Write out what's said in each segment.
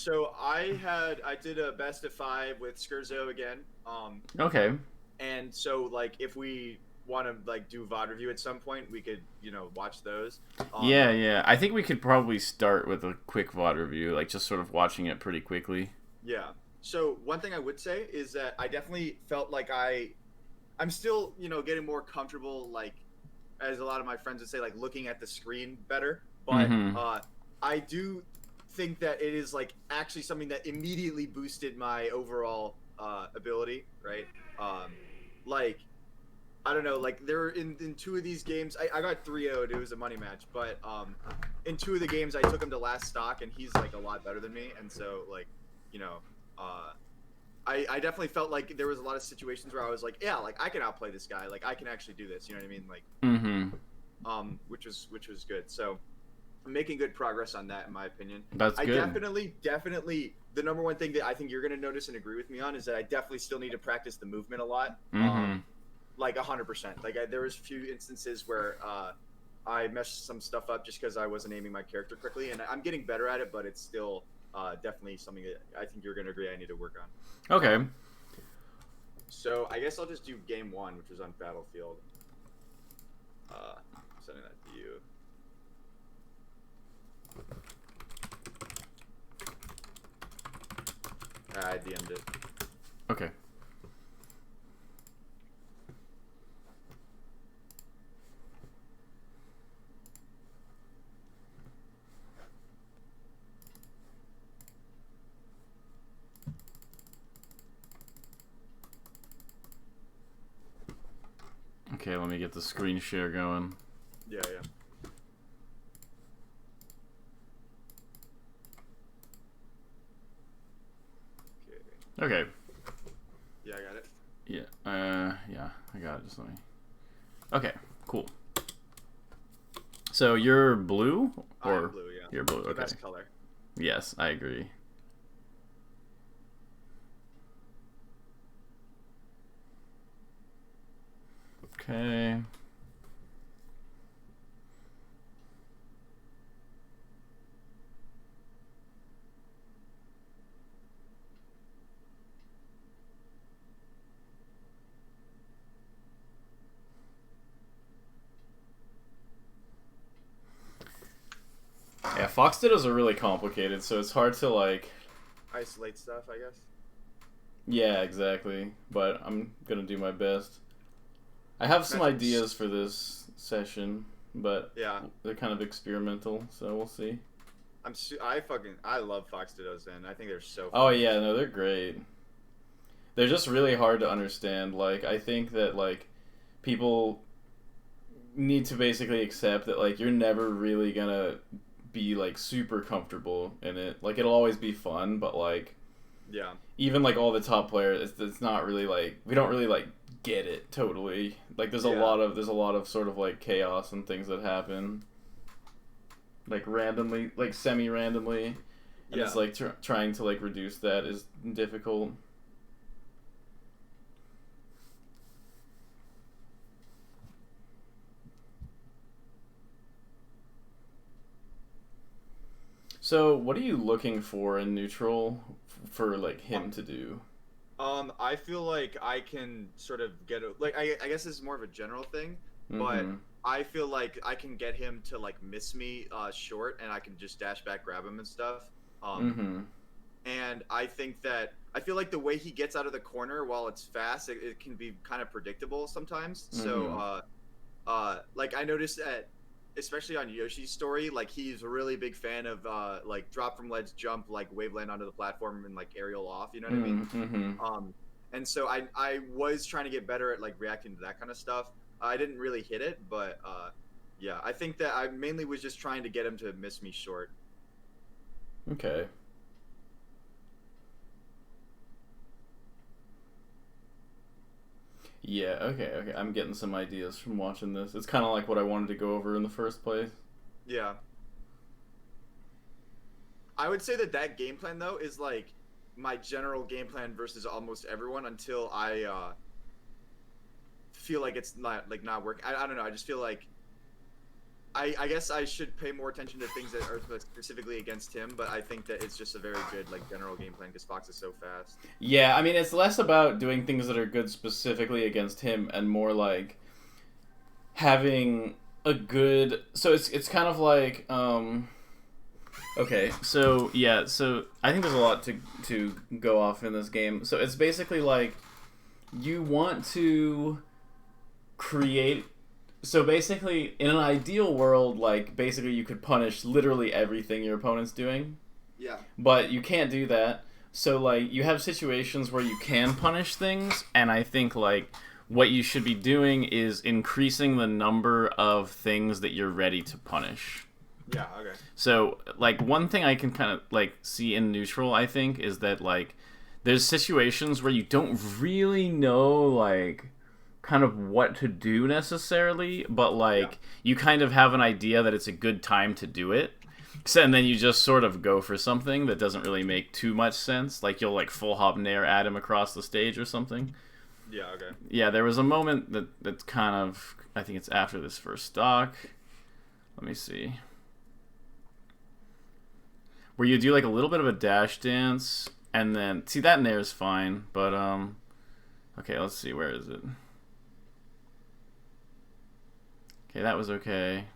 So I did a best of five with Skurzo again. Okay. And so like if we want to like do VOD review at some point, we could watch those. Um, Yeah, yeah. I think we could probably start with a quick VOD review, like just sort of watching it pretty quickly. yeah. So one thing I would say is that I definitely felt like I'm still getting more comfortable, like as a lot of my friends would say, like looking at the screen better. But Mm-hmm. I do think that it is like actually something that immediately boosted my overall ability, right? Like I don't know, like there in two of these games, I got 3-0'd. It was a money match, but in two of the games I took him to last stock, and he's like a lot better than me, and so like you know, uh, I definitely felt like there was a lot of situations where I was like, yeah, like I can outplay this guy, like I can actually do this, you know what I mean? Like Mm-hmm. which was good. So I'm making good progress on that, in my opinion. That's I good. definitely, the number one thing that I think you're gonna notice and agree with me on is that I definitely still need to practice the movement a lot. Mm-hmm. Like 100%. Like there was a few instances where I messed some stuff up just because I wasn't aiming my character quickly, and I'm getting better at it, but it's still definitely something that I think you're gonna agree I need to work on. Okay. So I guess I'll just do game one, which was on Battlefield. Uh, Sending that to you. I DM'd it. Okay. Okay, let me get the screen share going. Yeah, yeah. Okay. Okay. Yeah, I got it. Yeah. Yeah, I got it. Just let me. Okay, cool. So you're blue, I'm or blue, yeah. you're blue? The Okay. best color. Yes, I agree. Okay. Yeah, Fox Dittos are really complicated, so it's hard to like. Isolate stuff, I guess. Yeah, exactly. But I'm gonna do my best. I have some Matchups. ideas for this session, but Yeah. they're kind of experimental, so we'll see. I love Fox Dittos, and I think they're so Oh funny. yeah, no, they're great. They're just really hard to understand. Like I think that like people need to basically accept that like you're never really gonna be like super comfortable in it. Like it'll always be fun, but like Yeah. even like all the top players, it's not really like we don't really like get it totally. Like Yeah. there's a lot of sort of like chaos and things that happen like randomly, like semi randomly, and it's Yeah. like trying to like reduce that is difficult. So, what are you looking for in neutral for like him to do? I feel like I can sort of like I guess this is more of a general thing, but Mm-hmm. I feel like I can get him to like miss me short, and I can just dash back, grab him and stuff. Um, Mm-hmm. and I think that I feel like the way he gets out of the corner while it's fast, it can be kind of predictable sometimes. So Mm-hmm. like I noticed that especially on Yoshi's story, like he's a really big fan of like drop from ledge, jump, like wave land onto the platform and like aerial off, you know what I mean? Mm-hmm. um and so I was trying to get better at like reacting to that kind of stuff. I didn't really hit it, but yeah, I think that I mainly was just trying to get him to miss me short. Okay. Yeah. Okay. Okay. I'm getting some ideas from watching this. It's kind of like what I wanted to go over in the first place. Yeah, I would say that that game plan though is like my general game plan versus almost everyone until I feel like it's not like not working. I don't know. I just feel like I guess I should pay more attention to things that are specifically against him, but I think that it's just a very good like general game plan because Fox is so fast. Yeah, I mean, it's less about doing things that are good specifically against him and more like having a good. So it's kind of like okay, so yeah, so I think there's a lot to go off in this game. So it's basically like you want to create. So basically, in an ideal world, like basically you could punish literally everything your opponent's doing, Yeah. but you can't do that. So like you have situations where you can punish things, and I think like what you should be doing is increasing the number of things that you're ready to punish. Yeah. Okay. So like one thing I can kind of like see in neutral, I think, is that like there's situations where you don't really know like kind of what to do necessarily, but like you kind of have an idea that it's a good time to do it. So, and then you just sort of go for something that doesn't really make too much sense. Like you'll like full hop nair at him across the stage or something. Yeah. Okay. Yeah, there was a moment that's kind of, I think it's after this first stock. Let me see. Where you do like a little bit of a dash dance, and then see that nair is fine, but okay, let's see, where is it? Okay, that was okay.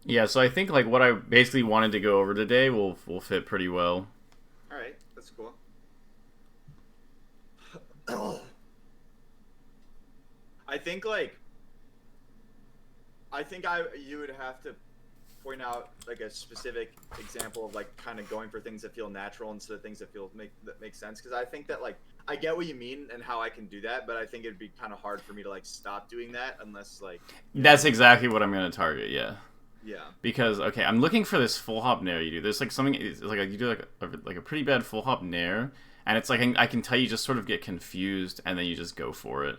Yeah, so I think like what I basically wanted to go over today will fit pretty well. All right. That's cool. I think like you would have to point out like a specific example of like kind of going for things that feel natural instead of things that make sense, because I think that like I get what you mean and how I can do that, but I think it'd be kind of hard for me to like stop doing that unless like That's exactly what I'm gonna target. Yeah. yeah. Because okay, I'm looking for this full hop nair you do. There's like something. It's like you do like a pretty bad full hop nair, and it's like I can tell you just sort of get confused and then you just go for it.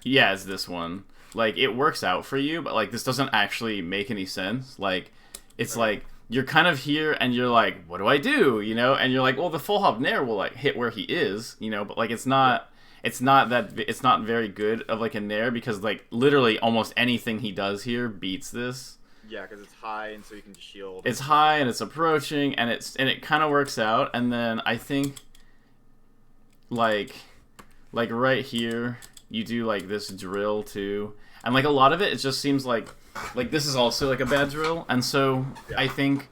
Yeah, it's this one. Like it works out for you, but like this doesn't actually make any sense. Like it's like you're kind of here and you're like, what do I do? You know, and you're like, well, the full hop nair will like hit where he is. You know, but like it's not. It's not very good of like a nair because like literally almost anything he does here beats this. Yeah, because it's high, and so you can just shield. It's high, and it's approaching, and it kind of works out. And then I think, like right here, you do like this drill too, and like a lot of it just seems like this is also like a bad drill. And so I think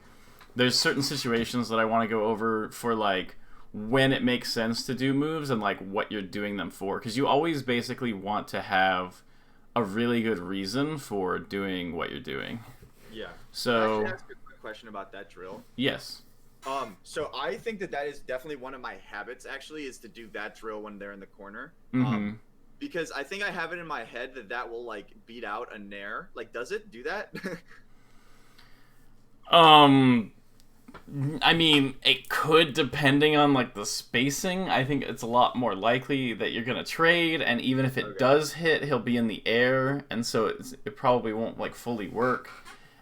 there's certain situations that I want to go over for like when it makes sense to do moves and like what you're doing them for, because you always basically want to have a really good reason for doing what you're doing. Yeah. So, can I ask a quick question about that drill? Yes. So I think that is definitely one of my habits. Actually, is to do that drill when they're in the corner. Mm-hmm. Because I think I have it in my head that will like beat out a nair. Like, does it do that? I mean, it could, depending on like the spacing. I think it's a lot more likely that you're gonna trade, and even if it does hit, he'll be in the air, and so it probably won't like fully work.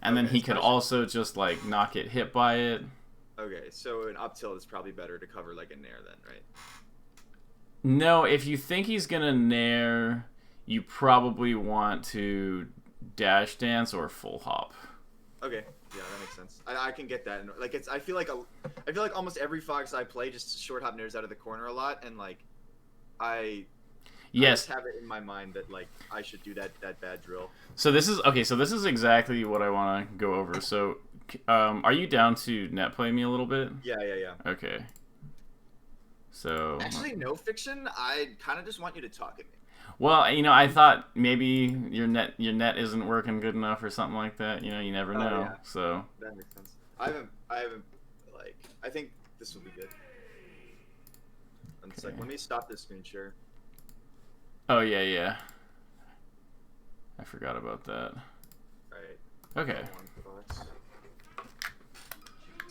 And then he could also just like not get hit by it. Okay, so an up tilt is probably better to cover like a nair then, right? No, if you think he's gonna nair, you probably want to dash dance or full hop. Okay, yeah, that makes sense. I can get that. Like I feel like almost every Fox I play just short hop nairs out of the corner a lot, and like I just have it in my mind that like I should do that bad drill. So this is okay. So this is exactly what I want to go over. So, are you down to net play me a little bit? Yeah. Okay. So actually, no fiction. I kind of just want you to talk at me. Well, you know, I thought maybe your net isn't working good enough or something like that. You know, you never know. Yeah. So that makes sense. I haven't like I think this will be good. One sec. Let me stop this screen share. Oh yeah. I forgot about that. Alright. Okay.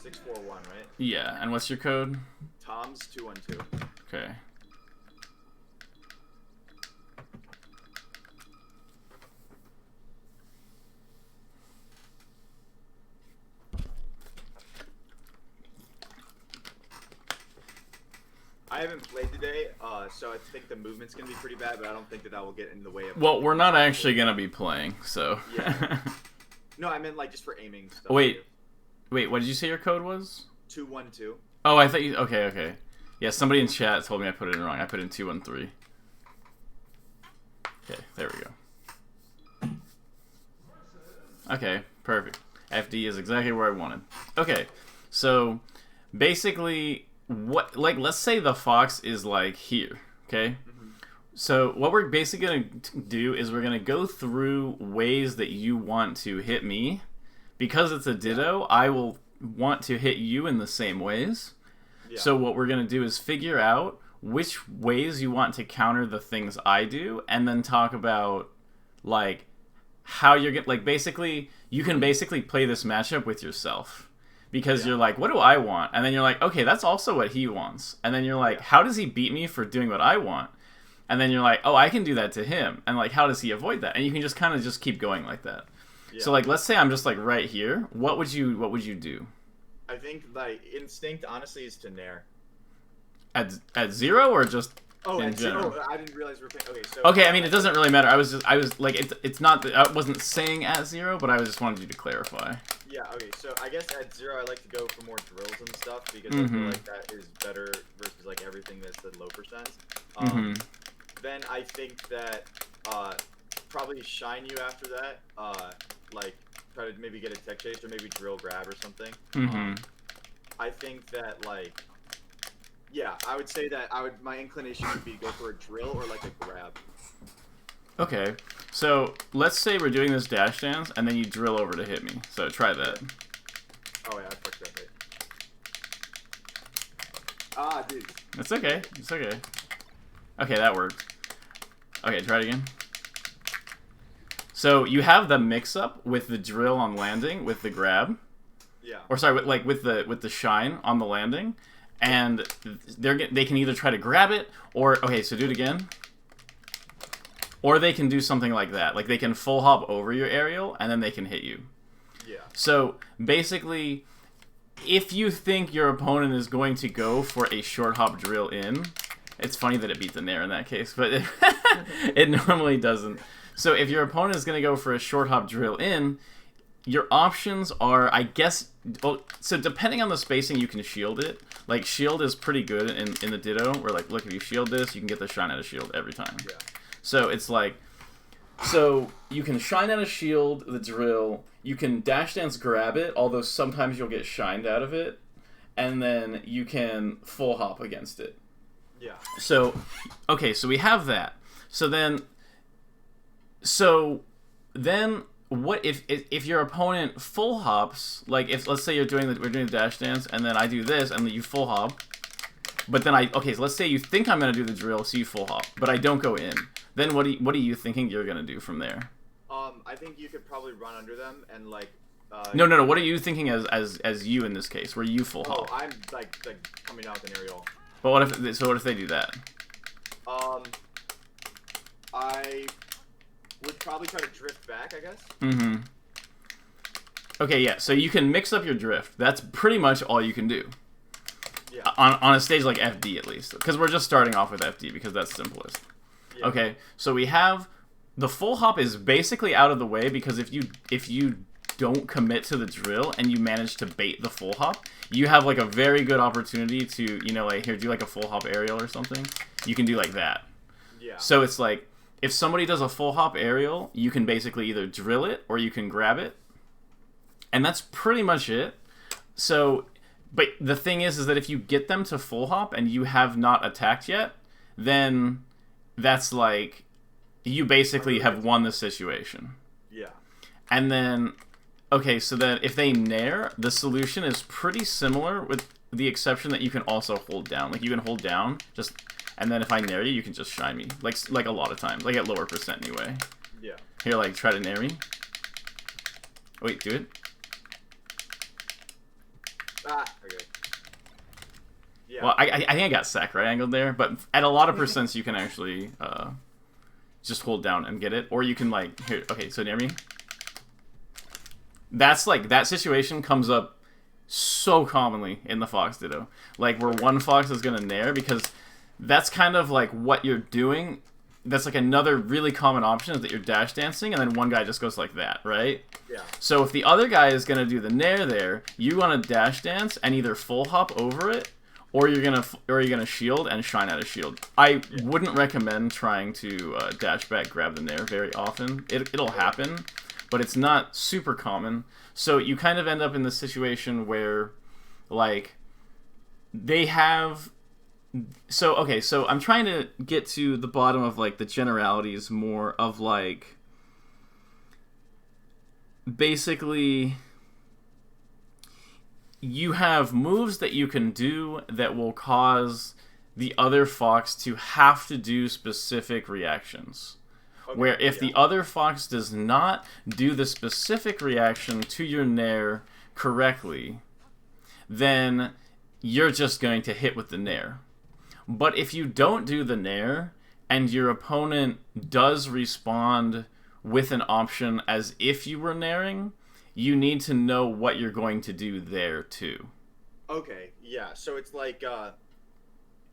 641, right? Yeah, and what's your code? Tomz 212. Okay. I haven't played today, so I think the movement's gonna be pretty bad, but I don't think that will get in the way of. Well, we're not actually gonna be playing, so. Yeah. No, I meant like just for aiming stuff. Wait, what did you say your code was? 212. Oh, I thought you. Okay. Yeah, somebody in chat told me I put it in wrong. I put in 213. Okay, there we go. Okay, perfect. FD is exactly where I wanted. Okay, so basically, let's say the fox is like here. Okay. So what we're basically going to do is we're going to go through ways that you want to hit me. Because it's a ditto, I will want to hit you in the same ways. Yeah. So what we're going to do is figure out which ways you want to counter the things I do, and then talk about, like, how you're going to... Like, basically, you can basically play this matchup with yourself. Because you're like, what do I want? And then you're like, okay, that's also what he wants. And then you're like, how does he beat me for doing what I want? And then you're like, oh, I can do that to him. And, like, how does he avoid that? And you can just kind of just keep going like that. Yeah. So, like, let's say I'm just, like, right here. What would you do? I think, like, instinct, honestly, is to nair. At 0 or just in general? 0? I didn't realize we were playing. Okay, so... Okay, I mean, it doesn't really matter. I was, like, it's not... I wasn't saying at 0, but I just wanted you to clarify. Yeah, okay, so I guess at 0 I like to go for more drills and stuff, because I feel like that is better versus, like, everything that's the low percent. Then I think that probably shine you after that, like try to maybe get a tech chase or maybe drill grab or something. I think that, like, yeah, I would say that my inclination would be go for a drill or like a grab. Okay, so let's say we're doing this dash dance and then you drill over to hit me. So try that. Oh yeah, I fucked that right. Ah, dude. It's okay. It's okay. Okay, that worked. Okay, try it again. So you have the mix-up with the drill on landing with the grab. Yeah. Or sorry, with the shine on the landing, and they can either try to grab it or so do it again. Or they can do something like that. Like, they can full hop over your aerial, and then they can hit you. Yeah. So, basically, if you think your opponent is going to go for a short hop drill in, it's funny that it beat the nair in that case, but it normally doesn't. So, if your opponent is going to go for a short hop drill in, your options are, I guess... Well, so, depending on the spacing, you can shield it. Like, shield is pretty good in the ditto, where, like, look, if you shield this, you can get the shine out of shield every time. Yeah. So it's like, so you can shine out a shield, the drill, you can dash dance grab it, although sometimes you'll get shined out of it, and then you can full hop against it. Yeah. So, okay, so we have that. So then what if your opponent full hops, like if let's say we're doing the dash dance and then I do this and then you full hop, but then so let's say you think I'm gonna do the drill, so you full hop, but I don't go in. Then what are you thinking you're gonna do from there? I think you could probably run under them and like. No. What are you thinking as you in this case, where you full hop? Oh, I'm like coming out with an aerial. But what if they do that? I would probably try to drift back, I guess. Mm-hmm. Okay, yeah. So you can mix up your drift. That's pretty much all you can do. Yeah. On a stage like FD at least, because we're just starting off with FD because that's simplest. Yeah. Okay, so we have the full hop is basically out of the way because if you don't commit to the drill and you manage to bait the full hop, you have like a very good opportunity to like here do like a full hop aerial or something. You can do like that. Yeah. So it's like if somebody does a full hop aerial, you can basically either drill it or you can grab it, and that's pretty much it. So. But the thing is that if you get them to full hop and you have not attacked yet, then that's like you basically have won the situation. Yeah. And then, okay, so then if they nair, the solution is pretty similar with the exception that you can also hold down. Like you can hold down, and then if I nair you can just shine me. Like a lot of times, like at lower percent anyway. Yeah. Here, like try to nair me. Wait, do it. Well, I think I got sack right angled there, but at a lot of percents you can actually just hold down and get it, or you can like here. Okay, so near me. That's like that situation comes up so commonly in the Fox Ditto, like where one Fox is gonna nair because that's kind of like what you're doing. That's like another really common option is that you're dash dancing, and then one guy just goes like that, right? Yeah. So if the other guy is gonna do the nair there, you want to dash dance and either full hop over it, or you're gonna shield and shine out a shield. I wouldn't recommend trying to dash back grab the nair very often. It'll happen, but it's not super common. So you kind of end up in this situation where, like, they have. So okay, so I'm trying to get to the bottom of like the generalities more of like. Basically, you have moves that you can do that will cause the other Fox to have to do specific reactions. Okay, where if the other Fox does not do the specific reaction to your nair correctly, then you're just going to hit with the nair. But if you don't do the nair, and your opponent does respond with an option as if you were nairing, you need to know what you're going to do there too. Okay, yeah. So it's like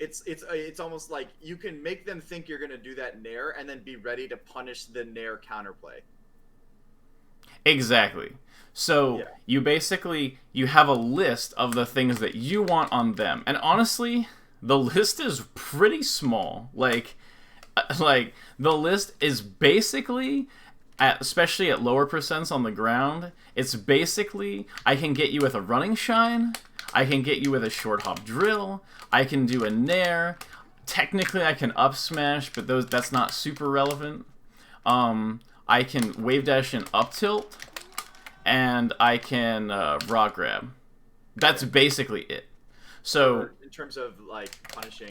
it's almost like you can make them think you're gonna do that nair and then be ready to punish the nair counterplay. Exactly. So you basically you have a list of the things that you want on them, and honestly, the list is pretty small. Like the list is basically, especially at lower percents on the ground, it's basically I can get you with a running shine, I can get you with a short hop drill, I can do a nair. Technically, I can up smash, but that's not super relevant. I can wave dash and up tilt, and I can raw grab. That's basically it. So in terms of like punishing.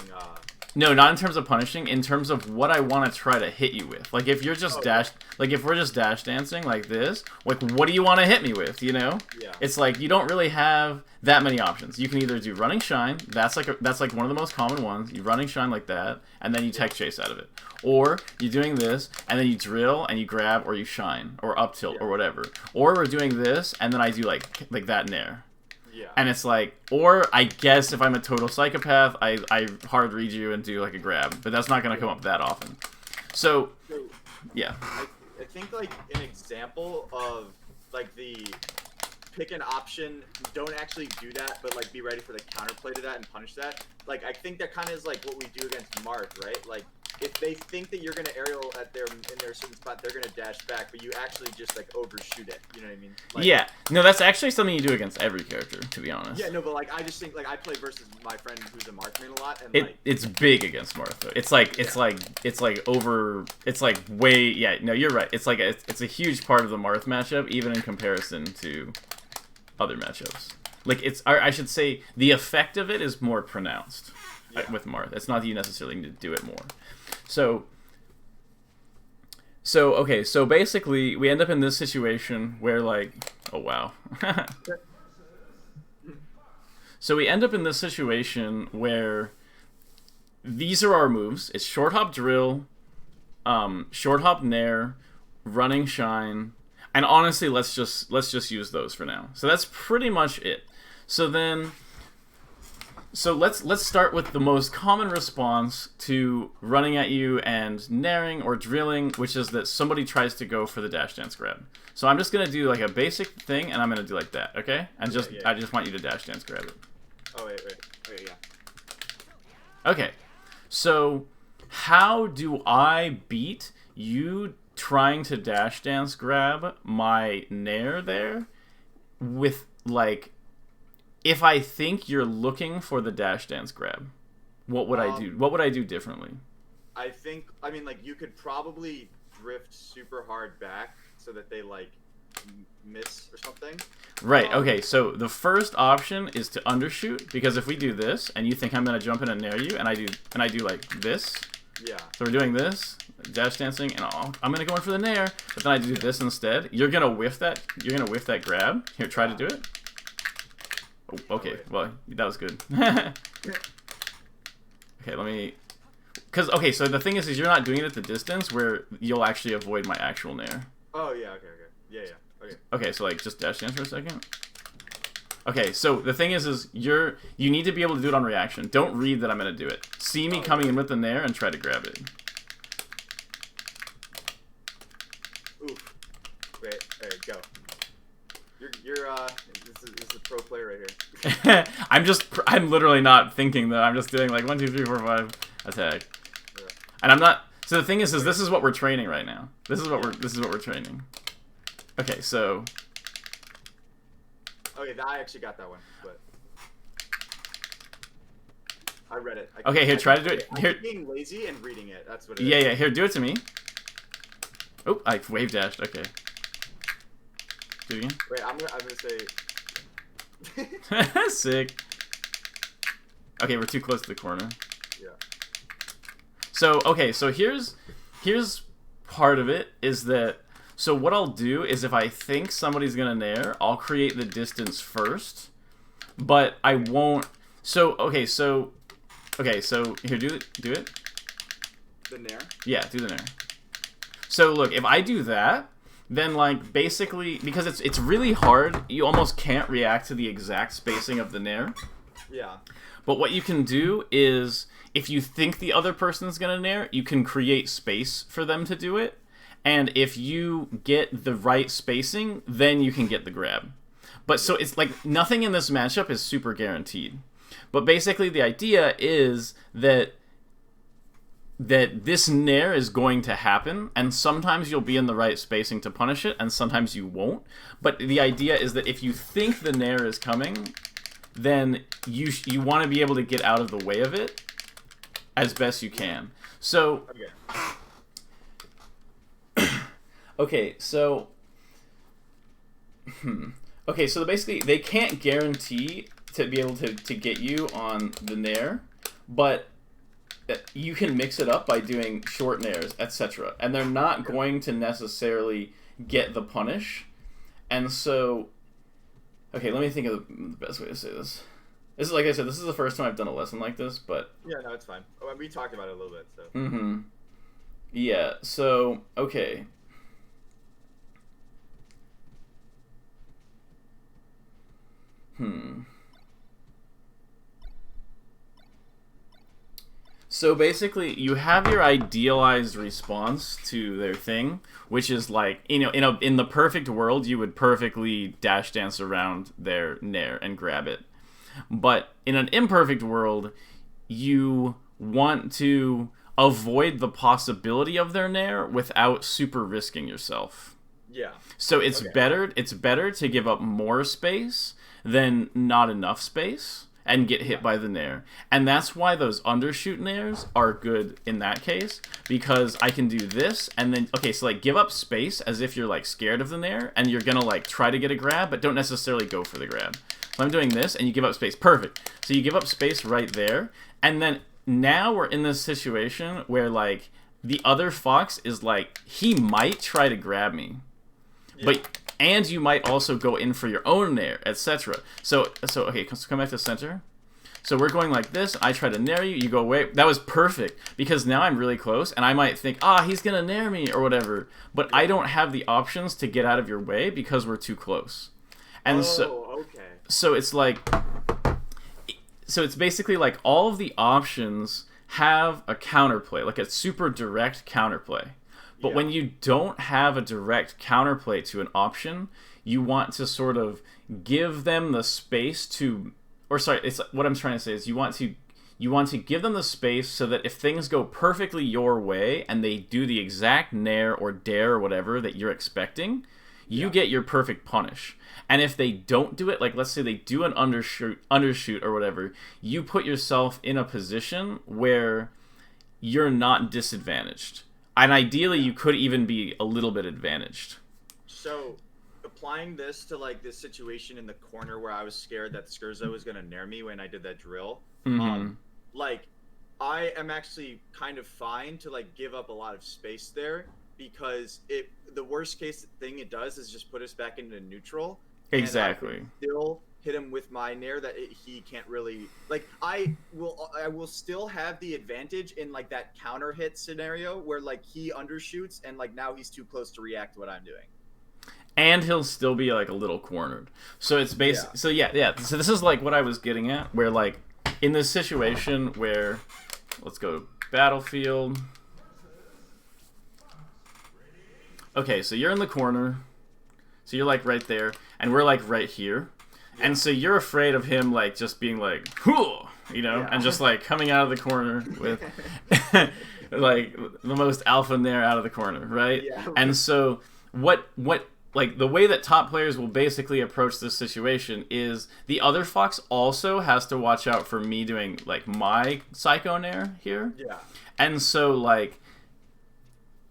No, not in terms of punishing. In terms of what I want to try to hit you with. Like if you're just like if we're just dash dancing like this, like what do you want to hit me with? You know? Yeah. It's like you don't really have that many options. You can either do running shine. That's like one of the most common ones. You running shine like that, and then you tech chase out of it. Or you're doing this, and then you drill and you grab, or you shine, or up tilt, or whatever. Or we're doing this, and then I do like that nair. Yeah. And it's like, or I guess if I'm a total psychopath, I hard read you and do like a grab, but that's not going to come up that often. So yeah. I think like an example of like the pick an option, don't actually do that, but like be ready for the counterplay to that and punish that. Like I think that kind of is like what we do against Marth, right? Like if they think that you're gonna aerial at in their certain spot, they're gonna dash back, but you actually just like overshoot it. You know what I mean? Like, yeah. No, that's actually something you do against every character, to be honest. Yeah, no, but like I just think like I play versus my friend who's a Marthman a lot, and it's big against Marth though. It's like way no, you're right. It's like it's a huge part of the Marth matchup, even in comparison to other matchups. Like I should say the effect of it is more pronounced with Marth. It's not that you necessarily need to do it more. So okay, so basically we end up in this situation where like, oh wow. So we end up in this situation where these are our moves. It's short hop drill, short hop nair, running shine, and honestly, let's just use those for now. So that's pretty much it. So let's start with the most common response to running at you and nairing or drilling, which is that somebody tries to go for the dash dance grab. So I'm just gonna do like a basic thing, and I'm gonna do like that, okay? And I just want you to dash dance grab it. Oh wait, yeah. Okay, so how do I beat you trying to dash dance grab my nair there with like? If I think you're looking for the dash dance grab, what would I do? What would I do differently? I mean, like, you could probably drift super hard back so that they, like, miss or something. Right, okay, so the first option is to undershoot, because if we do this, and you think I'm going to jump in and nair you, and I do like this. Yeah. So we're doing this, dash dancing, and I'm going to go in for the nair, but then I do this instead. You're going to whiff that grab. Here, try to do it. Oh, okay, well, that was good. Okay, let me... Because, okay, so the thing is you're not doing it at the distance where you'll actually avoid my actual nair. Oh, yeah, okay. Yeah, okay. Okay, so, like, just dash dance for a second. Okay, so the thing is you need to be able to do it on reaction. Don't read that I'm going to do it. See me coming in with the nair and try to grab it. Oof. Wait, alright, go. This is a pro player right here. I'm literally not thinking though. I'm just doing like 1, 2, 3, 4, 5 attack. Yeah. And I'm not. So the thing is this is what we're training right now. This is what we're training. Okay, so. Okay, I actually got that one, but I read it. Okay, here, try to do it. Here, I'm being lazy and reading it. That's what it is. Yeah, here, do it to me. Oh, I wave dashed. Okay. Do it again. Wait, I'm gonna say. Sick. Okay, we're too close to the corner. Yeah. So okay, so here's part of it is that. So what I'll do is if I think somebody's gonna nair, I'll create the distance first, but I won't. So okay, so here, do it. The nair. Yeah, do the nair. So look, if I do that. Then, like, basically, because it's really hard, you almost can't react to the exact spacing of the nair. Yeah. But what you can do is, if you think the other person's gonna nair, you can create space for them to do it. And if you get the right spacing, then you can get the grab. But so it's like, nothing in this matchup is super guaranteed. But basically, the idea is that this nair is going to happen, and sometimes you'll be in the right spacing to punish it, and sometimes you won't. But the idea is that if you think the nair is coming, then you want to be able to get out of the way of it as best you can. So, okay, so basically they can't guarantee to be able to get you on the nair, but you can mix it up by doing short nairs, etc. And they're not going to necessarily get the punish. And so, okay, let me think of the best way to say this. This is, like I said, this is the first time I've done a lesson like this, but... Yeah, no, it's fine. Oh, we talked about it a little bit, so... Mm-hmm. Yeah, so, okay. So basically, you have your idealized response to their thing, which is like, you know, in the perfect world, you would perfectly dash dance around their nair and grab it. But in an imperfect world, you want to avoid the possibility of their nair without super risking yourself. Yeah. So it's better to give up more space than not enough space and get hit by the nair. And that's why those undershoot nairs are good in that case, because I can do this and then, okay, so like give up space as if you're like scared of the nair and you're gonna like try to get a grab, but don't necessarily go for the grab. So I'm doing this and you give up space. Perfect. So you give up space right there. And then now we're in this situation where like the other fox is like, he might try to grab me. Yeah. And you might also go in for your own nair, etc. So okay, so come back to center. So we're going like this. I try to nair you. You go away. That was perfect because now I'm really close, and I might think, he's gonna nair me or whatever. But I don't have the options to get out of your way because we're too close. And so it's like, so it's basically like all of the options have a counterplay, like a super direct counterplay. But when you don't have a direct counterplay to an option, you want to sort of give them the space to, or sorry, it's what I'm trying to say is you want to give them the space so that if things go perfectly your way and they do the exact nair or dare or whatever that you're expecting, you get your perfect punish. And if they don't do it, like let's say they do an undershoot or whatever, you put yourself in a position where you're not disadvantaged. And ideally, you could even be a little bit advantaged. So, applying this to like this situation in the corner where I was scared that Skurzo was gonna nair me when I did that drill, like I am actually kind of fine to like give up a lot of space there because the worst case thing it does is just put us back into neutral. Exactly. Still hit him with my nair that he can't really like. I will still have the advantage in like that counter hit scenario where like he undershoots and like now he's too close to react to what I'm doing. And he'll still be like a little cornered. So it's basic. So yeah. So this is like what I was getting at, where like in this situation where, let's go battlefield. Okay, so you're in the corner. So you're like right there, and we're like right here. Yeah. And so you're afraid of him like just being like, "Whoo," you know, and just like coming out of the corner with like the most alpha nair out of the corner, right? Yeah. And so what like the way that top players will basically approach this situation is the other fox also has to watch out for me doing like my psycho nair here. Yeah. And so like,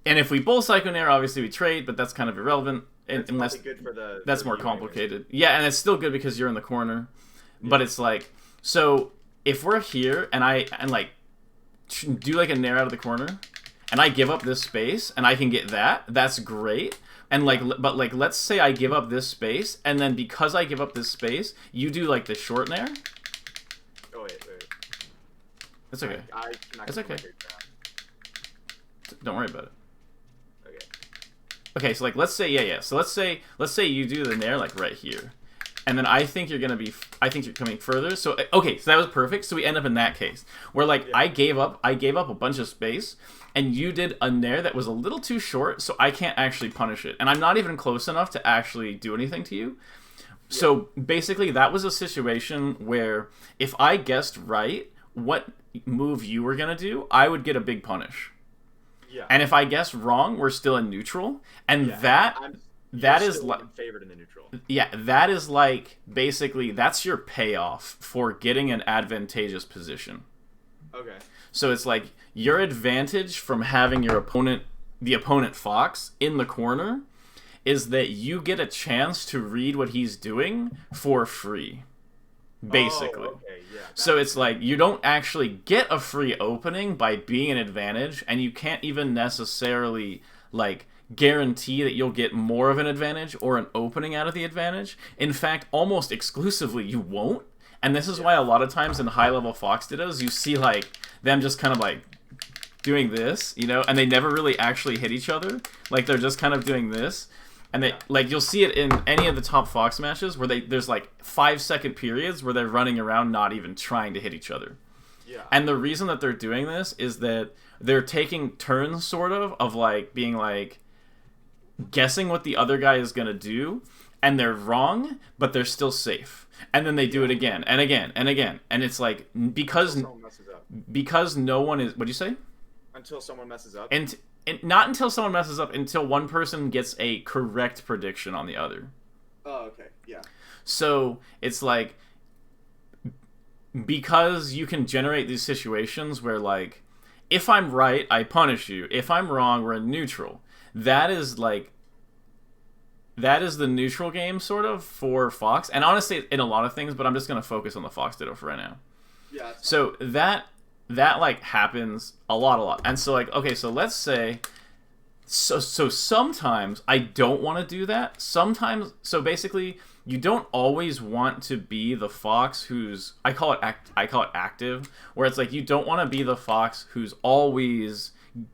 and if we both psycho nair, obviously we trade, but that's kind of irrelevant. Unless good for that's more complicated. Yeah, and it's still good because you're in the corner. Yeah. But it's like, so if we're here and I like do like a nair out of the corner and I give up this space and I can get that, that's great. And like, but like, let's say I give up this space and then because I give up this space, you do like the short nair. Oh wait. That's okay. That's okay. Don't worry about it. Okay, so like let's say So let's say you do the nair like right here, and then I think you're coming further. So okay, so that was perfect. So we end up in that case where like I gave up a bunch of space, and you did a nair that was a little too short, so I can't actually punish it, and I'm not even close enough to actually do anything to you. Yeah. So basically, that was a situation where if I guessed right what move you were gonna do, I would get a big punish. Yeah. And if I guess wrong, we're still in neutral, and that is like favored in the neutral. Yeah, that is like basically that's your payoff for getting an advantageous position. Okay. So it's like your advantage from having the opponent fox in the corner is that you get a chance to read what he's doing for free. Basically. Oh, okay. Yeah, so it's like you don't actually get a free opening by being an advantage, and you can't even necessarily like guarantee that you'll get more of an advantage or an opening out of the advantage. In fact, almost exclusively you won't. And this is why a lot of times in high-level fox dittos, you see like them just kind of like doing this, you know, and they never really actually hit each other. Like they're just kind of doing this. And they like you'll see it in any of the top fox matches where there's like 5-second periods where they're running around not even trying to hit each other. Yeah. And the reason that they're doing this is that they're taking turns sort of like being like guessing what the other guy is going to do, and they're wrong, but they're still safe. And then they do it again and again and again. And it's like because no one is, what'd you say? Until someone messes up. And not until someone messes up, until one person gets a correct prediction on the other. Oh, okay. Yeah. So it's like, because you can generate these situations where like, if I'm right, I punish you. If I'm wrong, we're in neutral. That is the neutral game sort of for Fox. And honestly, in a lot of things, but I'm just going to focus on the Fox Ditto for right now. Yeah. So that like happens a lot. And so like, okay, so let's say, so sometimes I don't want to do that. Sometimes, so basically you don't always want to be the fox who's, I call it active, where it's like, you don't want to be the fox who's always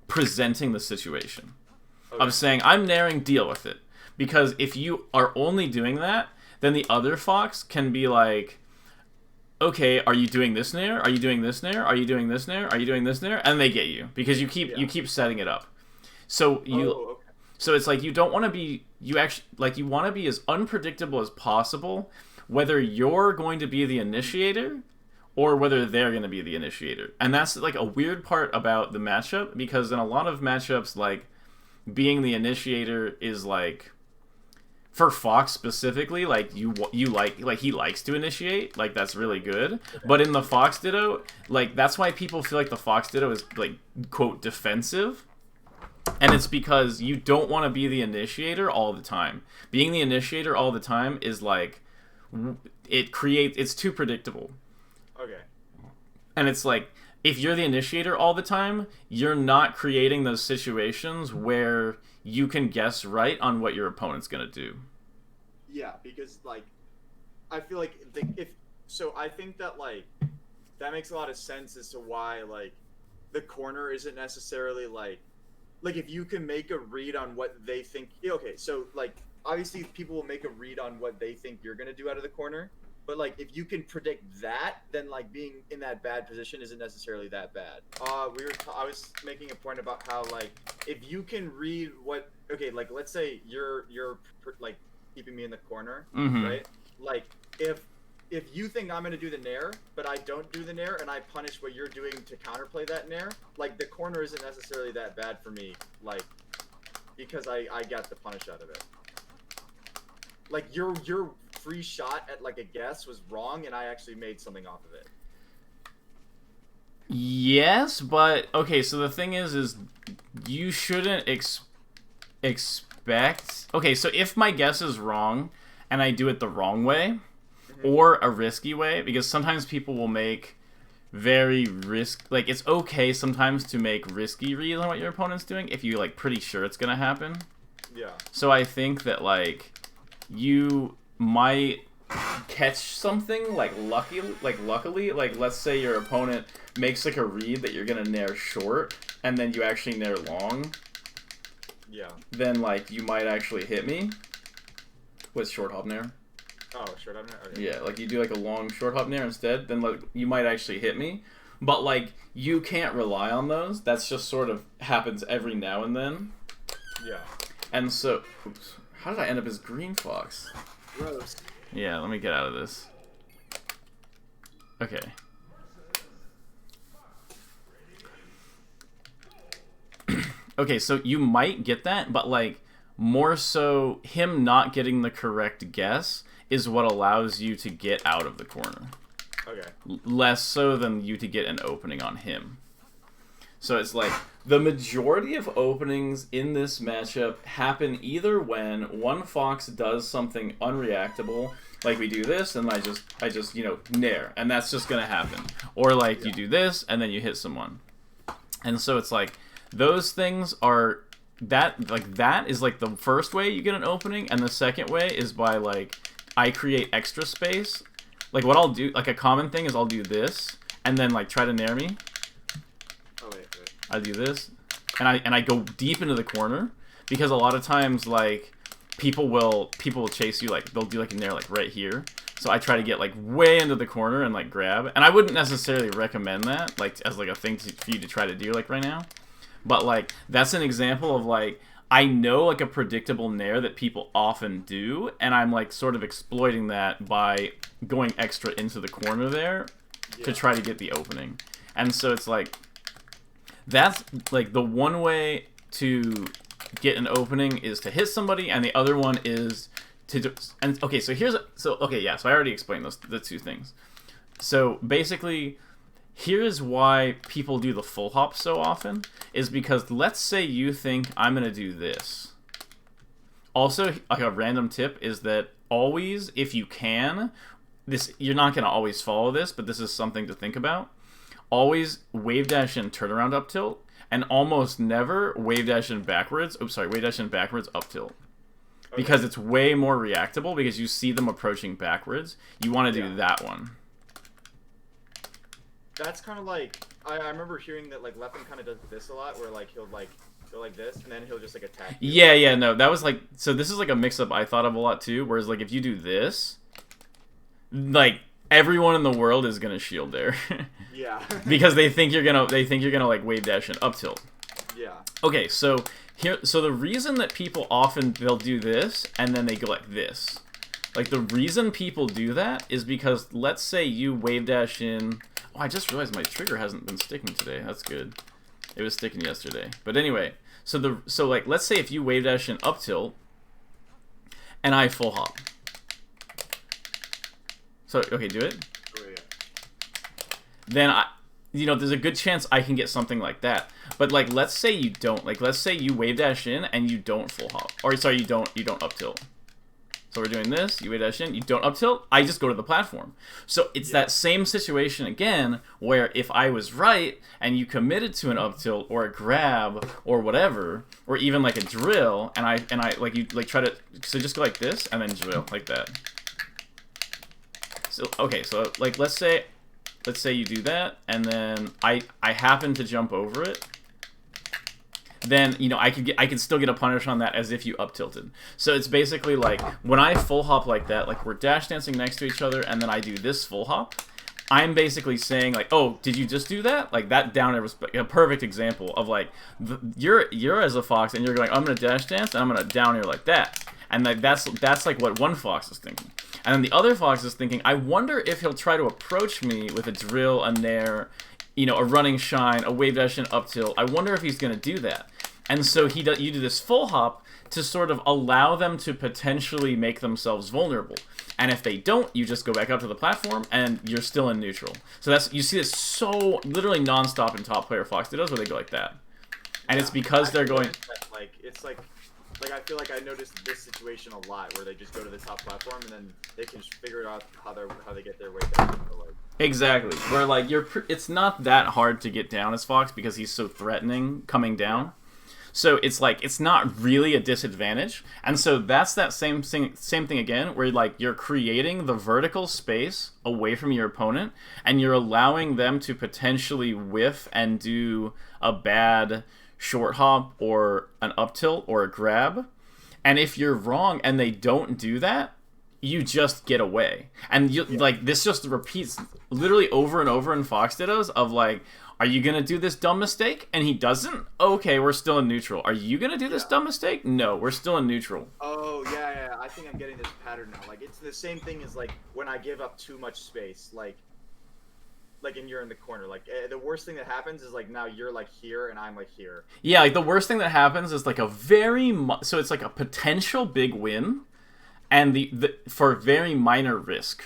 presenting the situation of saying, I'm nairing, deal with it. Because if you are only doing that, then the other fox can be like, okay, are you doing this nair? Are you doing this nair? Are you doing this nair? Are you doing this nair? And they get you because you keep setting it up. So so it's like you don't want to be, you want to be as unpredictable as possible, whether you're going to be the initiator or whether they're going to be the initiator. And that's like a weird part about the matchup, because in a lot of matchups, like being the initiator is like, for Fox specifically, like you like he likes to initiate, like that's really good. But in the Fox Ditto, like that's why people feel like the Fox Ditto is like quote defensive, and it's because you don't want to be the initiator all the time. Being the initiator all the time is like it's too predictable. Okay. And it's like if you're the initiator all the time, you're not creating those situations where you can guess right on what your opponent's gonna do. Yeah, because like I feel like I think that like that makes a lot of sense as to why like the corner isn't necessarily like if you can make a read on what they think. Okay, so like obviously people will make a read on what they think you're gonna do out of the corner, but like if you can predict that, then like being in that bad position isn't necessarily that bad. I was making a point about how like if you can read what like let's say you're like keeping me in the corner, right? Like if you think I'm gonna do the nair, but I don't do the nair, and I punish what you're doing to counterplay that nair, like the corner isn't necessarily that bad for me, like because I got the punish out of it. Like your free shot at like a guess was wrong, and I actually made something off of it. Yes, but okay. So the thing is you shouldn't expect. Okay, so if my guess is wrong, and I do it the wrong way. Or a risky way, because sometimes people will make very like it's okay sometimes to make risky reads on what your opponent's doing if you like pretty sure it's gonna happen. Yeah. So I think that like you might catch something like luckily like let's say your opponent makes like a read that you're gonna nair short and then you actually nair long. Yeah. Then like you might actually hit me with short hop nair. Oh, short hop nair? Okay. Yeah, like you do like a long short hop nair instead, then like you might actually hit me. But like you can't rely on those. That's just sort of happens every now and then. Yeah. And so, oops, how did I end up as Green Fox? Gross. Yeah, let me get out of this. Okay. Okay, so you might get that, but like more so him not getting the correct guess is what allows you to get out of the corner. Okay. Less so than you to get an opening on him. So it's like the majority of openings in this matchup happen either when one fox does something unreactable, like we do this and I just nair, and that's just gonna happen. Or like you do this and then you hit someone. And so it's like those things are that is like the first way you get an opening, and the second way is by like I create extra space. Like what I'll do, like a common thing is I'll do this and then like try to nair me. Oh wait. I do this and I go deep into the corner because a lot of times like people will chase you, like they'll do like a nair like right here. So I try to get like way into the corner and like grab. And I wouldn't necessarily recommend that like as like a thing for you to try to do like right now. But like that's an example of like I know like a predictable nair that people often do, and I'm like sort of exploiting that by going extra into the corner there to try to get the opening. And so it's like that's like the one way to get an opening is to hit somebody, and the other one is to do, and okay, so so I already explained the two things. So basically here's why people do the full hop so often, is because let's say you think I'm going to do this. Also, like a random tip is that always, if you can, you're not going to always follow this, but this is something to think about. Always wave dash in turnaround up tilt, and almost never wave dash in backwards. Oops, sorry, wave dash in backwards up tilt. Okay. Because it's way more reactable because you see them approaching backwards. You want to do that one. That's kind of like I remember hearing that like Leffen kind of does this a lot, where like he'll like go like this and then he'll just like attack you. Yeah, no, that was like, so this is like a mix up I thought of a lot too. Whereas like if you do this, like everyone in the world is gonna shield there. Yeah. Because they think you're gonna like wave dash and up tilt. Yeah. Okay, so the reason that people often they'll do this and then they go like this. Like the reason people do that is because let's say you wave dash in. Oh, I just realized my trigger hasn't been sticking today. That's good. It was sticking yesterday. But anyway, so like let's say if you wave dash in up tilt and I full hop. So okay, do it. Oh, yeah. Then there's a good chance I can get something like that. But like let's say you don't. Like let's say you wave dash in and you don't full hop. Or sorry, you don't up tilt. So we're doing this, you wave dash in, you don't up tilt, I just go to the platform. So it's that same situation again, where if I was right, and you committed to an up tilt, or a grab, or whatever, or even like a drill, and I like you like try to, so just go like this, and then drill, like that. So okay, so like let's say you do that, and then I happen to jump over it. Then I could still get a punish on that as if you up tilted. So it's basically like when I full hop like that, like we're dash dancing next to each other, and then I do this full hop. I'm basically saying like, oh, did you just do that? Like that down air was a perfect example of like you're as a fox and you're going, I'm gonna dash dance and I'm gonna down air like that, and like that's like what one fox is thinking, and then the other fox is thinking, I wonder if he'll try to approach me with a drill, a nair, a running shine, a wave dash, and up tilt. I wonder if he's gonna do that. And so you do this full hop to sort of allow them to potentially make themselves vulnerable. And if they don't, you just go back up to the platform and you're still in neutral. So you see this so literally nonstop in top player Fox Dittos where they go like that. And it's because they're going. It's like I feel like I noticed this situation a lot where they just go to the top platform and then they can figure out how they get their way down. Exactly. Where like it's not that hard to get down as Fox because he's so threatening coming down. So it's like it's not really a disadvantage, and so that's that same thing again, where like you're creating the vertical space away from your opponent, and you're allowing them to potentially whiff and do a bad short hop or an up tilt or a grab, and if you're wrong and they don't do that, you just get away, and like this just repeats literally over and over in Fox Dittos of like. Are you going to do this dumb mistake? And he doesn't? Okay, we're still in neutral. Are you going to do this dumb mistake? No, we're still in neutral. Oh, yeah. I think I'm getting this pattern now. Like, it's the same thing as, like, when I give up too much space. Like and you're in the corner. Like, the worst thing that happens is, like, now you're, like, here and I'm, like, here. Yeah, like, the worst thing that happens is, like, so it's, like, a potential big win and for very minor risk.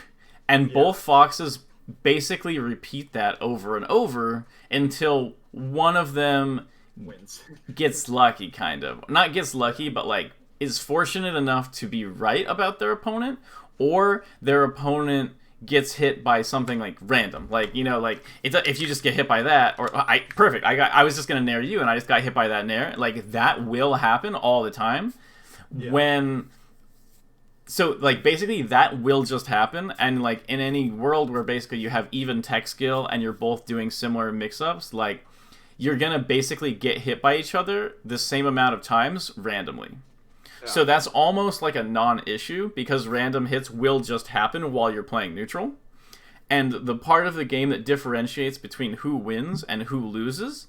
And both Foxes basically repeat that over and over until one of them wins. Gets lucky, kind of. Not gets lucky, but like is fortunate enough to be right about their opponent, or their opponent gets hit by something like random. Like, like if you just get hit by that, or I was just gonna nair you and I just got hit by that nair. Like that will happen all the time. So, like, basically, that will just happen, and, like, in any world where basically you have even tech skill and you're both doing similar mix-ups, like, you're gonna basically get hit by each other the same amount of times randomly. Yeah. So that's almost like a non-issue, because random hits will just happen while you're playing neutral. And the part of the game that differentiates between who wins and who loses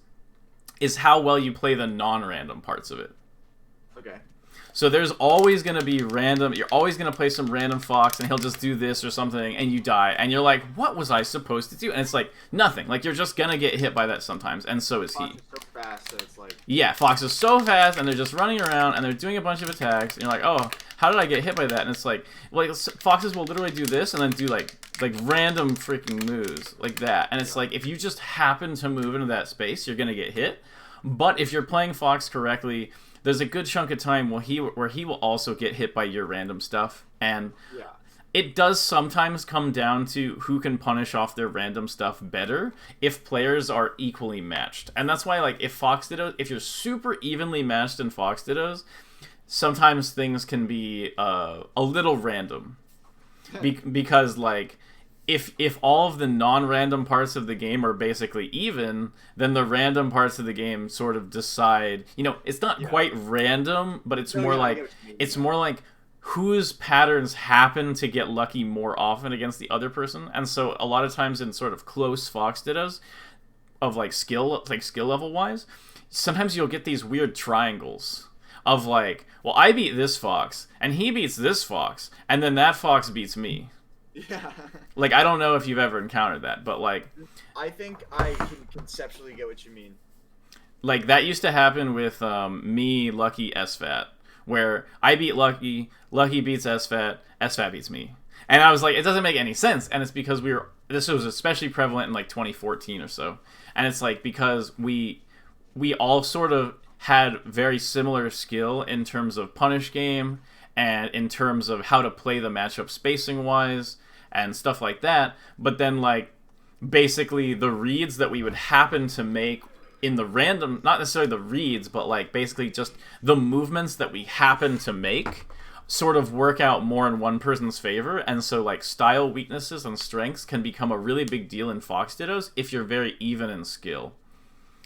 is how well you play the non-random parts of it. Okay. So there's always going to be random, you're always going to play some random Fox and he'll just do this or something and you die. And you're like, what was I supposed to do? And it's like, nothing. Like, you're just going to get hit by that sometimes, and so is Fox he. Is so fast, so it's like... Yeah, Fox is so fast and they're just running around and they're doing a bunch of attacks. And you're like, oh, how did I get hit by that? And it's like Foxes will literally do this and then do like random freaking moves like that. And it's like, if you just happen to move into that space, you're going to get hit. But if you're playing Fox correctly, there's a good chunk of time where he will also get hit by your random stuff, and it does sometimes come down to who can punish off their random stuff better if players are equally matched. And that's why, like, if you're super evenly matched in Fox Dittos, sometimes things can be a little random, because like. If all of the non-random parts of the game are basically even, then the random parts of the game sort of decide. It's not quite random, but it's more like whose patterns happen to get lucky more often against the other person. And so a lot of times in sort of close Fox Dittos of like skill level wise, sometimes you'll get these weird triangles of like, well, I beat this Fox and he beats this Fox, and then that Fox beats me. Yeah. Like, I don't know if you've ever encountered that, but like... I think I can conceptually get what you mean. Like, that used to happen with me, Lucky, SFAT, where I beat Lucky, Lucky beats SFAT, SFAT beats me. And I was like, it doesn't make any sense, and it's because this was especially prevalent in like 2014 or so. And it's like, because we all sort of had very similar skill in terms of punish game, and in terms of how to play the matchup spacing-wise, and stuff like that. But then, like, basically the reads that we would happen to make in the random, not necessarily the reads, but, like, basically just the movements that we happen to make sort of work out more in one person's favor, and so like style weaknesses and strengths can become a really big deal in Fox Dittos if you're very even in skill.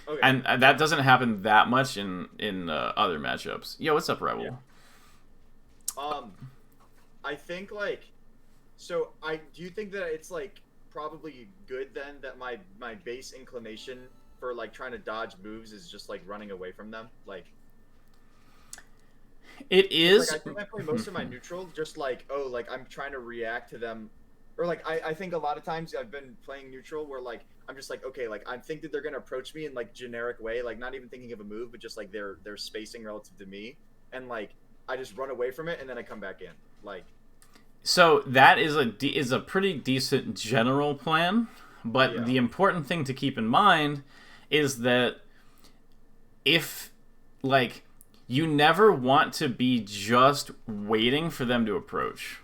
Okay. And that doesn't happen that much in other matchups. Yo, what's up, Rebel? Yeah. I think like, so do you think that it's like probably good then that my base inclination for like trying to dodge moves is just like running away from them, like? It is. Like, I think I play most of my neutral just like, oh, like I'm trying to react to them, or like I think a lot of times I've been playing neutral where like I'm just like, okay, like I think that they're gonna approach me in like generic way, like not even thinking of a move, but just like their spacing relative to me, and like I just run away from it and then I come back in, like. So that is a pretty decent general plan, but Yeah. the important thing to keep in mind is that if like you never want to be just waiting for them to approach.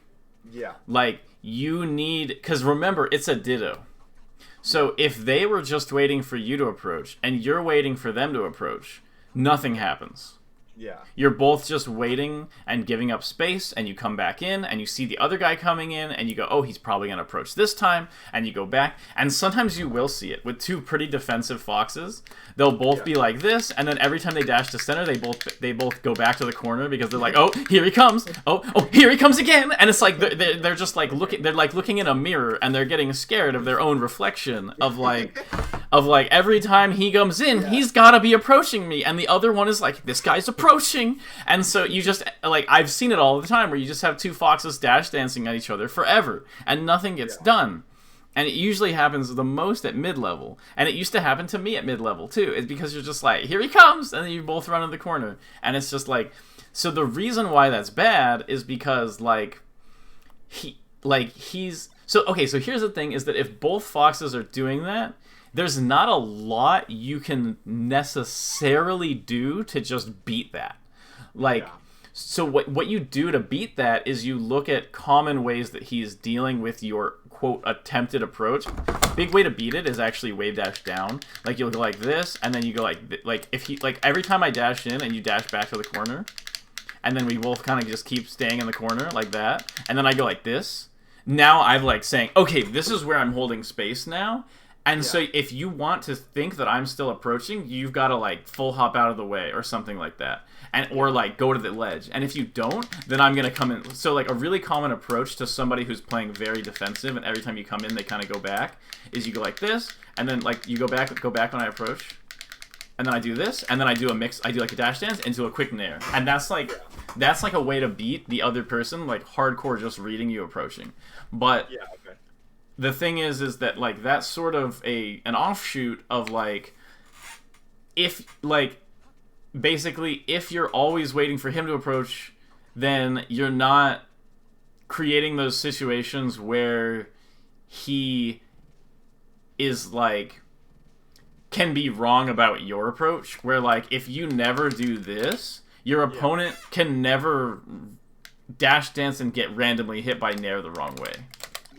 Yeah. Like you need, because remember it's a ditto. So if they were just waiting for you to approach and you're waiting for them to approach, nothing happens. Yeah. You're both just waiting and giving up space, and you come back in, and you see the other guy coming in, and you go, oh, he's probably going to approach this time, and you go back. And sometimes you will see it. With two pretty defensive foxes, they'll both be like this, and then every time they dash to center, they both go back to the corner because they're like, oh, here he comes. Oh, here he comes again. And it's like they're just like looking in a mirror, and they're getting scared of their own reflection of like every time he comes in, he's got to be approaching me, and the other one is like, this guy's approaching. And so you just, like, I've seen it all the time where you just have two foxes dash dancing at each other forever and nothing gets done. And it usually happens the most at mid-level. And it used to happen to me at mid-level too. It's because you're just like, here he comes, and then you both run in the corner. And it's just like, so the reason why that's bad is because so here's the thing, is that if both foxes are doing that, there's not a lot you can necessarily do to just beat that. So what you do to beat that is you look at common ways that he's dealing with your, quote, attempted approach. Big way to beat it is actually wave dash down. Like, you'll go like this, and then you go like if he, like, every time I dash in and you dash back to the corner, and then we both kind of just keep staying in the corner like that, and then I go like this, now I'm, like, saying, okay, this is where I'm holding space now. And so if you want to think that I'm still approaching, you've got to, like, full hop out of the way or something like that. Or, like, go to the ledge. And if you don't, then I'm going to come in. So, like, a really common approach to somebody who's playing very defensive, and every time you come in, they kind of go back, is you go like this, and then, like, you go back when I approach, and then I do this, and then I do a mix, I do, like, a dash dance into a quick nair. And that's, like, a way to beat the other person, like, hardcore just reading you approaching. But... yeah, okay. The thing is that, like, that's sort of an offshoot of, like, if, like, basically, if you're always waiting for him to approach, then you're not creating those situations where he is, like, can be wrong about your approach, where, like, if you never do this, your opponent can never dash dance and get randomly hit by nair the wrong way.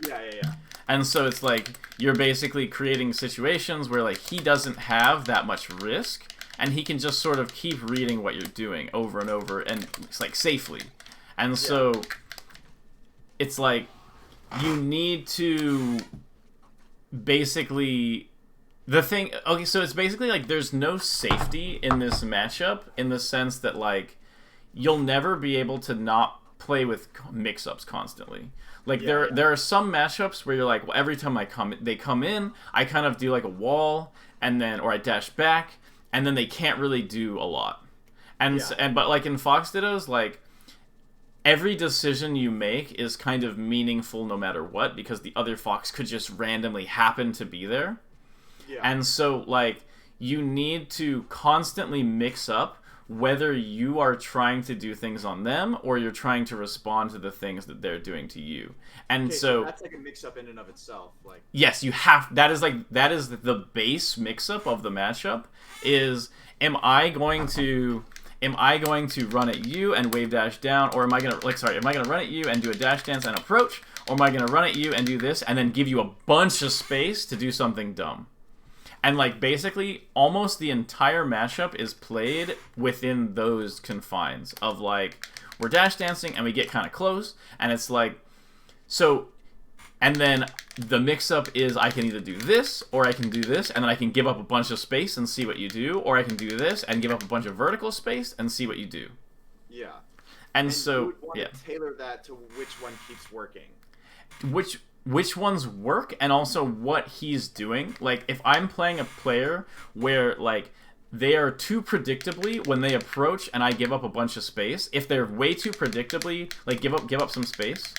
Yeah. And so it's like, you're basically creating situations where, like, he doesn't have that much risk, and he can just sort of keep reading what you're doing over and over, and it's like, safely. And so, it's like, you need to basically... Okay, so it's basically like, there's no safety in this matchup, in the sense that, like, you'll never be able to not play with mix-ups constantly. Like, there are some matchups where you're like, well, every time they come in, I kind of do like a wall, or I dash back, and then they can't really do a lot. But like in Fox Dittos, like, every decision you make is kind of meaningful no matter what, because the other fox could just randomly happen to be there. Yeah. And so, like, you need to constantly mix up whether you are trying to do things on them or you're trying to respond to the things that they're doing to you. And so that's like a mix-up in and of itself. Like, yes, you have. That is the base mix-up of the matchup. Is am I going to run at you and wave dash down, or am I gonna run at you and do a dash dance and approach, or am I gonna run at you and do this and then give you a bunch of space to do something dumb? And, like, basically, almost the entire matchup is played within those confines of, like, we're dash dancing and we get kind of close, and it's like, so, and then the mix-up is I can either do this, or I can do this, and then I can give up a bunch of space and see what you do, or I can do this and give up a bunch of vertical space and see what you do. Yeah. And so, you would want to tailor that to which one keeps working. Which ones work, and also what he's doing. Like, if I'm playing a player where, like, they are too predictably when they approach and I give up a bunch of space, if they're way too predictably, like, give up some space.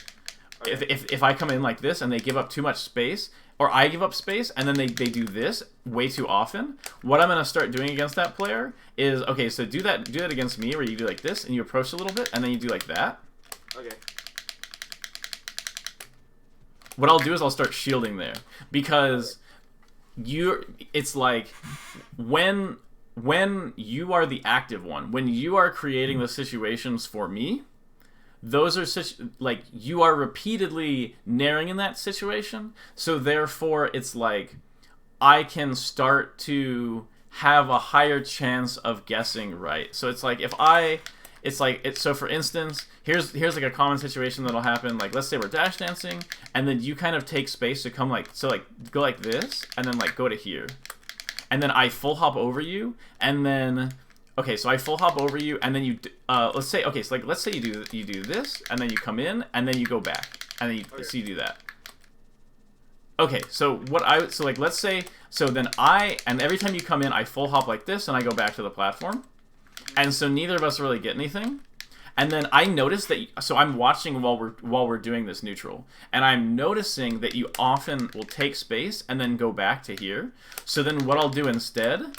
Okay. If I come in like this and they give up too much space, or I give up space and then they do this way too often, what I'm gonna start doing against that player is, okay, so do that against me, where you do like this and you approach a little bit and then you do like that. Okay. What I'll do is I'll start shielding there, because it's like when you are the active one, when you are creating the situations for me, those are like, you are repeatedly narrowing in that situation, so therefore it's like I can start to have a higher chance of guessing right. So it's like so for instance, here's like a common situation that'll happen. Like, let's say we're dash dancing, and then you kind of take space to come like, so like go like this, and then like go to here, and then I full hop over you, and then okay, so I full hop over you, and then you let's say, okay, so like let's say you do this, and then you come in, and then you go back, and then you do that. Okay, so like let's say, so then and every time you come in, I full hop like this, and I go back to the platform. And so neither of us really get anything. And then I notice that, so I'm watching while we're doing this neutral, and I'm noticing that you often will take space and then go back to here. So then what I'll do instead,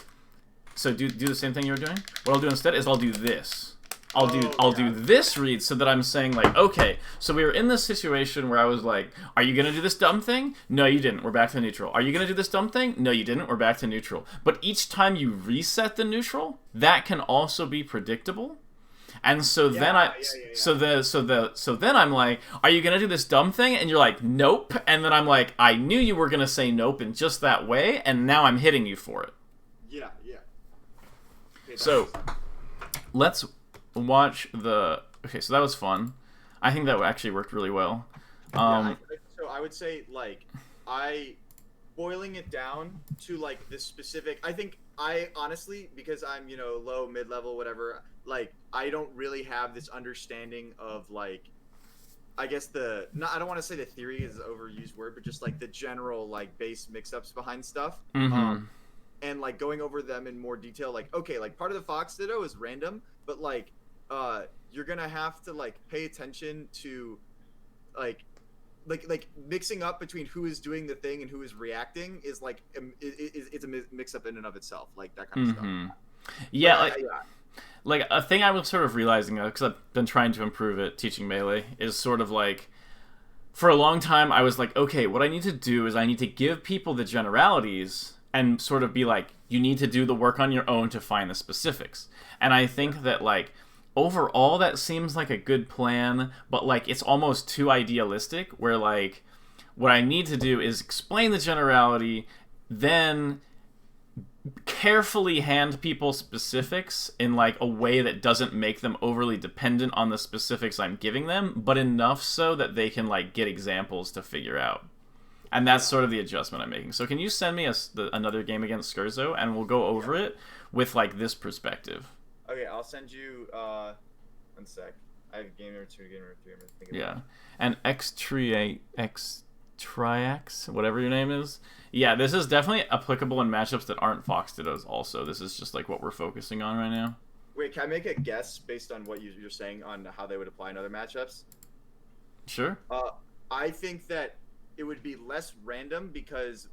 so do the same thing you were doing. What I'll do instead is I'll do this. I'll do this read, so that I'm saying like, okay, so we were in this situation where I was like, are you gonna do this dumb thing? No, you didn't. We're back to neutral. Are you gonna do this dumb thing? No, you didn't. We're back to neutral. But each time you reset the neutral, that can also be predictable. And so then then I'm like, are you gonna do this dumb thing? And you're like, nope. And then I'm like, I knew you were gonna say nope in just that way, and now I'm hitting you for it. Yeah. Okay, so let's watch the. Okay, so that was fun. I think that actually worked really well. So I would say, like, boiling it down to like the specific. I think I honestly, because I'm low, mid level, whatever. Like, I don't really have this understanding of, like, I guess I don't want to say the theory is an overused word, but just like the general like base mix-ups behind stuff. Mm-hmm. And like going over them in more detail. Like, okay, like part of the Fox Ditto is random, but like you're gonna have to like pay attention to like mixing up between who is doing the thing and who is reacting is like it's a mix up in and of itself, like that kind of stuff. Yeah, like a thing I was sort of realizing, because I've been trying to improve it teaching Melee, is sort of like, for a long time I was like, okay, what I need to do is I need to give people the generalities and sort of be like, you need to do the work on your own to find the specifics. And I think that like overall that seems like a good plan, but like it's almost too idealistic, where like what I need to do is explain the generality, then carefully hand people specifics in like a way that doesn't make them overly dependent on the specifics I'm giving them, but enough so that they can like get examples to figure out. And that's sort of the adjustment I'm making. So can you send me another game against Skurzo, and we'll go over it with like this perspective. Okay, I'll send you one sec. I have gamer 2, gamer 3. Yeah, and Triax, whatever your name is. Yeah, this is definitely applicable in matchups that aren't Fox Dittos also. This is just like what we're focusing on right now. Wait, can I make a guess based on what you're saying on how they would apply in other matchups? Sure. I think that it would be less random because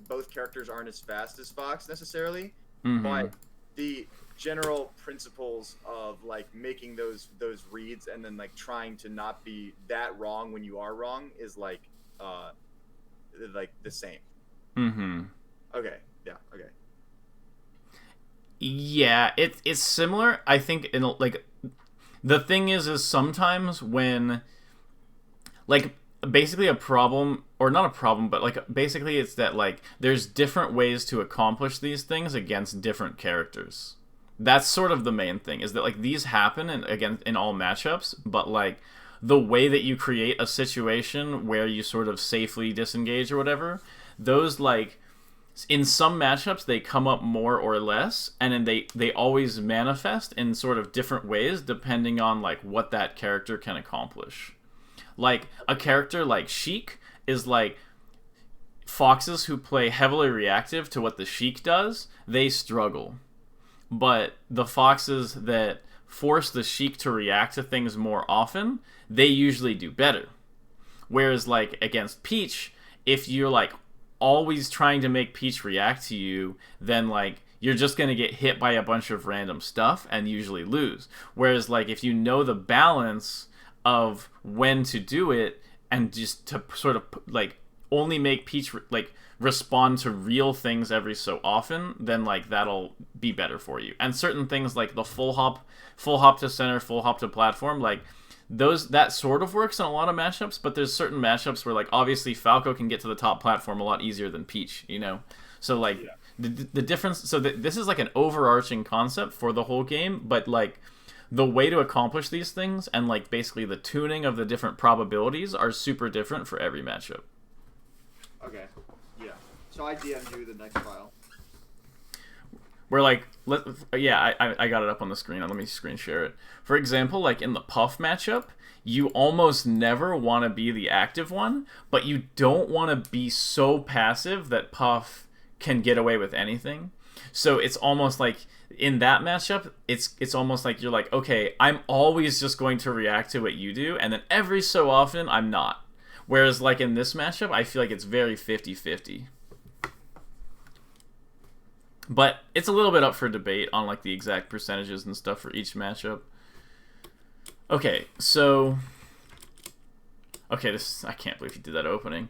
both characters aren't as fast as Fox necessarily, but the general principles of like making those reads and then like trying to not be that wrong when you are wrong is like the same. Okay. Yeah. Okay. Yeah, it's similar. I think in like the thing is sometimes when like basically a problem, or not a problem, but like basically it's that like there's different ways to accomplish these things against different characters. That's sort of the main thing, is that like these happen in all matchups, but like the way that you create a situation where you sort of safely disengage or whatever, those like in some matchups they come up more or less, and then they always manifest in sort of different ways depending on like what that character can accomplish. Like a character like Sheik is like foxes who play heavily reactive to what the Sheik does, they struggle. But the foxes that force the Sheik to react to things more often, they usually do better. Whereas like against Peach, if you're like always trying to make Peach react to you, then like you're just going to get hit by a bunch of random stuff and usually lose. Whereas like if you know the balance of when to do it and just to sort of like only make Peach like respond to real things every so often, then like that'll be better for you. And certain things like the full hop to center, full hop to platform, like that sort of works in a lot of matchups, but there's certain matchups where like obviously Falco can get to the top platform a lot easier than Peach, you know? So like the difference, so this is like an overarching concept for the whole game, but like the way to accomplish these things and like basically the tuning of the different probabilities are super different for every matchup. Okay. Yeah. So I DM'd you the next file. We're like, I got it up on the screen. Let me screen share it. For example, like in the Puff matchup, you almost never want to be the active one, but you don't want to be so passive that Puff can get away with anything. So it's almost like in that matchup, it's almost like you're like, okay, I'm always just going to react to what you do, and then every so often I'm not. Whereas like in this matchup, I feel like it's very 50-50. But it's a little bit up for debate on like the exact percentages and stuff for each matchup. Okay, so I can't believe he did that opening.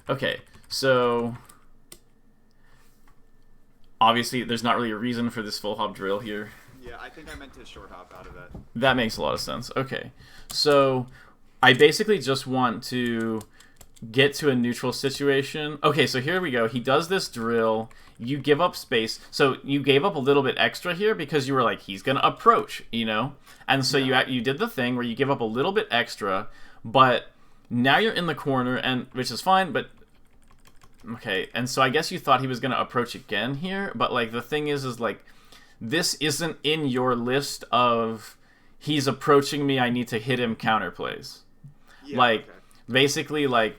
Okay, so obviously there's not really a reason for this full hop drill here. Yeah, I think I meant to short hop out of that. That makes a lot of sense. Okay, so I basically just want to get to a neutral situation. Okay, so here we go. He does this drill. You give up space. So you gave up a little bit extra here because you were like, he's going to approach, you know? And so you did the thing where you give up a little bit extra, but now you're in the corner, and which is fine, but okay. And so I guess you thought he was going to approach again here, but like the thing is like this isn't in your list of he's approaching me, I need to hit him counterplays. Yeah, like, okay. Basically, like,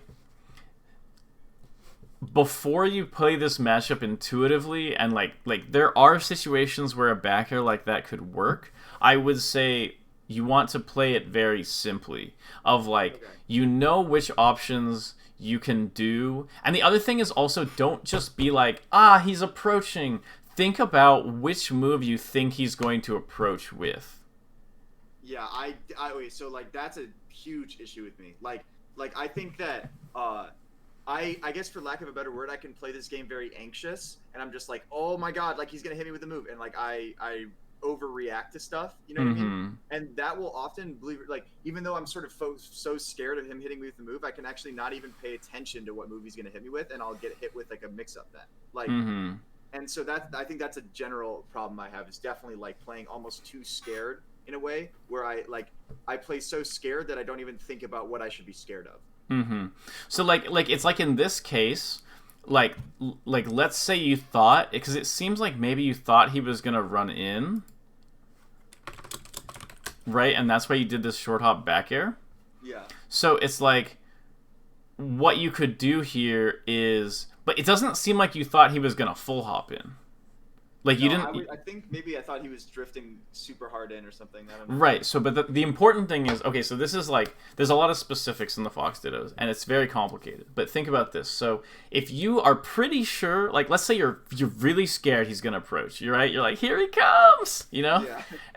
before you play this matchup intuitively, and, like there are situations where a back air like that could work, I would say you want to play it very simply. Of, like, okay, you know which options you can do. And the other thing is also, don't just be like, he's approaching. Think about which move you think he's going to approach with. Yeah, I wait, so, like, that's a huge issue with me. Like I think that I guess for lack of a better word, I can play this game very anxious, and I'm just like, oh my god, like he's gonna hit me with a move, and like I overreact to stuff, you know what I mean? And that will often, believe it, like even though I'm sort of so scared of him hitting me with the move, I can actually not even pay attention to what move he's gonna hit me with, and I'll get hit with like a mix-up then, like. And so I think that's a general problem I have, is definitely like playing almost too scared in a way where I play so scared that I don't even think about what I should be scared of. So like it's like in this case, like let's say you thought, because it seems like maybe you thought he was gonna run in, right? And that's why you did this short hop back air. Yeah. So it's like what you could do here is, but it doesn't seem like you thought he was gonna full hop in. Like you didn't. I think maybe I thought he was drifting super hard in or something. I don't know. Right. So, but the important thing is, okay. So this is like, there's a lot of specifics in the Fox Dittos, and it's very complicated. But think about this. So if you are pretty sure, like, let's say you're really scared he's gonna approach. You're right. You're like, here he comes. You know.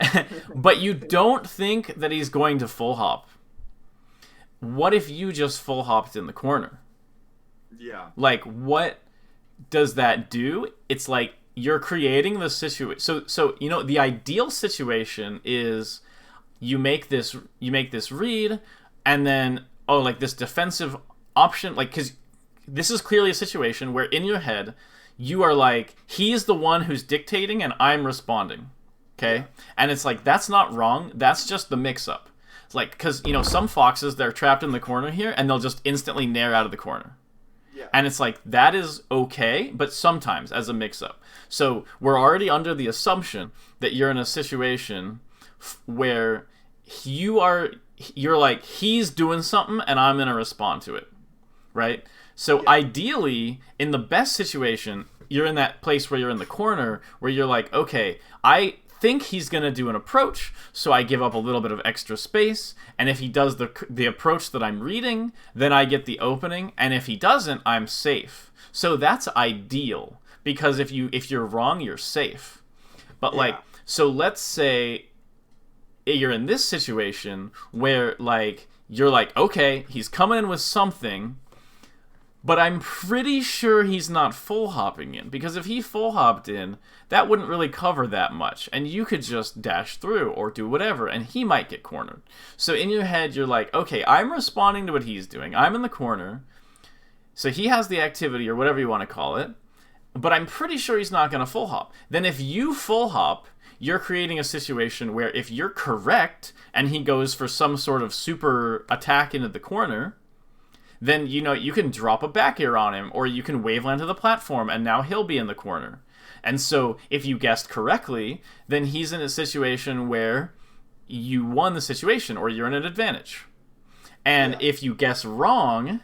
Yeah. But you don't think that he's going to full hop. What if you just full hopped in the corner? Yeah. Like, what does that do? It's like, you're creating the situation. So you know, the ideal situation is you make this read, and then like this defensive option, like, because this is clearly a situation where in your head you are like, he's the one who's dictating and I'm responding. Okay? Yeah. And it's like, that's not wrong. That's just the mix-up. It's like, because, you know, some foxes, they're trapped in the corner here, and they'll just instantly nair out of the corner. Yeah. And it's like, that is okay, but sometimes as a mix-up. So we're already under the assumption that you're in a situation where you're like, he's doing something, and I'm going to respond to it. Right? So ideally, in the best situation, you're in that place where you're in the corner, where you're like, okay, I think he's going to do an approach, so I give up a little bit of extra space, and if he does the approach that I'm reading, then I get the opening, and if he doesn't, I'm safe. So that's ideal, because if you're wrong, you're safe. But like, so let's say you're in this situation where like you're like, okay, he's coming in with something, but I'm pretty sure he's not full hopping in, because if he full hopped in, that wouldn't really cover that much, and you could just dash through or do whatever, and he might get cornered. So in your head, you're like, okay, I'm responding to what he's doing. I'm in the corner, so he has the activity or whatever you want to call it, but I'm pretty sure he's not going to full hop. Then if you full hop, you're creating a situation where if you're correct and he goes for some sort of super attack into the corner, then, you know, you can drop a back air on him, or you can waveland to the platform, and now he'll be in the corner. And so, if you guessed correctly, then he's in a situation where you won the situation, or you're in an advantage. And if you guess wrong,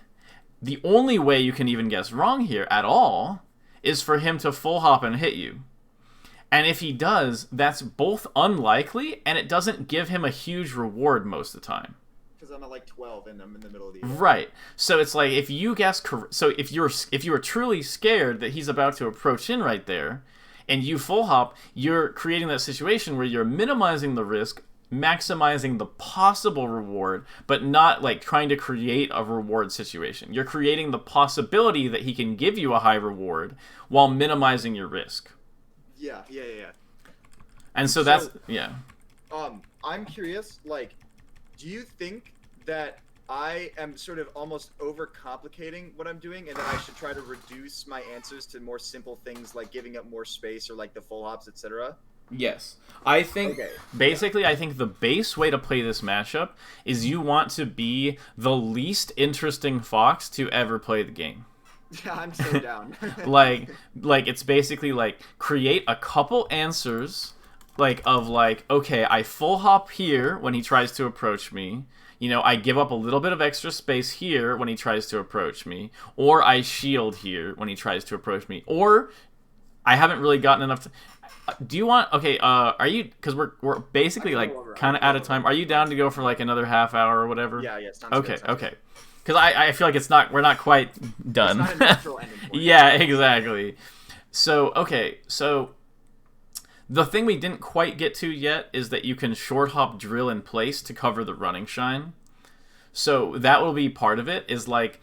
the only way you can even guess wrong here at all is for him to full hop and hit you. And if he does, that's both unlikely, and it doesn't give him a huge reward most of the time. Because I'm at like 12 and I'm in the middle of the Right. So it's like, if you guess so if you were truly scared that he's about to approach in right there, and you full hop, you're creating that situation where you're minimizing the risk, maximizing the possible reward, but not like trying to create a reward situation. You're creating the possibility that he can give you a high reward while minimizing your risk. Yeah. And so that's I'm curious, like, do you think that I am sort of almost overcomplicating what I'm doing, and that I should try to reduce my answers to more simple things like giving up more space or like the full hops, etc.? Yes. I think, basically, I think the base way to play this matchup is you want to be the least interesting fox to ever play the game. Yeah, I'm so down. like it's basically like, create a couple answers, like, of like, okay, I full hop here when he tries to approach me. You know, I give up a little bit of extra space here when he tries to approach me. Or I shield here when he tries to approach me. Or I haven't really gotten enough to... Do you want... Okay, are you... Because we're basically, like, kind of out of time. Are you down to go for, like, another half hour or whatever? Yeah, sounds okay, good. Okay. Because I feel like we're not quite done. It's not a natural ending point. Yeah, exactly. So, okay, so... The thing we didn't quite get to yet is that you can short hop drill in place to cover the running shine. So that will be part of it, is like...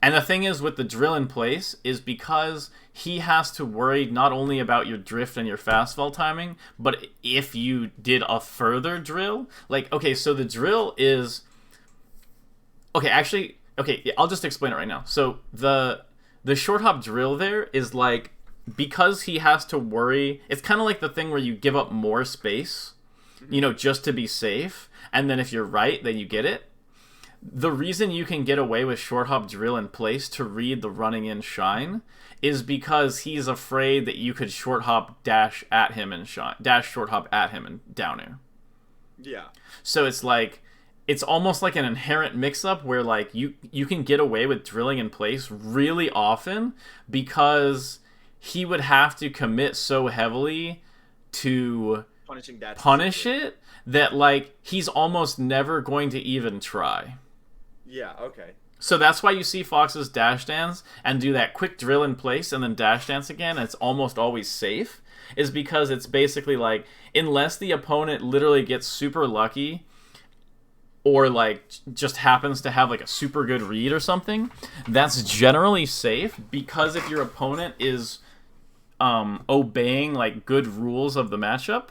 And the thing is with the drill in place is because he has to worry not only about your drift and your fastfall timing, but if you did a further drill. Like, okay, so the drill is... Okay, I'll just explain it right now. So the short hop drill there is like... Because he has to worry, it's kind of like the thing where you give up more space, you know, just to be safe, and then if you're right, then you get it. The reason you can get away with short hop drill in place to read the running in shine is because he's afraid that you could short hop dash at him and shine, dash short hop at him and down air. Yeah. So it's like, it's almost like an inherent mix-up where like you can get away with drilling in place really often because he would have to commit so heavily to punish it that like he's almost never going to even try. Yeah, okay. So that's why you see foxes dash dance and do that quick drill in place and then dash dance again, and it's almost always safe, is because it's basically like, unless the opponent literally gets super lucky or like just happens to have like a super good read or something, that's generally safe, because if your opponent is obeying like good rules of the matchup,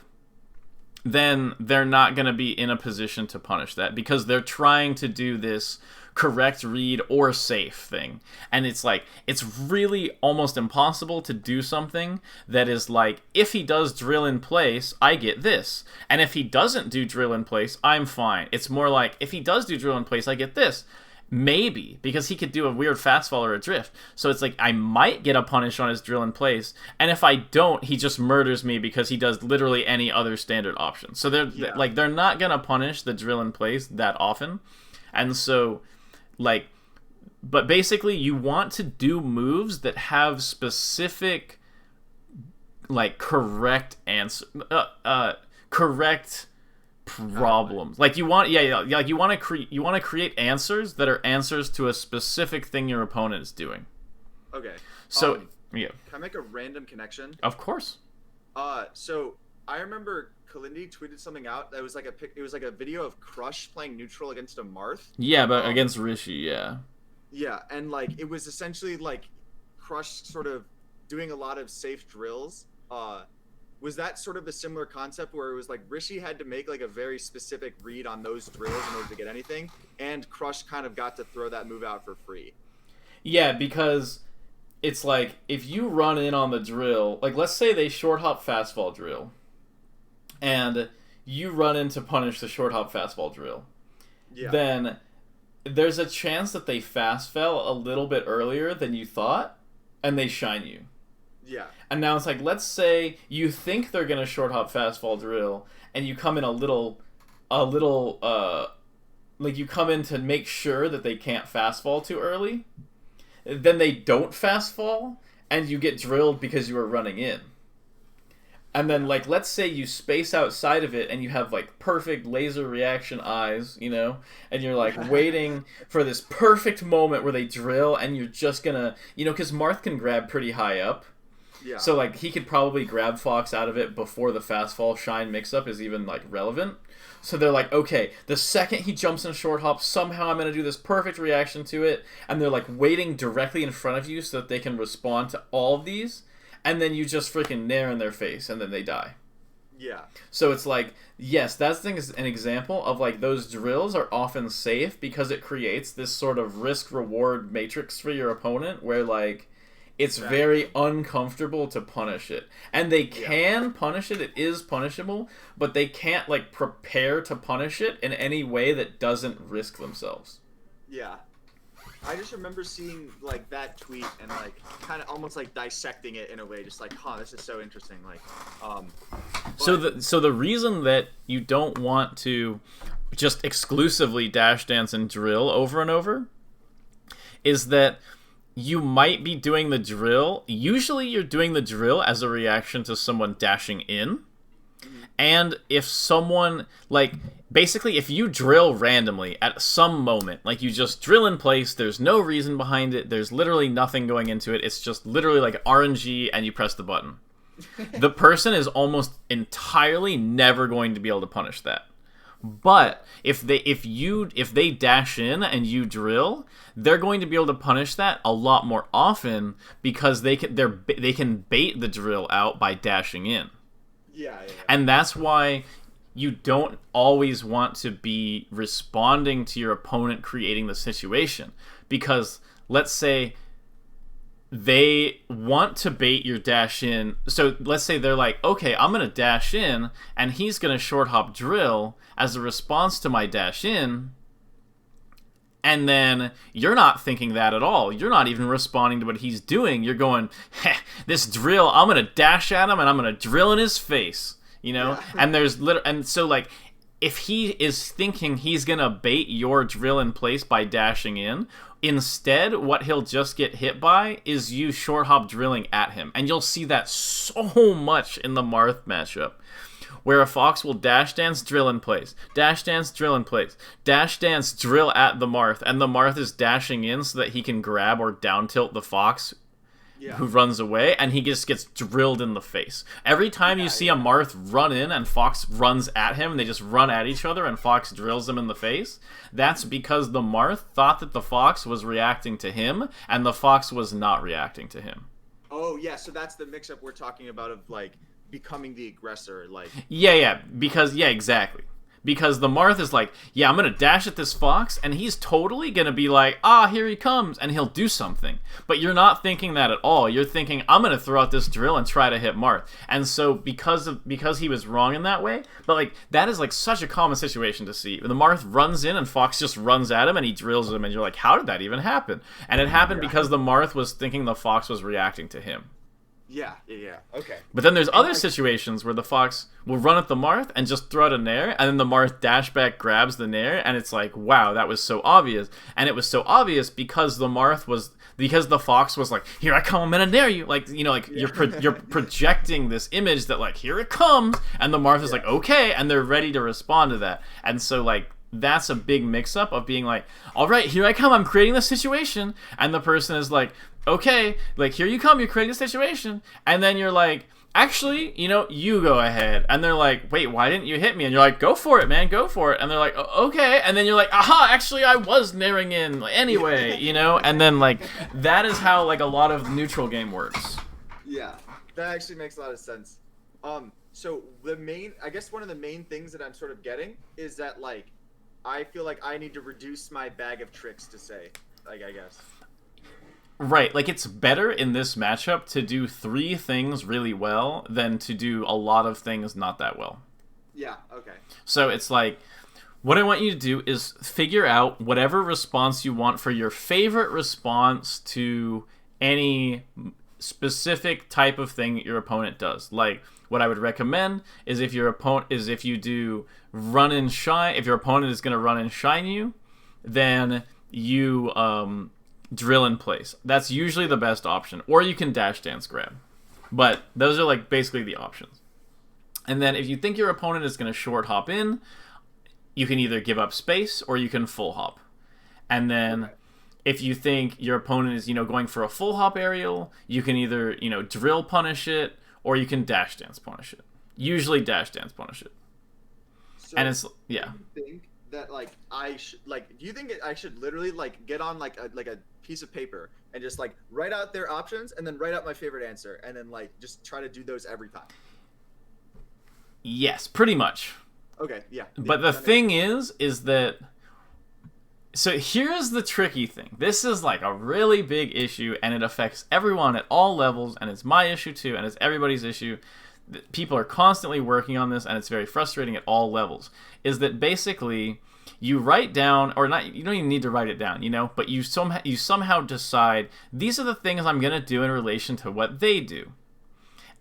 then they're not going to be in a position to punish that, because they're trying to do this correct read or safe thing. And it's like, it's really almost impossible to do something that is like, if he does drill in place, I get this. And if he doesn't do drill in place, I'm fine. It's more like, if he does do drill in place, I get this. Maybe, because he could do a weird fastfall or a drift. So it's like, I might get a punish on his drill in place, and if I don't, he just murders me because he does literally any other standard option. So they're not gonna punish the drill in place that often. And so, like, but basically you want to do moves that have specific, like, correct answer, correct problems. Like you want, like you want to create answers that are answers to a specific thing your opponent is doing. Okay. So yeah. Can I make a random connection? Of course. So I remember Kalindi tweeted something out that was like it was like a video of Crush playing neutral against a Marth. Yeah, but against Rishi, yeah. Yeah, and like it was essentially like Crush sort of doing a lot of safe drills. Was that sort of a similar concept where it was like Rishi had to make like a very specific read on those drills in order to get anything, and Crush kind of got to throw that move out for free? Yeah, because it's like, if you run in on the drill, like let's say they short hop fastball drill, and you run in to punish the short hop fastball drill, then there's a chance that they fast fell a little bit earlier than you thought, and they shine you. Yeah. And now it's like, let's say you think they're gonna short hop fastball drill, and you come in a little, like you come in to make sure that they can't fastball too early. Then they don't fastball, and you get drilled because you were running in. And then, like, let's say you space outside of it, and you have like perfect laser reaction eyes, you know, and you're like waiting for this perfect moment where they drill, and you're just gonna, you know, because Marth can grab pretty high up. Yeah. So, like, he could probably grab Fox out of it before the fastfall shine mix-up is even, like, relevant. So they're like, okay, the second he jumps in short hop, somehow I'm going to do this perfect reaction to it. And they're, like, waiting directly in front of you so that they can respond to all of these. And then you just freaking nair in their face, and then they die. Yeah. So it's like, yes, that's an example of, like, those drills are often safe because it creates this sort of risk-reward matrix for your opponent where, like, it's very uncomfortable to punish it. And they can punish it. It is punishable. But they can't, like, prepare to punish it in any way that doesn't risk themselves. Yeah. I just remember seeing, like, that tweet and, like, kind of almost, like, dissecting it in a way. Just like, this is so interesting. Like, So the reason that you don't want to just exclusively dash dance and drill over and over is that you might be doing the drill. Usually you're doing the drill as a reaction to someone dashing in. And if someone, like, basically if you drill randomly at some moment, like you just drill in place, there's no reason behind it, there's literally nothing going into it, it's just literally like RNG and you press the button. The person is almost entirely never going to be able to punish that. But if they dash in and you drill, they're going to be able to punish that a lot more often because they can bait the drill out by dashing in. Yeah. And that's why you don't always want to be responding to your opponent creating the situation, because let's say they want to bait your dash in. So let's say they're like, okay, I'm going to dash in, and he's going to short hop drill as a response to my dash in. And then you're not thinking that at all. You're not even responding to what he's doing. You're going, this drill, I'm going to dash at him, and I'm going to drill in his face. You know? Yeah. And so, like, if he is thinking he's going to bait your drill in place by dashing in, instead, what he'll just get hit by is you short hop drilling at him. And you'll see that so much in the Marth matchup, where a Fox will dash dance, drill in place, dash dance, drill in place, dash dance, drill at the Marth, and the Marth is dashing in so that he can grab or down tilt the Fox who runs away, and he just gets drilled in the face. Every time you see a Marth run in and Fox runs at him, and they just run at each other and Fox drills him in the face, that's because the Marth thought that the Fox was reacting to him, and the Fox was not reacting to him. Oh, yeah, so that's the mix-up we're talking about of, like, becoming the aggressor, like... Yeah, because, yeah, exactly. Because the Marth is like, yeah, I'm going to dash at this fox, and he's totally going to be like, here he comes, and he'll do something. But you're not thinking that at all. You're thinking, I'm going to throw out this drill and try to hit Marth. And so because he was wrong in that way, but like that is like such a common situation to see. The Marth runs in and Fox just runs at him and he drills him, and you're like, how did that even happen? And it happened because the Marth was thinking the Fox was reacting to him. Yeah, okay. But then there's other situations where the Fox will run at the Marth and just throw out a nair, and then the Marth dash back grabs the nair, and it's like, wow, that was so obvious. And it was so obvious because the Fox was like, here I come, I'm gonna nair you. Like, you know, like you're projecting this image that like, here it comes, and the Marth is like, okay, and they're ready to respond to that. And so like, that's a big mix-up of being like, all right, here I come, I'm creating the situation, and the person is like, okay, like, here you come, you're creating a situation, and then you're like, actually, you know, you go ahead, and they're like, wait, why didn't you hit me? And you're like, go for it, man, go for it, and they're like, okay, and then you're like, aha, actually, I was narrowing in anyway, you know, and then, like, that is how, like, a lot of neutral game works. Yeah, that actually makes a lot of sense. So I guess one of the main things that I'm sort of getting is that, like, I feel like I need to reduce my bag of tricks to say, like, I guess. Right, like it's better in this matchup to do 3 things really well than to do a lot of things not that well. Yeah, okay. So it's like, what I want you to do is figure out whatever response you want for your favorite response to any specific type of thing your opponent does. Like, what I would recommend is if you do run and shine, if your opponent is going to run and shine you, then you drill in place. That's usually the best option. Or you can dash dance grab. But those are like basically the options. And then if you think your opponent is going to short hop in, you can either give up space or you can full hop. And then if you think your opponent is, you know, going for a full hop aerial, you can either, you know, drill punish it or you can dash dance punish it. Usually dash dance punish it. So and it's, yeah. Do you think that, like, do you think I should literally, like, get on, like a piece of paper and just, like, write out their options and then write out my favorite answer and then, like, just try to do those every time? Yes, pretty much. Okay, yeah. But the thing is that, so here's the tricky thing. This is like a really big issue, and it affects everyone at all levels, and it's my issue too, and it's everybody's issue. People are constantly working on this, and it's very frustrating at all levels, is that basically you write down, or not, you don't even need to write it down, you know, but you somehow decide, these are the things I'm going to do in relation to what they do.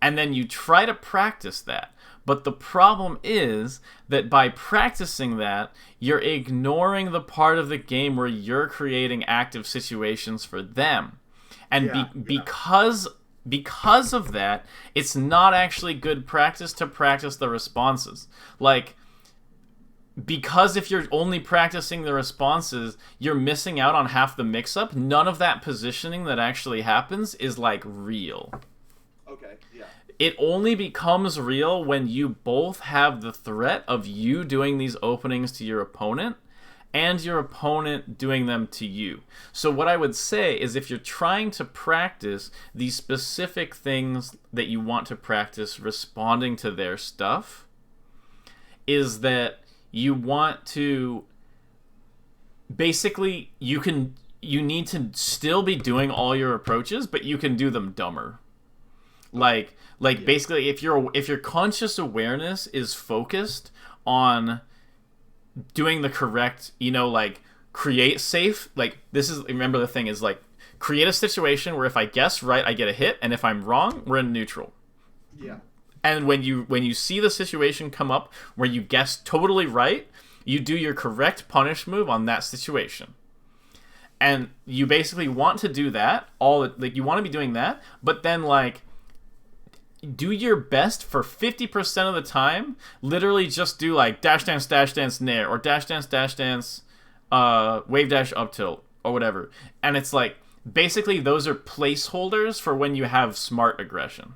And then you try to practice that. But the problem is that by practicing that, you're ignoring the part of the game where you're creating active situations for them. And because of that, it's not actually good practice to practice the responses. Like, because if you're only practicing the responses, you're missing out on half the mix-up. None of that positioning that actually happens is, like, real. Okay, yeah. It only becomes real when you both have the threat of you doing these openings to your opponent and your opponent doing them to you. So what I would say is, if you're trying to practice these specific things that you want to practice responding to their stuff, is that you want to basically, you need to still be doing all your approaches, but you can do them dumber. Like basically, if your conscious awareness is focused on doing the correct, you know, like, create safe, like, remember the thing is, like, create a situation where if I guess right, I get a hit, and if I'm wrong, we're in neutral. Yeah. And when you see the situation come up where you guess totally right, you do your correct punish move on that situation. And you basically want to do that, you want to be doing that, but then, like, do your best for 50% of the time. Literally just do, like, dash dance nair, or dash dance wave dash up tilt, or whatever. And it's like, basically those are placeholders for when you have smart aggression.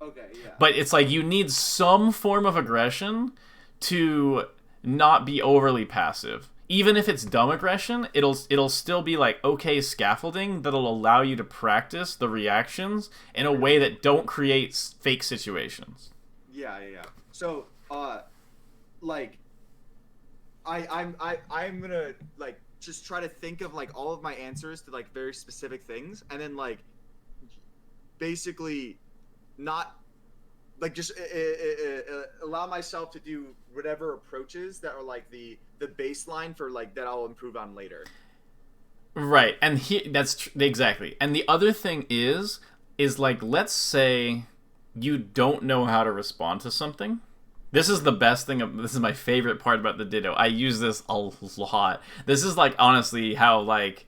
Okay, yeah. But it's like, you need some form of aggression to not be overly passive. Even if it's dumb aggression, it'll still be, like, okay scaffolding that'll allow you to practice the reactions in a way that don't create fake situations. Yeah. So, like, I'm gonna like just try to think of like all of my answers to like very specific things, and then like basically not like just allow myself to do whatever approaches that are like the baseline for like that I'll improve on later. Right, and exactly. And the other thing is like, let's say you don't know how to respond to something. This is the best thing. This is my favorite part about the Ditto. I use this a lot. This is like honestly how like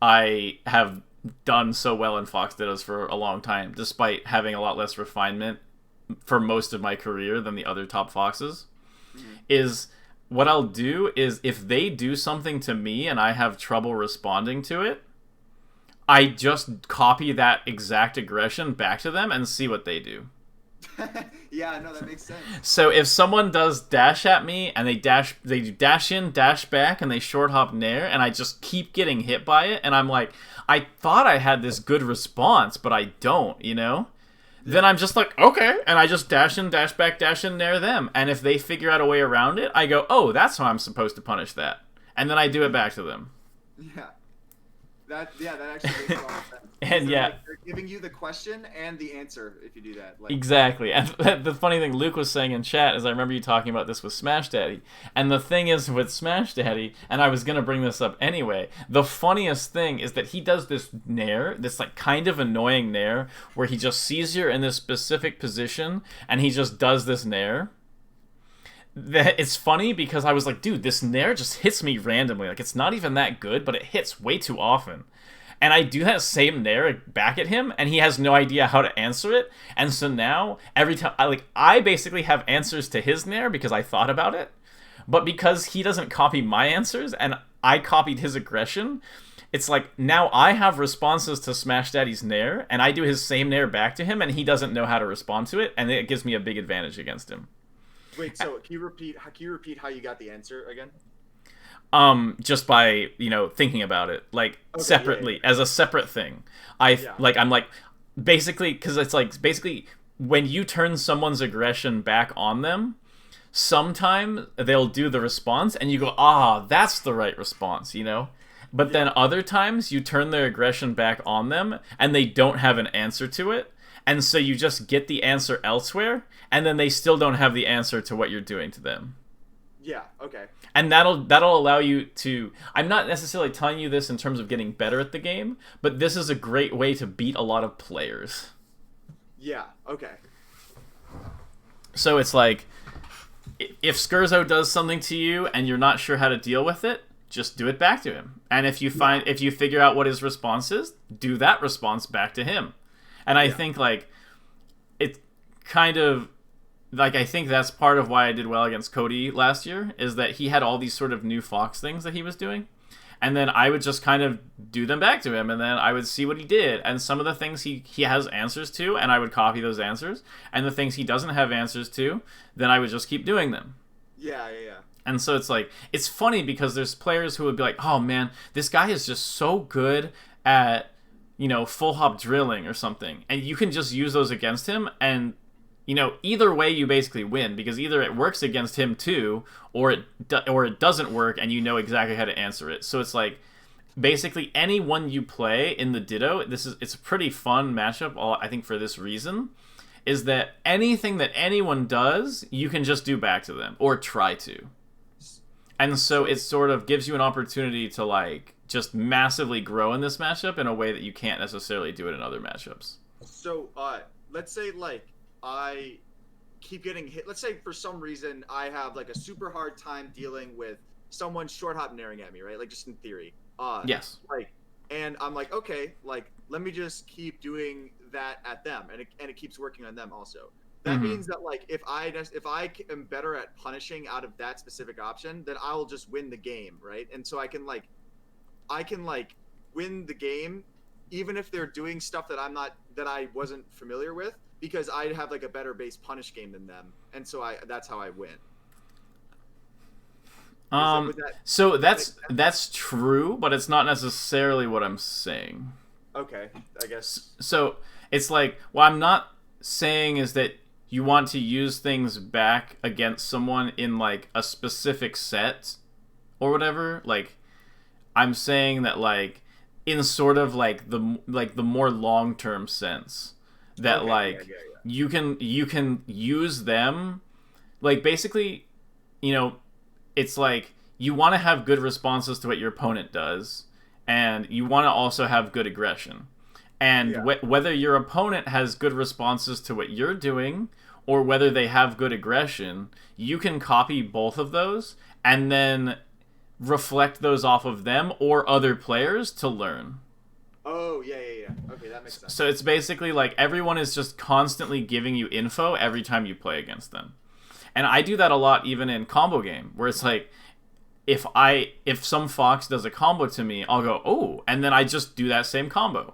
I have done so well in Fox Dittos for a long time, despite having a lot less refinement for most of my career than the other top Foxes. Mm-hmm. Is what I'll do is if they do something to me and I have trouble responding to it, I just copy that exact aggression back to them and see what they do. Yeah, no, that makes sense. So if someone does dash at me and they do dash in, dash back, and they short hop nair, and I just keep getting hit by it, and I'm like, I thought I had this good response, but I don't, you know? Yeah. Then I'm just like, okay, and I just dash in, dash back, dash in, nair them. And if they figure out a way around it, I go, oh, that's how I'm supposed to punish that. And then I do it back to them. Yeah. That actually makes a lot of sense. And so, yeah, like, they're giving you the question and the answer if you do that. Like, exactly. And the funny thing Luke was saying in chat is I remember you talking about this with Smash Daddy. And the thing is with Smash Daddy, and I was gonna bring this up anyway, the funniest thing is that he does this nair, this like kind of annoying nair, where he just sees you in this specific position and he just does this nair. It's funny because I was like, dude, this nair just hits me randomly. Like, it's not even that good, but it hits way too often. And I do that same nair back at him, and he has no idea how to answer it. And so now, every time, I basically have answers to his nair because I thought about it. But because he doesn't copy my answers, and I copied his aggression, it's like, now I have responses to Smash Daddy's nair, and I do his same nair back to him, and he doesn't know how to respond to it, and it gives me a big advantage against him. Wait, so can you repeat how you got the answer again? Just by, thinking about it, like, okay, separately, as a separate thing. I'm like, basically, because it's like, basically, when you turn someone's aggression back on them, sometimes they'll do the response, and you go, that's the right response, But then other times, you turn their aggression back on them, and they don't have an answer to it, and so you just get the answer elsewhere, and then they still don't have the answer to what you're doing to them. Yeah, okay. And that'll allow you to... I'm not necessarily telling you this in terms of getting better at the game, but this is a great way to beat a lot of players. Yeah, okay. So it's like, if Skurzo does something to you and you're not sure how to deal with it, just do it back to him. And if you figure out what his response is, do that response back to him. And I think, like, it kind of... Like, I think that's part of why I did well against Cody last year, is that he had all these sort of new Fox things that he was doing. And then I would just kind of do them back to him, and then I would see what he did. And some of the things he has answers to, and I would copy those answers. And the things he doesn't have answers to, then I would just keep doing them. Yeah. And so it's like, it's funny because there's players who would be like, oh man, this guy is just so good at, full hop drilling or something. And you can just use those against him, and either way you basically win, because either it works against him too, or it doesn't work, and you know exactly how to answer it. So it's like, basically anyone you play in the Ditto, it's a pretty fun matchup, I think, for this reason, is that anything that anyone does, you can just do back to them, or try to. And so it sort of gives you an opportunity to, like, just massively grow in this matchup in a way that you can't necessarily do it in other matchups. So, let's say, like, I keep getting hit. Let's say for some reason I have like a super hard time dealing with someone short hop naring at me, right? Like, just in theory. Yes. Like, and I'm like, okay, like, let me just keep doing that at them, and it keeps working on them also. That means that, like, if I am better at punishing out of that specific option, then I will just win the game, right? And so I can win the game even if they're doing stuff that I wasn't familiar with, because I have like a better base punish game than them, and so that's how I win. So that's true, but it's not necessarily what I'm saying. Okay, I guess. So it's like, what I'm not saying is that you want to use things back against someone in like a specific set or whatever. Like, I'm saying that, like, in sort of like the more long-term sense, that you can use them, like, basically, you know, it's like you want to have good responses to what your opponent does, and you want to also have good aggression. And whether your opponent has good responses to what you're doing, or whether they have good aggression, you can copy both of those and then reflect those off of them or other players to learn. Oh, yeah. Okay, that makes sense. So it's basically like everyone is just constantly giving you info every time you play against them. And I do that a lot even in combo game, where it's like, if some fox does a combo to me, I'll go, oh, and then I just do that same combo.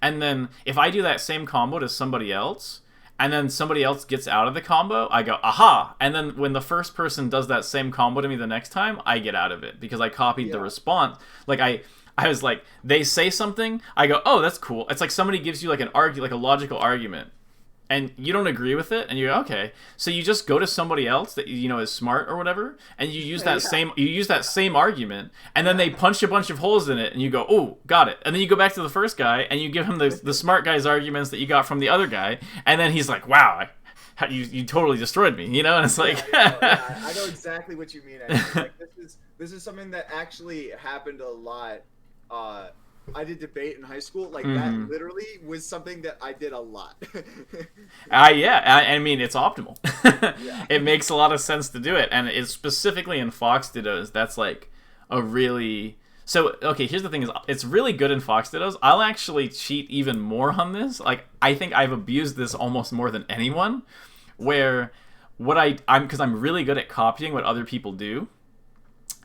And then if I do that same combo to somebody else, and then somebody else gets out of the combo, I go, aha! And then when the first person does that same combo to me the next time, I get out of it, because I copied the response. Like, I was like, they say something, I go, oh, that's cool. It's like somebody gives you like a logical argument, and you don't agree with it, and you go, okay. So you just go to somebody else that you know is smart or whatever, and you use that same argument, and then they punch a bunch of holes in it, and you go, oh, got it. And then you go back to the first guy, and you give him the smart guy's arguments that you got from the other guy, and then he's like, wow, you totally destroyed me, you know? And it's like, I know exactly what you mean. Actually. Like, this is something that actually happened a lot. I did debate in high school. Like, that literally was something that I did a lot. I mean, it's optimal. It makes a lot of sense to do it. And it's specifically in Fox Dittos, that's like a really... So, okay, here's the thing, is it's really good in Fox Dittos. I'll actually cheat even more on this. Like, I think I've abused this almost more than anyone, where because I'm really good at copying what other people do.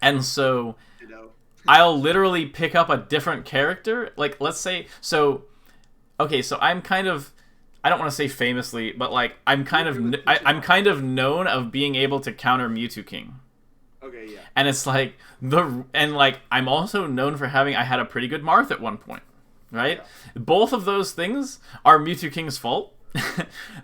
And so... I'll literally pick up a different character. Like, let's say, so I'm kind of, I don't want to say famously, but like I'm kind of known of being able to counter Mewtwo King. Okay, yeah. And it's like I'm also known for I had a pretty good Marth at one point, right? Yeah. Both of those things are Mewtwo King's fault.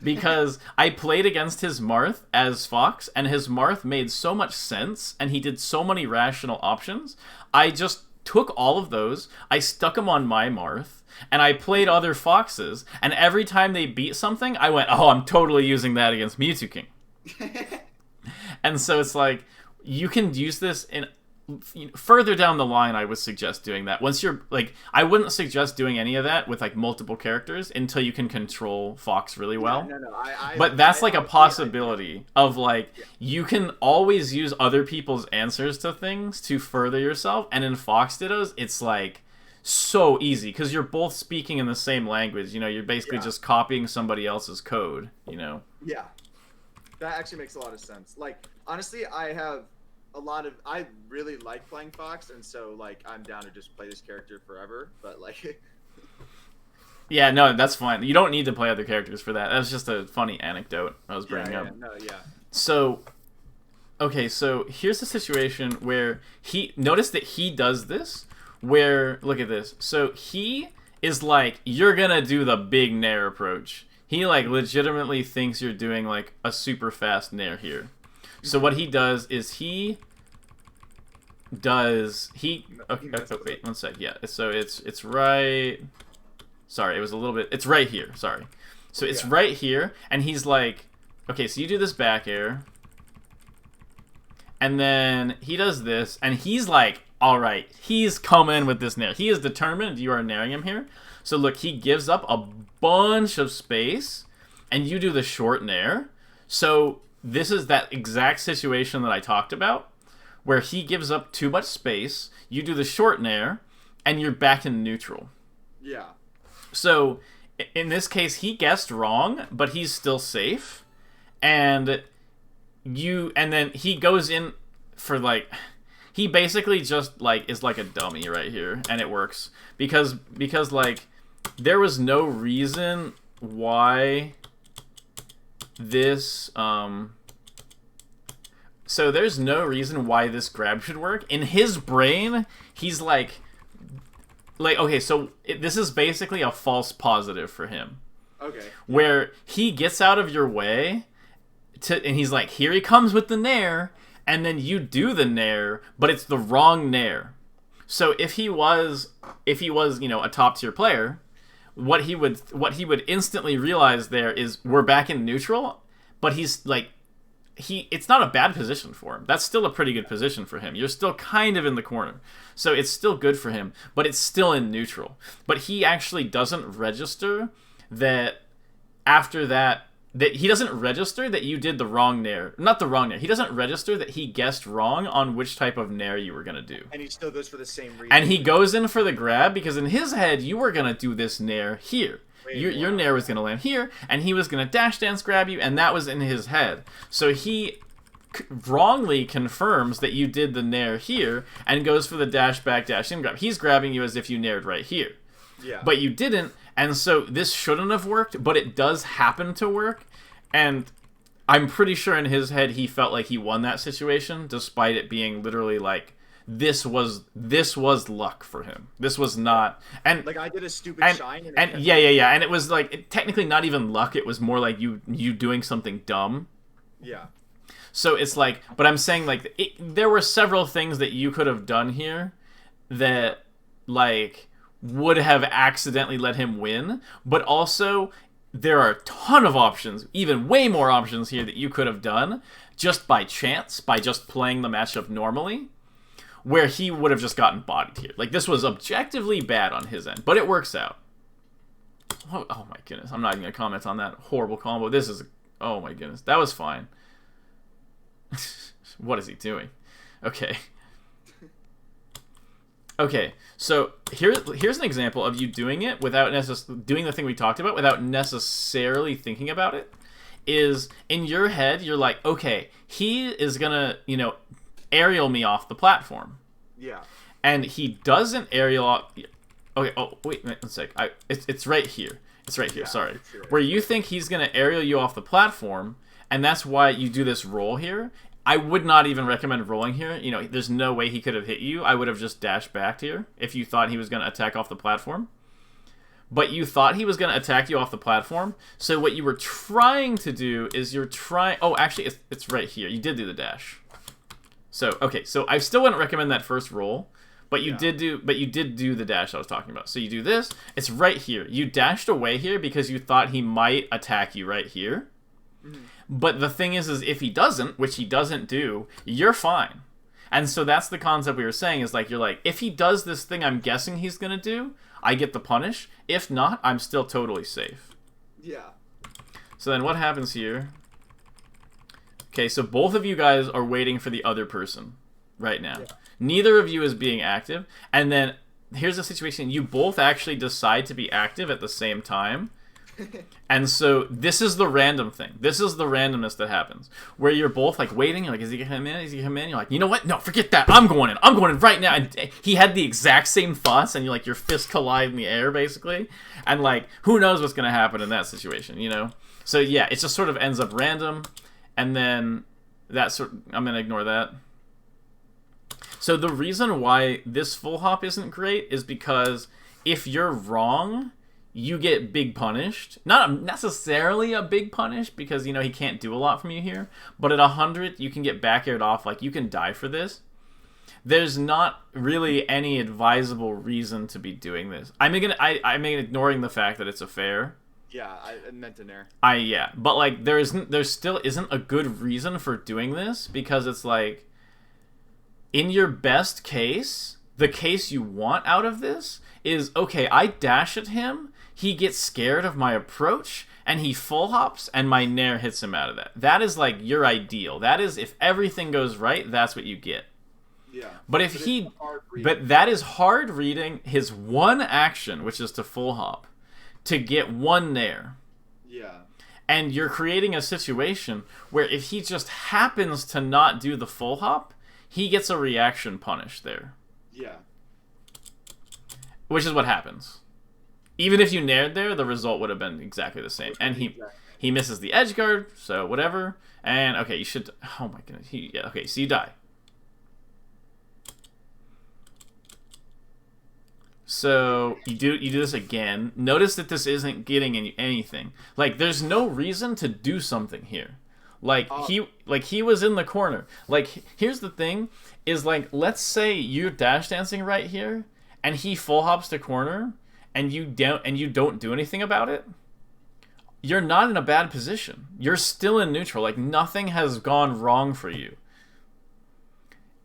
Because I played against his Marth as Fox, and his Marth made so much sense, and he did so many rational options. I just took all of those, I stuck them on my Marth, and I played other Foxes, and every time they beat something, I went, oh, I'm totally using that against Mewtwo King. And so it's like, you can use this in... Further down the line, I would suggest doing that. Once you're like, I wouldn't suggest doing any of that with like multiple characters until you can control Fox really well. No. But that's like a possibility of like, you can always use other people's answers to things to further yourself. And in Fox Dittos, it's like so easy because you're both speaking in the same language. You know, you're basically just copying somebody else's code. You know. Yeah, that actually makes a lot of sense. Like, honestly, I really like playing Fox, and so like I'm down to just play this character forever, but like yeah, no, that's fine. You don't need to play other characters for that. That's just a funny anecdote I was bringing up. So okay, so here's the situation where notice that he does this, where look at this. So he is like, you're gonna do the big Nair approach. He like legitimately thinks you're doing like a super fast Nair here. So what he does is okay, wait one sec. Yeah, so it's right, sorry, it was a little bit, it's right here, sorry. So it's right here, and he's like, okay, so you do this back air, and then he does this, and he's like, all right, he's coming with this Nair. He is determined you are nairing him here. So look, he gives up a bunch of space, and you do the short Nair. So this is that exact situation that I talked about, where he gives up too much space, you do the short Nair, and you're back in neutral. Yeah. So, in this case, he guessed wrong, but he's still safe. And then he goes in for, like... He basically just, like, is like a dummy right here, and it works. Because like, there was no reason why this, so there's no reason why this grab should work. In his brain, he's like, okay, so this is basically a false positive for him. Okay. Where he gets out of your way, and he's like, here he comes with the Nair, and then you do the nair, but it's the wrong nair. So if he was, a top tier player, what he would instantly realize there is we're back in neutral, but he's like, it's not a bad position for him. That's still a pretty good position for him. You're still kind of in the corner. So it's still good for him, but it's still in neutral. But he actually doesn't register that after that he doesn't register that you did the wrong nair. Not the wrong nair. He doesn't register that he guessed wrong on which type of nair you were going to do. And he still goes for the same reason. And he goes in for the grab because in his head, you were going to do this nair here. Your nair was going to land here, and he was going to dash dance grab you, and that was in his head. So he wrongly confirms that you did the nair here and goes for the dash back, dash in grab. He's grabbing you as if you naired right here. Yeah. But you didn't, and so this shouldn't have worked, but it does happen to work, and I'm pretty sure in his head he felt like he won that situation, despite it being literally like, this was luck for him. This was not, and like I did a stupid shine, and yeah, and it was like technically not even luck. It was more like you doing something dumb. Yeah. So it's like, but I'm saying like there were several things that you could have done here that like would have accidentally let him win, but also there are a ton of options, even way more options here that you could have done just by chance, by just playing the matchup normally, where he would have just gotten bodied here. Like, this was objectively bad on his end, but it works out. Oh my goodness, I'm not even going to comment on that horrible combo. This is, oh my goodness, that was fine. What is he doing? Okay. Okay, so here's an example of you doing it without doing the thing we talked about without necessarily thinking about it. Is in your head, you're like, okay, he is gonna, aerial me off the platform. Yeah. And he doesn't aerial off. Okay. Oh wait, one sec. It's right here. It's right here. Yeah, sorry. Where you think he's gonna aerial you off the platform, and that's why you do this roll here. I would not even recommend rolling here. There's no way he could have hit you. I would have just dashed back here if you thought he was gonna attack off the platform. But you thought he was going to attack you off the platform, so what you were trying to do is oh, actually, it's right here. You did do the dash. So, okay, so I still wouldn't recommend that first roll, but you did do the dash I was talking about. So you do this, it's right here. You dashed away here because you thought he might attack you right here. Mm-hmm. But the thing is if he doesn't, which he doesn't do, you're fine. And so that's the concept we were saying, is like, you're like, if he does this thing I'm guessing he's going to do, I get the punish. If not, I'm still totally safe. Yeah. So then what happens here? Okay, so both of you guys are waiting for the other person right now. Yeah. Neither of you is being active. And then here's the situation. You both actually decide to be active at the same time. And so this is the random thing. This is the randomness that happens. Where you're both like waiting. You're like, is he going to come in? Is he going to come in? You're like, you know what? No, forget that. I'm going in. I'm going in right now. And he had the exact same thoughts. And you're like, your fists collide in the air, basically. And like, who knows what's going to happen in that situation, So yeah, it just sort of ends up random. And then I'm going to ignore that. So the reason why this full hop isn't great is because if you're wrong, you get big punished. Not necessarily a big punish, because, he can't do a lot from you here. But at 100, you can get back aired off. Like, you can die for this. There's not really any advisable reason to be doing this. I'm ignoring the fact that it's a fair. Yeah, I meant an air. Yeah. But, like, there still isn't a good reason for doing this, because it's like, in your best case, the case you want out of this is, okay, I dash at him, he gets scared of my approach, and he full hops, and my nair hits him out of that. That is, like, your ideal. That is, if everything goes right, that's what you get. Yeah. But that is hard reading his one action, which is to full hop, to get one nair. Yeah. And you're creating a situation where if he just happens to not do the full hop, he gets a reaction punish there. Yeah. Which is what happens. Even if you nared there, the result would have been exactly the same. And he misses the edge guard, so whatever. And okay, you should. Oh my goodness. Okay, so you die. So you do this again. Notice that this isn't getting anything. Like, there's no reason to do something here. Like he was in the corner. Like here's the thing is like let's say you're dash dancing right here and he full hops to corner and you don't do anything about it. You're not in a bad position. You're still in neutral. Like nothing has gone wrong for you.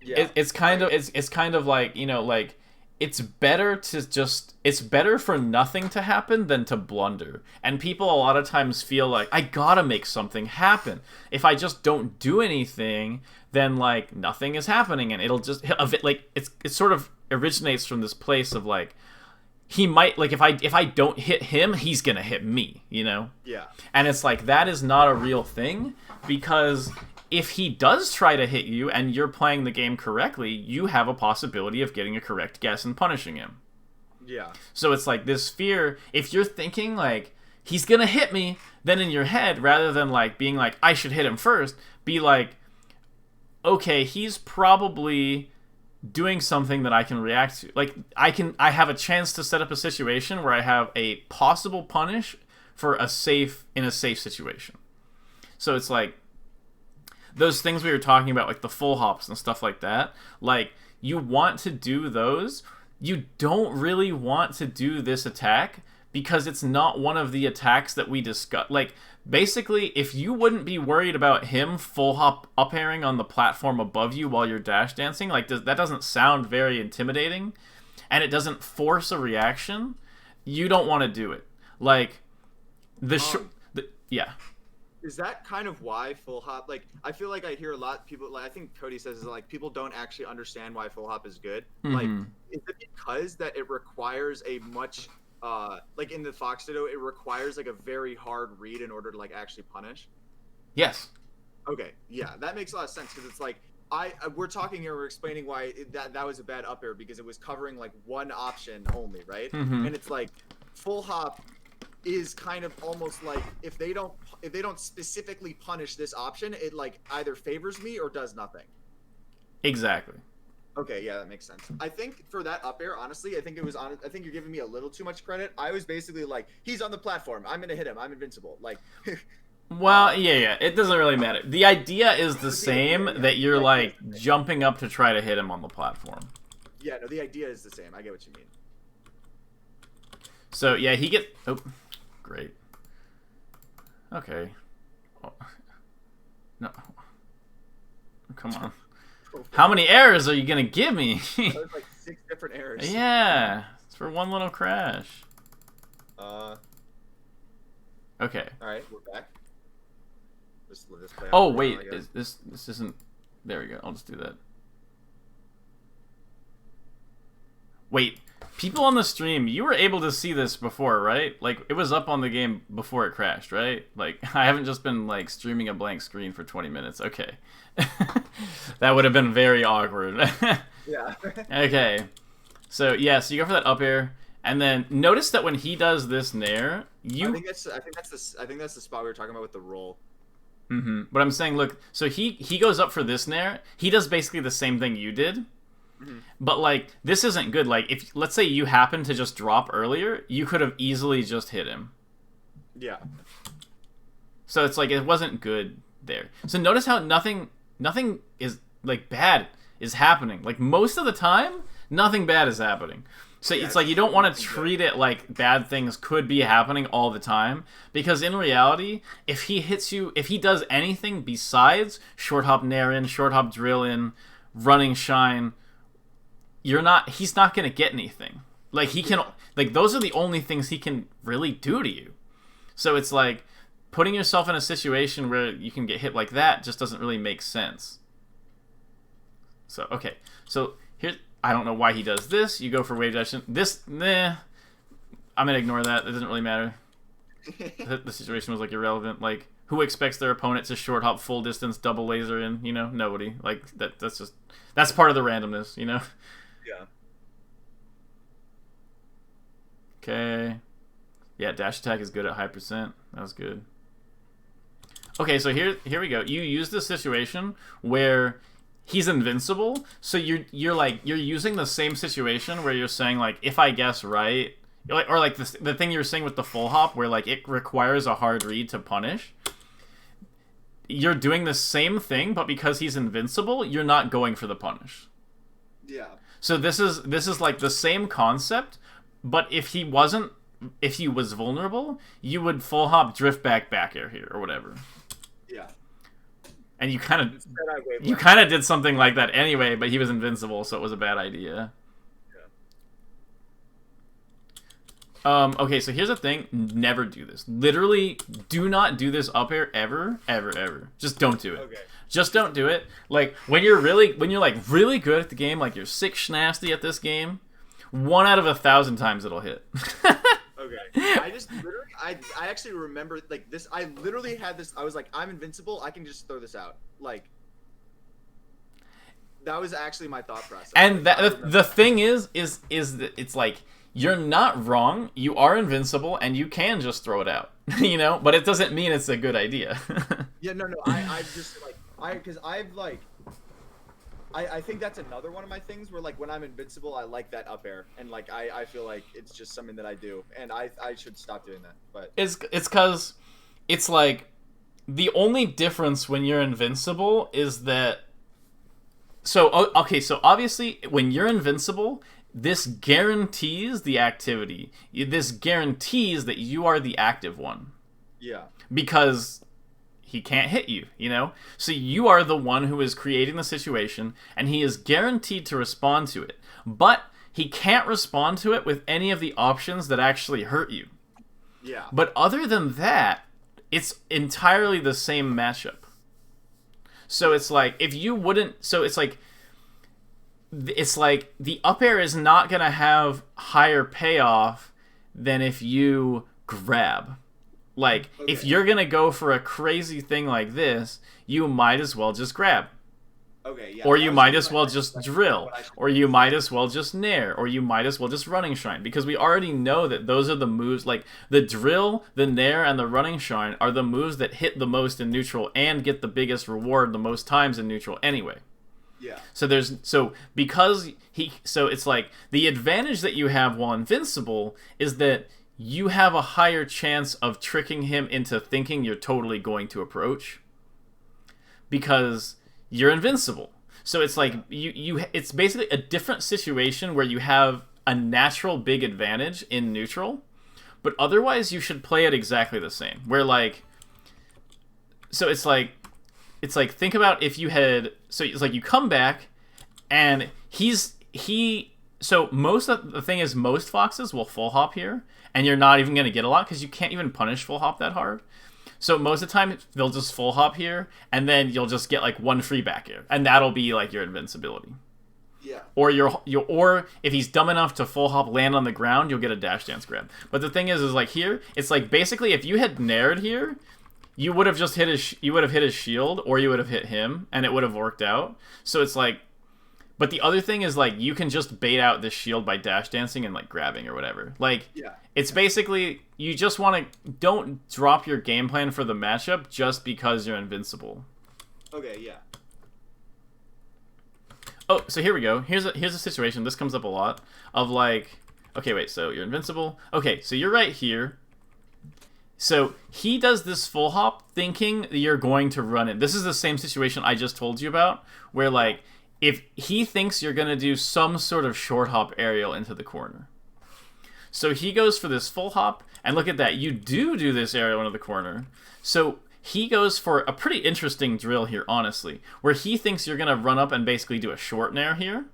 Yeah. It's kind of like, you know, like it's better for nothing to happen than to blunder. And people a lot of times feel like I gotta make something happen. If I just don't do anything, then like nothing is happening, and it'll just like it sort of originates from this place of like he might like if I don't hit him, he's gonna hit me, you know? Yeah. And it's like that is not a real thing, because if he does try to hit you and you're playing the game correctly, you have a possibility of getting a correct guess and punishing him. Yeah. So it's like this fear, if you're thinking like, he's gonna hit me, then in your head, rather than like being like, I should hit him first, be like, okay, he's probably doing something that I can react to. Like, I have a chance to set up a situation where I have a possible punish in a safe situation. So it's like, those things we were talking about, like the full hops and stuff like that, like, you want to do those. You don't really want to do this attack because it's not one of the attacks that we discussed. Like, basically, if you wouldn't be worried about him full hop up airing on the platform above you while you're dash dancing, like, that doesn't sound very intimidating, and it doesn't force a reaction, you don't want to do it. Like, yeah. Is that kind of why full hop? Like, I feel like I hear a lot of people. Like, I think Cody says is like people don't actually understand why full hop is good. Mm-hmm. Like, is it because that it requires a much, like in the Fox Ditto, it requires like a very hard read in order to like actually punish? Yes. Okay, yeah, that makes a lot of sense because it's like we're talking here, we're explaining why that was a bad up air because it was covering like one option only, right? Mm-hmm. And it's like full hop is kind of almost like if they don't specifically punish this option, it like either favors me or does nothing. Exactly. Okay, yeah, that makes sense. I think for that up air, honestly, I think you're giving me a little too much credit. I was basically like, he's on the platform, I'm gonna hit him, I'm invincible. Like well, yeah, it doesn't really matter. The idea is the same, that you're like jumping up to try to hit him on the platform. Yeah, no, the idea is the same. I get what you mean. So yeah, he gets. Oh, great. Okay. Oh. No. Come on. How many errors are you gonna give me? There's like 6 different errors. Yeah, it's for one little crash. Okay. All right, we're back. Let's play out Oh for a wait, while, I guess. this isn't. There we go. I'll just do that. Wait, people on the stream, you were able to see this before, right? Like, it was up on the game before it crashed, right? Like, I haven't just been, like, streaming a blank screen for 20 minutes. Okay. That would have been very awkward. Yeah. Okay. So, yeah, so you go for that up air, and then notice that when he does this nair, I think that's the spot we were talking about with the roll. Mm-hmm. But I'm saying, look, so he goes up for this nair. He does basically the same thing you did. Mm-hmm. But, like, this isn't good. Like, if let's say you happen to just drop earlier, you could have easily just hit him. Yeah. So it's like, it wasn't good there. So notice how nothing is, like, bad is happening. Like, most of the time, nothing bad is happening. So yeah, it's like you don't want to treat it like bad things could be happening all the time, because in reality, if he hits you, if he does anything besides short hop nair in, short hop drill in, running shine, he's not going to get anything. Like, he can, like, those are the only things he can really do to you. So it's like putting yourself in a situation where you can get hit like that just doesn't really make sense. So, okay. So here's, I don't know why he does this. You go for wave dash. This, I'm going to ignore that. It doesn't really matter. The situation was, like, irrelevant. Like, who expects their opponent to short hop full distance, double laser in? You know, nobody. Like, that's part of the randomness, you know? Yeah. Okay. Yeah, dash attack is good at high percent. That was good. Okay, so here we go. You use this situation where he's invincible, so you're using the same situation where you're saying, like, if I guess right, or like the thing you were saying with the full hop where, like, it requires a hard read to punish. you're doing the same thing, but because he's invincible, you're not going for the punish. Yeah. So this is like the same concept, but if he was vulnerable, you would full hop drift back air here or whatever. Yeah. And you kind of did something like that anyway, but he was invincible, so it was a bad idea. Okay, so here's the thing. Never do this. Literally, do not do this up air ever, ever, ever. Just don't do it. Okay. Just don't do it. Like, when you're really good at the game, like you're sick schnasty at this game, 1 out of 1,000 times it'll hit. Okay. I just literally, I actually remember, like, this, I literally had this, I was like, I'm invincible, I can just throw this out. Like, that was actually my thought process. And the thing is that it's like, you're not wrong, you are invincible, and you can just throw it out, you know? But it doesn't mean it's a good idea. Yeah, no, I just, like, because I've, like, I think that's another one of my things where, like, when I'm invincible, I like that up air, and, like, I feel like it's just something that I do, and I should stop doing that, but... It's because it's, like, the only difference when you're invincible is that... So, okay, so obviously, when you're invincible... This guarantees the activity. This guarantees that you are the active one. Yeah. Because he can't hit you, you know? So you are the one who is creating the situation, and he is guaranteed to respond to it. But he can't respond to it with any of the options that actually hurt you. Yeah. But other than that, it's entirely the same matchup. So it's like, if you wouldn't... So it's like the up air is not going to have higher payoff than if you grab. Like, okay. If you're going to go for a crazy thing like this, you might as well just grab. Okay, yeah. Or you might as well just drill. Or you might as well just nair. Or you might as well just running shrine. Because we already know that those are the moves, like, the drill, the nair, and the running shrine are the moves that hit the most in neutral and get the biggest reward the most times in neutral anyway. Yeah. So it's like the advantage that you have while invincible is that you have a higher chance of tricking him into thinking you're totally going to approach because you're invincible. So it's like it's basically a different situation where you have a natural big advantage in neutral, but otherwise you should play it exactly the same. Where like it's like think about if you had it's like you come back and so most of the thing is most foxes will full hop here and you're not even going to get a lot because you can't even punish full hop that hard. So most of the time they'll just full hop here and then you'll just get like 1 free back air and that'll be like your invincibility. Yeah. Or or if he's dumb enough to full hop land on the ground, you'll get a dash dance grab. But the thing is like here, it's like basically if you had nared here, you would have just hit his shield, or you would have hit him, and it would have worked out. So it's like, but the other thing is like you can just bait out this shield by dash dancing and like grabbing or whatever. Like, yeah. It's basically you just want to don't drop your game plan for the matchup just because you're invincible. Okay, yeah. Oh, so here we go. Here's a situation. This comes up a lot of like, okay, wait, so you're invincible. Okay, so you're right here. So he does this full hop thinking that you're going to run it. This is the same situation I just told you about, where like if he thinks you're going to do some sort of short hop aerial into the corner. So he goes for this full hop, and look at that. You do this aerial into the corner. So he goes for a pretty interesting drill here, honestly, where he thinks you're going to run up and basically do a short nair here.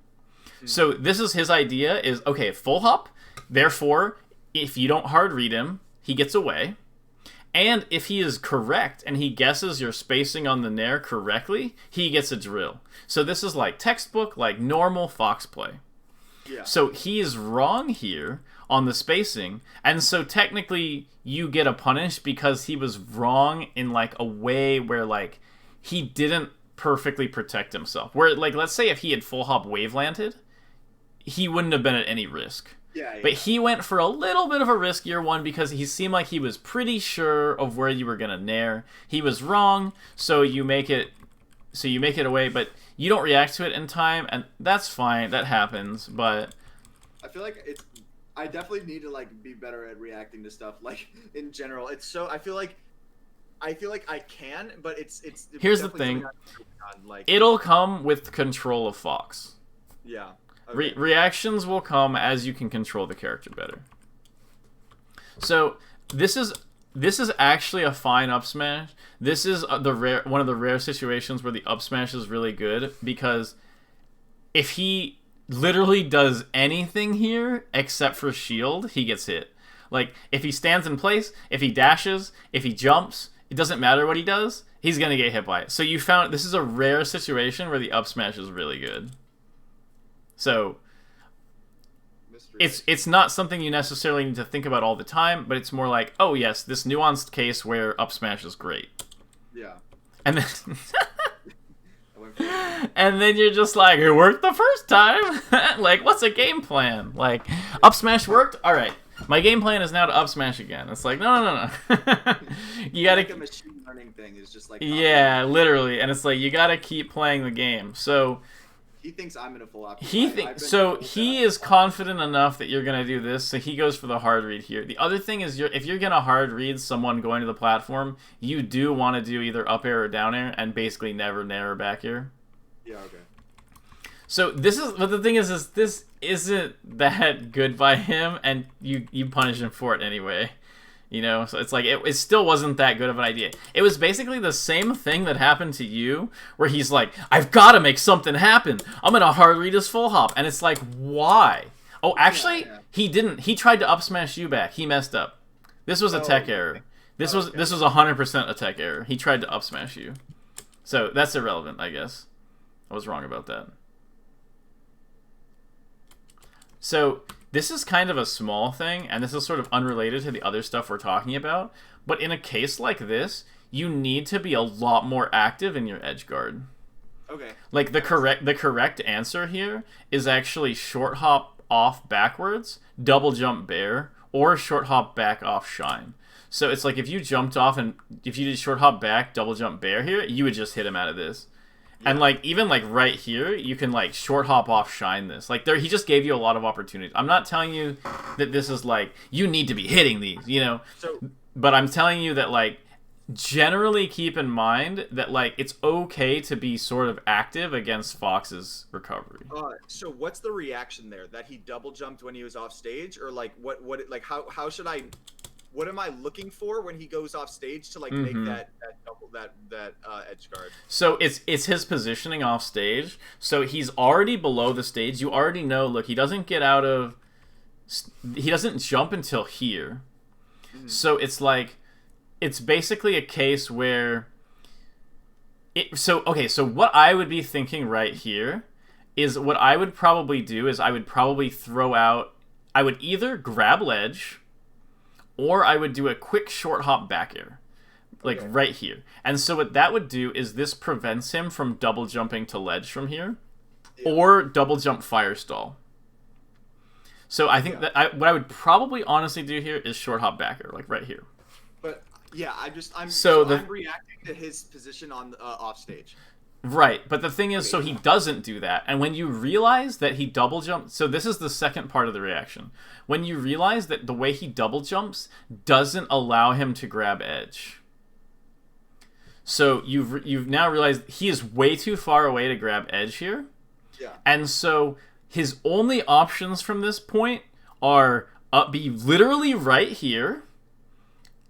Mm-hmm. So this is his idea is, okay, full hop. Therefore, if you don't hard read him, he gets away. And if he is correct and he guesses your spacing on the nair correctly, he gets a drill. So this is like textbook, like normal fox play. Yeah. So he is wrong here on the spacing, and so technically you get a punish because he was wrong in like a way where like he didn't perfectly protect himself. Where like let's say if he had full hop wave landed, he wouldn't have been at any risk. Yeah. But he went for a little bit of a riskier one because he seemed like he was pretty sure of where you were gonna nair. He was wrong, so you make it away, but you don't react to it in time, and that's fine. That happens, but I feel like I definitely need to like be better at reacting to stuff. Like in general, it's so I feel like I feel like I can, but it's Here's the definitely thing. something I'm working on, like, It'll come with control of Fox. yeah. Okay. Reactions will come as you can control the character better. So this is actually a fine up smash. This is one of the rare situations where the up smash is really good, because if he literally does anything here except for shield, he gets hit. Like, if he stands in place, if he dashes, if he jumps, it doesn't matter what he does, he's gonna get hit by it. So you found this is a rare situation where the up smash is really good. So it's not something you necessarily need to think about all the time, but it's more like, oh yes, this nuanced case where up smash is great. Yeah. And then and then you're just like, it worked the first time. Like, what's a game plan? Like, up smash worked? All right. My game plan is now to up smash again. It's like, no. You gotta. Like a machine learning thing is just like. Yeah, literally, and it's like you gotta keep playing the game. So. He thinks I'm in a full op. He is confident enough that you're gonna do this, so he goes for the hard read here. The other thing is, if you're gonna hard read someone going to the platform, you do want to do either up air or down air, and basically never nair or back air. Yeah. Okay. So but the thing is this isn't that good by him, and you punish him for it anyway. You know, so it's like, it still wasn't that good of an idea. It was basically the same thing that happened to you, where he's like, I've got to make something happen. I'm going to hard read his full hop. And it's like, why? Oh, actually, he didn't. He tried to up smash you back. He messed up. This was a tech error. This was 100% a tech error. He tried to up smash you. So that's irrelevant, I guess. I was wrong about that. So this is kind of a small thing, and this is sort of unrelated to the other stuff we're talking about, but in a case like this, you need to be a lot more active in your edge guard. Okay. Like, the correct answer here is actually short hop off backwards, double jump bear, or short hop back off shine. So it's like, if you jumped off and if you did short hop back, double jump bear here, you would just hit him out of this. Yeah. And like, even like right here, you can like short hop off shine this. Like, he just gave you a lot of opportunities. I'm not telling you that this is like, you need to be hitting these, you know. But I'm telling you that, like, generally keep in mind that, like, it's okay to be sort of active against Fox's recovery. So what's the reaction there? That he double jumped when he was off stage, or like how should I? What am I looking for when he goes off stage to like make that edge guard? So it's his positioning off stage. So he's already below the stage. You already know. Look, he doesn't jump until here. So it's like, it's basically a case where so what I would be thinking right here is, what I would probably do is I would probably I would either grab ledge, or I would do a quick short hop back air, like right here. And so what that would do is, this prevents him from double jumping to ledge from here, or double jump fire stall. So I think that what I would probably honestly do here is short hop back air, like right here. But yeah, I'm reacting to his position on off stage. Right, but the thing is, so he doesn't do that. And when you realize that he double jumps, so this is the second part of the reaction. When you realize that the way he double jumps doesn't allow him to grab edge. So you've now realized he is way too far away to grab edge here. Yeah. And so his only options from this point are be literally right here,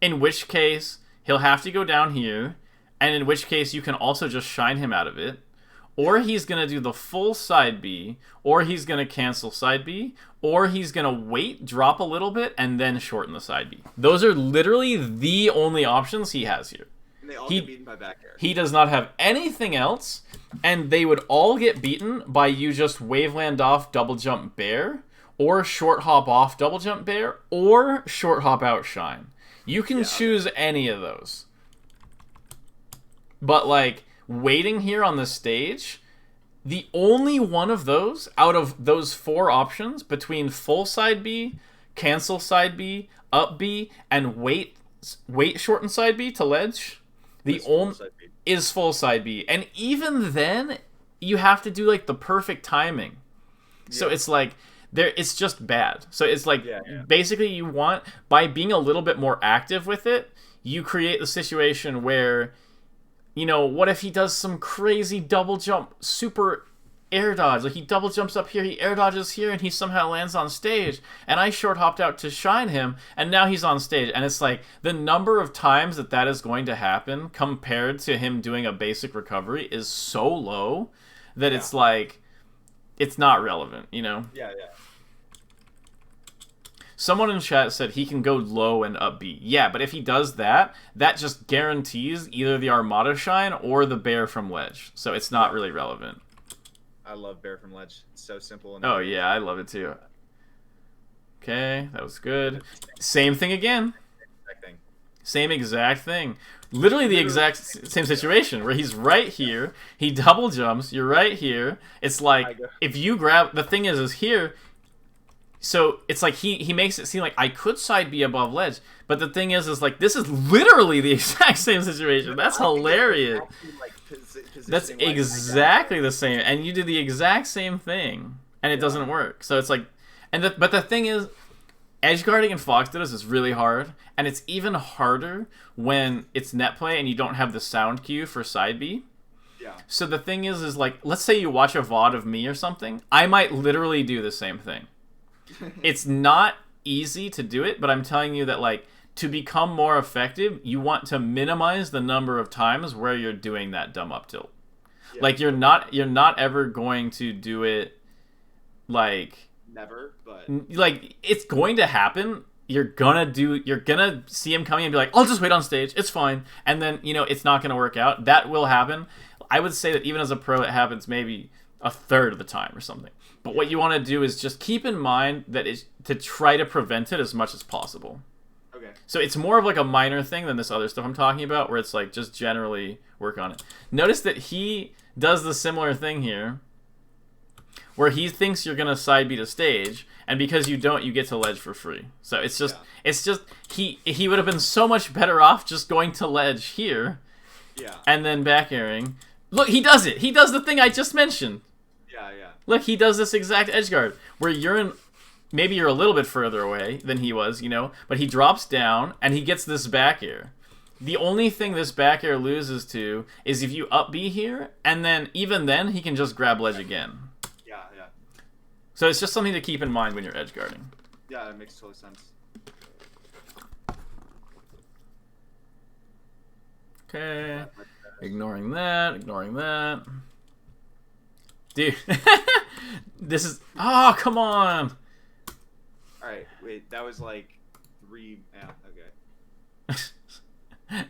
in which case he'll have to go down here, and in which case you can also just shine him out of it, or he's going to do the full side B, or he's going to cancel side B, or he's going to wait, drop a little bit, and then shorten the side B. Those are literally the only options he has here. And they all get beaten by back air. He does not have anything else, and they would all get beaten by you just waveland off double jump bear, or short hop off double jump bear, or short hop out shine. You can choose any of those. But, like, waiting here on the stage, the only one of those, out of those four options, between full side B, cancel side B, up B, and wait shorten side B to ledge, is full side B. And even then, you have to do, like, the perfect timing. Yeah. So it's like, it's just bad. So it's like Yeah. basically you want, by being a little bit more active with it, you create the situation where, what if he does some crazy double jump, super air dodge? Like he double jumps up here, he air dodges here, and he somehow lands on stage. And I short hopped out to shine him, and now he's on stage. And it's like the number of times that is going to happen compared to him doing a basic recovery is so low that it's like, it's not relevant, Yeah. Someone in chat said he can go low and up B. Yeah, but if he does that, that just guarantees either the Armada Shine or the Bear from Ledge. So it's not really relevant. I love Bear from Ledge. It's so simple. And Oh, yeah, I love it too. Okay, that was good. Same thing again. Same exact thing. Literally the exact same situation where he's right here, he double jumps, you're right here. It's like, if you grab, the thing is here, so it's like he makes it seem like I could side B above ledge, but the thing is like, this is literally the exact same situation. That's hilarious. That's exactly the same, and you do the exact same thing, and it doesn't work. So it's like, but the thing is, edge guarding in Fox Dodos is really hard, and it's even harder when it's net play and you don't have the sound cue for side B. Yeah. So the thing is like, let's say you watch a VOD of me or something, I might literally do the same thing. It's not easy to do it, but I'm telling you that like, to become more effective, you want to minimize the number of times where you're doing that dumb up tilt. Yeah. Like you're not ever going to do it like never, but like it's going to happen. You're gonna see him coming and be like, I'll just wait on stage, it's fine, and then it's not gonna work out. That will happen. I would say that even as a pro, it happens maybe a third of the time or something. But what you want to do is just keep in mind that is to try to prevent it as much as possible. Okay. So it's more of like a minor thing than this other stuff I'm talking about, where it's like just generally work on it. Notice that he does the similar thing here, where he thinks you're gonna side B to stage, and because you don't, you get to ledge for free. So it's just he would have been so much better off just going to ledge here, and then back airing. Look, he does it. He does the thing I just mentioned. Yeah. Look, he does this exact edge guard where maybe you're a little bit further away than he was, but he drops down and he gets this back air. The only thing this back air loses to is if you up B here, and then even then he can just grab ledge again. Yeah. So it's just something to keep in mind when you're edge guarding. Yeah, that makes total sense. Okay. Ignoring that. Dude. This is... Oh, come on! Alright, wait, that was like 3... Yeah, okay.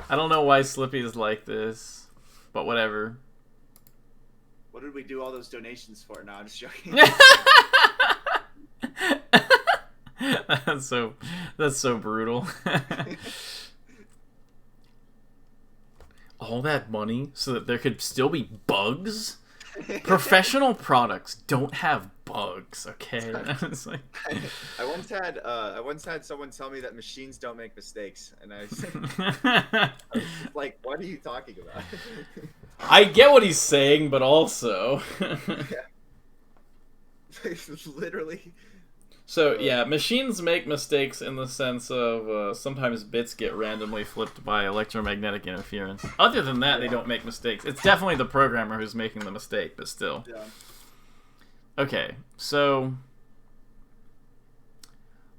I don't know why Slippy is like this, but whatever. What did we do all those donations for? No, I'm just joking. That's so brutal. All that money so that there could still be bugs? Professional products don't have bugs, okay? It's like... I once had someone tell me that machines don't make mistakes, and I was like, what are you talking about? I get what he's saying, but also... Literally. So, yeah, machines make mistakes in the sense of sometimes bits get randomly flipped by electromagnetic interference. Other than that, they don't make mistakes. It's definitely the programmer who's making the mistake, but still. Yeah. Okay, so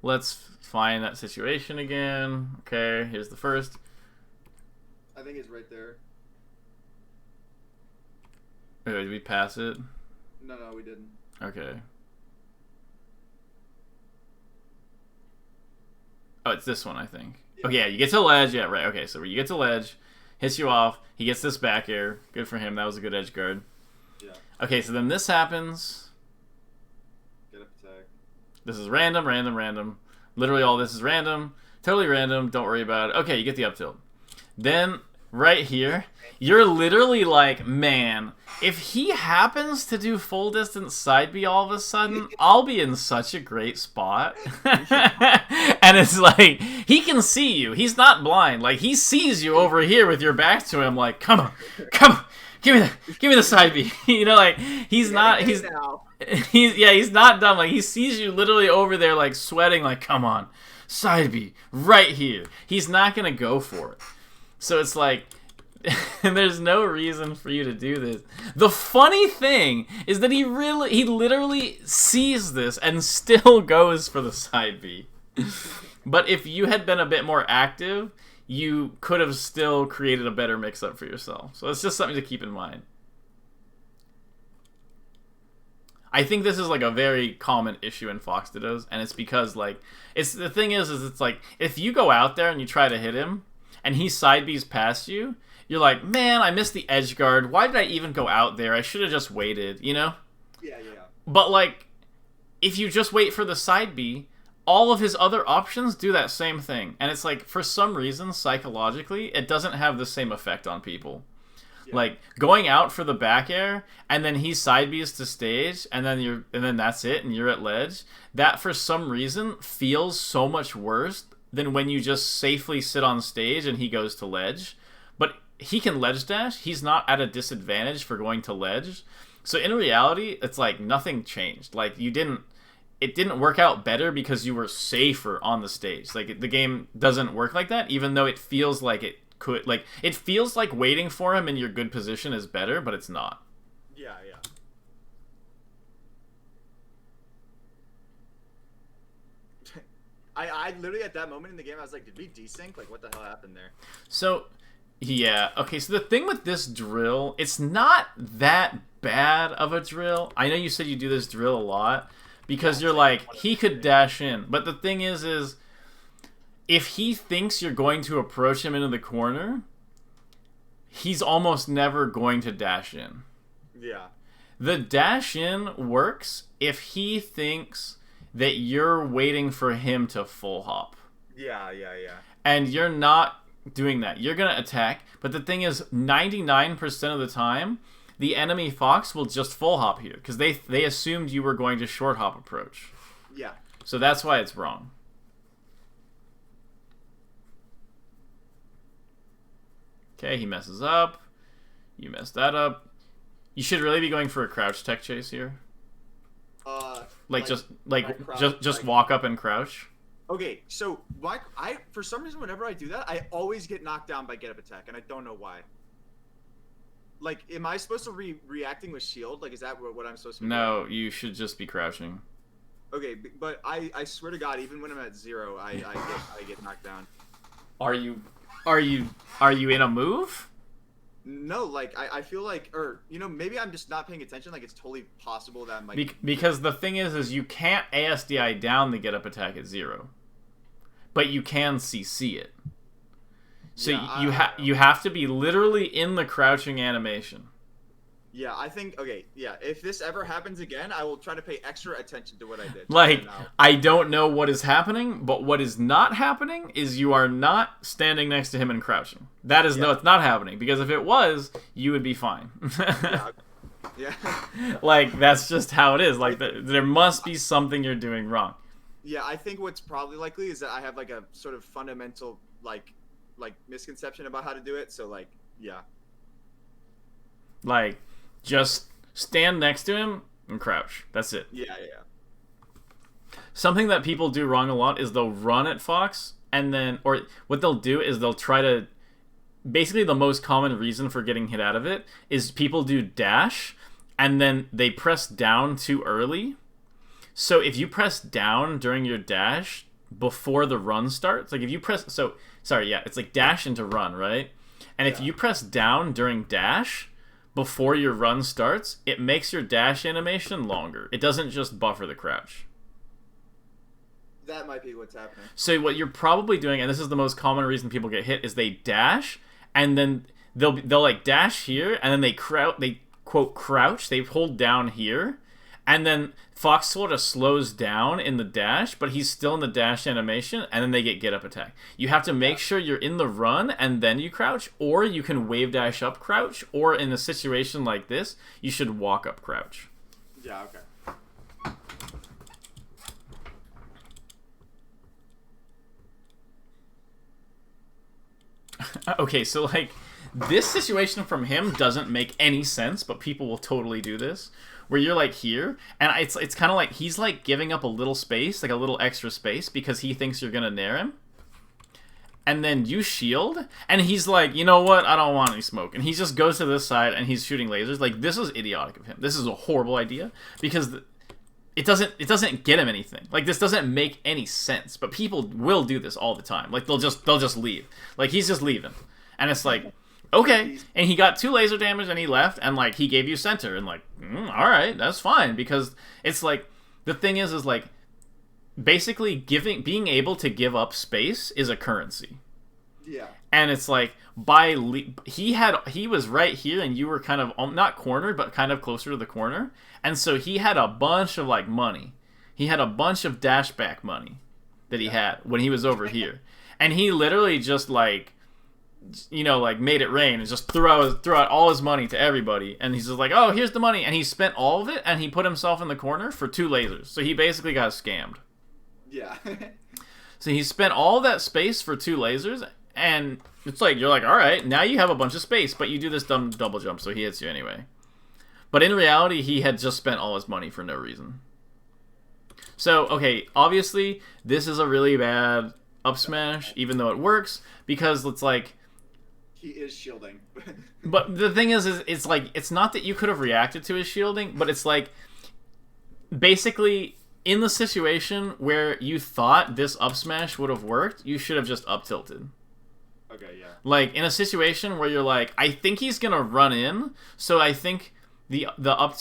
let's find that situation again. Okay, here's the first. I think it's right there. Wait, did we pass it? No, we didn't. Okay. Oh, it's this one, I think. Yeah. Okay, yeah, you get to ledge. Yeah, right. Okay, so you get to ledge, hits you off. He gets this back air. Good for him. That was a good edge guard. Yeah. Okay, so then this happens. Get up attack. This is random. Literally all this is random. Totally random. Don't worry about it. Okay, you get the up tilt. Then, right here, you're literally like, man, if he happens to do full distance side B all of a sudden, I'll be in such a great spot. And it's like, he can see you. He's not blind. Like, he sees you over here with your back to him, like, come on, give me the side B. You know, like he's not he's not dumb. Like he sees you literally over there like sweating, like come on, side B right here. He's not gonna go for it. So it's like, and there's no reason for you to do this. The funny thing is that he literally sees this and still goes for the side B. But if you had been a bit more active, you could have still created a better mix-up for yourself. So it's just something to keep in mind. I think this is like a very common issue in Fox Dittos, and it's because like the thing is it's like if you go out there and you try to hit him and he side B's past you, you're like, man, I missed the edge guard. Why did I even go out there? I should have just waited, you know? Yeah. But like if you just wait for the side B, all of his other options do that same thing. And it's like, for some reason, psychologically, it doesn't have the same effect on people. Yeah. Like, going out for the back air, and then he side B's to stage, and then that's it, and you're at ledge. That, for some reason, feels so much worse than when you just safely sit on stage and he goes to ledge. But he can ledge dash. He's not at a disadvantage for going to ledge. So in reality, it's like nothing changed. Like, it didn't work out better because you were safer on the stage. Like, the game doesn't work like that, even though it feels like it could. Like, it feels like waiting for him in your good position is better, but it's not. Yeah. I literally, at that moment in the game, I was like, did we desync? Like, what the hell happened there? So, yeah. Okay, so the thing with this drill, it's not that bad of a drill. I know you said you do this drill a lot, because you're like, he could dash in. But the thing is if he thinks you're going to approach him into the corner, he's almost never going to dash in. Yeah. The dash in works if he thinks that you're waiting for him to full hop. Yeah. And you're not doing that. You're going to attack. But the thing is, 99% of the time, the enemy Fox will just full hop here because they assumed you were going to short hop approach. Yeah. So that's why it's wrong. Okay, he messes up. You messed that up. You should really be going for a crouch tech chase here. Just walk up and crouch. Okay, so I for some reason whenever I do that, I always get knocked down by get up attack, and I don't know why. Like, am I supposed to reacting with shield? Like, is that what I'm supposed to be No, doing? you should just be crouching. Okay, but I swear to God, even when I'm at 0, I get knocked down. Are you in a move? No, like I feel like, or maybe I'm just not paying attention. Like, it's totally possible that I'm like because the thing is you can't ASDI down the get up attack at 0, but you can CC it. So yeah, you have to be literally in the crouching animation. Yeah, I think, okay, yeah, if this ever happens again, I will try to pay extra attention to what I did. Like, I don't know what is happening, but what is not happening is you are not standing next to him and crouching. That is, no, it's not happening, because if it was, you would be fine. Yeah. Like, that's just how it is. Like, there must be something you're doing wrong. Yeah, I think what's probably likely is that I have, like, a sort of fundamental, like misconception about how to do it, so, like, yeah. Like, just stand next to him and crouch. That's it. Yeah. Something that people do wrong a lot is they'll run at Fox, and then, or what they'll do is they'll try to, basically the most common reason for getting hit out of it is people do dash, and then they press down too early. So if you press down during your dash before the run starts, like if you press, it's like dash into run, right? And if you press down during dash before your run starts, it makes your dash animation longer. It doesn't just buffer the crouch. That might be what's happening. So what you're probably doing, and this is the most common reason people get hit, is they dash, and then they'll like dash here, and then they quote crouch, they hold down here, and then Fox sort of slows down in the dash, but he's still in the dash animation, and then they get up attack. You have to make sure you're in the run, and then you crouch, or you can wave dash up crouch, or in a situation like this, you should walk up crouch. Yeah, okay. Okay, so like this situation from him doesn't make any sense, but people will totally do this. Where you're like here, and it's kind of like he's like giving up a little space, like a little extra space, because he thinks you're gonna nair him. And then you shield, and he's like, you know what? I don't want any smoke. And he just goes to this side, and he's shooting lasers. Like, this is idiotic of him. This is a horrible idea, because it doesn't get him anything. Like, this doesn't make any sense. But people will do this all the time. Like, they'll just leave. Like, he's just leaving. And it's like, okay. And he got 2 laser damage, and he left, and, like, he gave you center. And, like, all right, that's fine. Because it's like, the thing is like, basically being able to give up space is a currency. Yeah. And it's like he was right here, and you were kind of not cornered, but kind of closer to the corner, and so he had a bunch of like money. He had a bunch of dashback money that he had when he was over here, and he literally just like, you know, like made it rain and just threw out all his money to everybody. And he's just like, oh, here's the money, and he spent all of it, and he put himself in the corner for 2 lasers. So he basically got scammed. Yeah. So he spent all that space for 2 lasers, and it's like, you're like, all right, now you have a bunch of space, but you do this dumb double jump, so he hits you anyway. But in reality, he had just spent all his money for no reason. So, okay, obviously, this is a really bad up smash, even though it works, because it's like... He is shielding. But the thing is it's like, it's not that you could have reacted to his shielding, but it's like, basically... In the situation where you thought this up smash would have worked, you should have just up tilted. Okay, yeah. Like, in a situation where you're like, I think he's gonna run in, so I think the up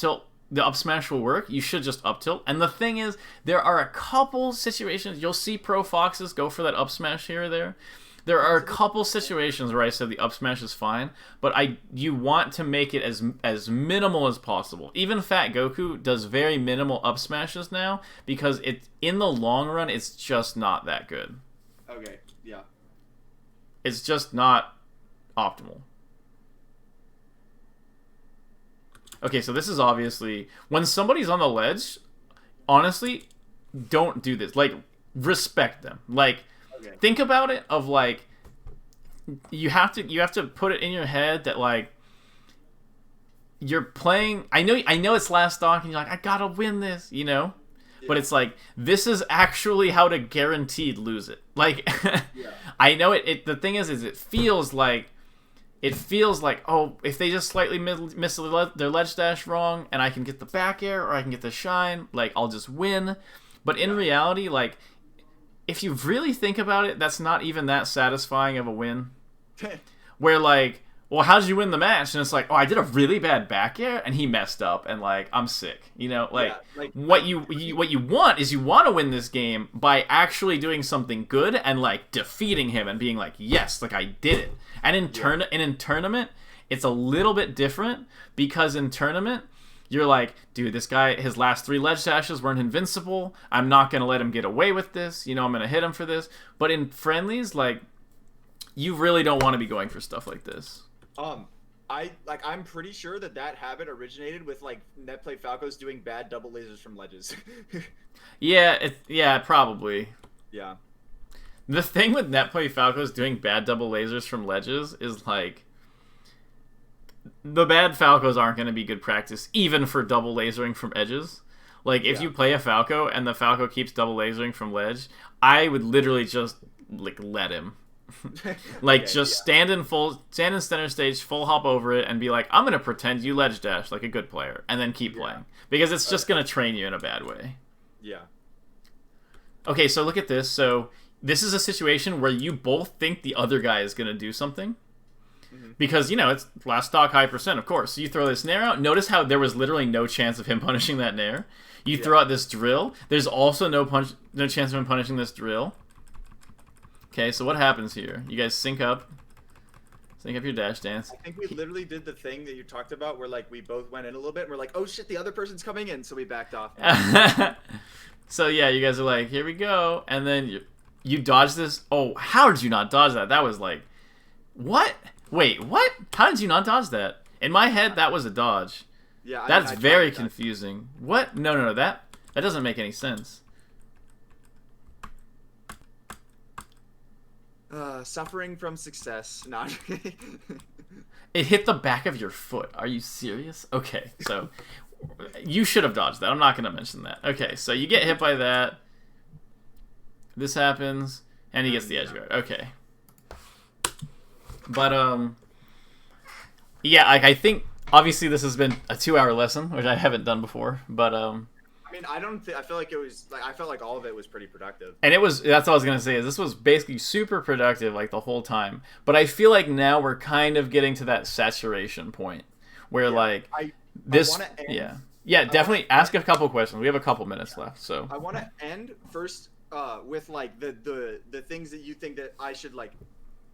smash will work, you should just up tilt. And the thing is, there are a couple situations, you'll see pro foxes go for that up smash here or there. There are a couple situations where I said the up smash is fine, but you want to make it as minimal as possible. Even Fat Goku does very minimal up smashes now, because in the long run, it's just not that good. Okay, yeah. It's just not optimal. Okay, so this is obviously... When somebody's on the ledge, honestly, don't do this. Like, respect them. Like... Okay. Think about it of like, you have to put it in your head that like, you're playing, I know it's last stock and you're like, I gotta win this, you know? Yeah. But it's like, this is actually how to guaranteed lose it. Like, yeah. I know the thing is it feels like, oh, if they just slightly miss their ledge dash wrong and I can get the back air or I can get the shine, like, I'll just win. But in reality, like, if you really think about it, that's not even that satisfying of a win. Where, like, well, how did you win the match? And it's like, oh, I did a really bad back air, and he messed up, and, like, I'm sick. You know, like, yeah, like what you want is you want to win this game by actually doing something good and, like, defeating him and being like, yes, like, I did it. And in tournament, it's a little bit different, because in tournament... You're like, dude, this guy, his last 3 ledge dashes weren't invincible. I'm not going to let him get away with this. You know, I'm going to hit him for this. But in friendlies, like, you really don't want to be going for stuff like this. I'm pretty sure that habit originated with, like, Netplay Falcos doing bad double lasers from ledges. Yeah, probably. Yeah. The thing with Netplay Falcos doing bad double lasers from ledges is, like, the bad Falcos aren't going to be good practice, even for double lasering from edges. Like, if you play a Falco and the Falco keeps double lasering from ledge, I would literally just, like, let him. Like, okay, just stand in center stage, full hop over it, and be like, I'm going to pretend you ledge dash like a good player, and then keep playing. Because it's just going to train you in a bad way. Yeah. Okay, so look at this. So, this is a situation where you both think the other guy is going to do something. Because, you know, it's last stock high percent, of course. So you throw this nair out. Notice how there was literally no chance of him punishing that nair. You throw out this drill. There's also no chance of him punishing this drill. Okay, so what happens here? You guys sync up your dash dance. I think we literally did the thing that you talked about where, like, we both went in a little bit and we're like, oh shit, the other person's coming in, so we backed off. So yeah, you guys are like, here we go. And then you dodge this. Oh, how did you not dodge that? That was like, what? Wait, what? How did you not dodge that? In my head, that was a dodge. Yeah, that's very confusing. What? No, that doesn't make any sense. Suffering from success. Not. It hit the back of your foot. Are you serious? Okay, so you should have dodged that. I'm not going to mention that. Okay, so you get hit by that. This happens, and he gets the edge guard. Okay. But, yeah, I think, obviously this has been a 2-hour lesson, which I haven't done before, but, I mean, I feel like it was, like, I felt like all of it was pretty productive. And that's what I was going to say, is this was basically super productive, like, the whole time. But I feel like now we're kind of getting to that saturation point, where, like, I wanna end, Yeah, definitely ask a couple questions. We have a couple minutes left, so. I want to end first with, like, the things that you think that I should, like,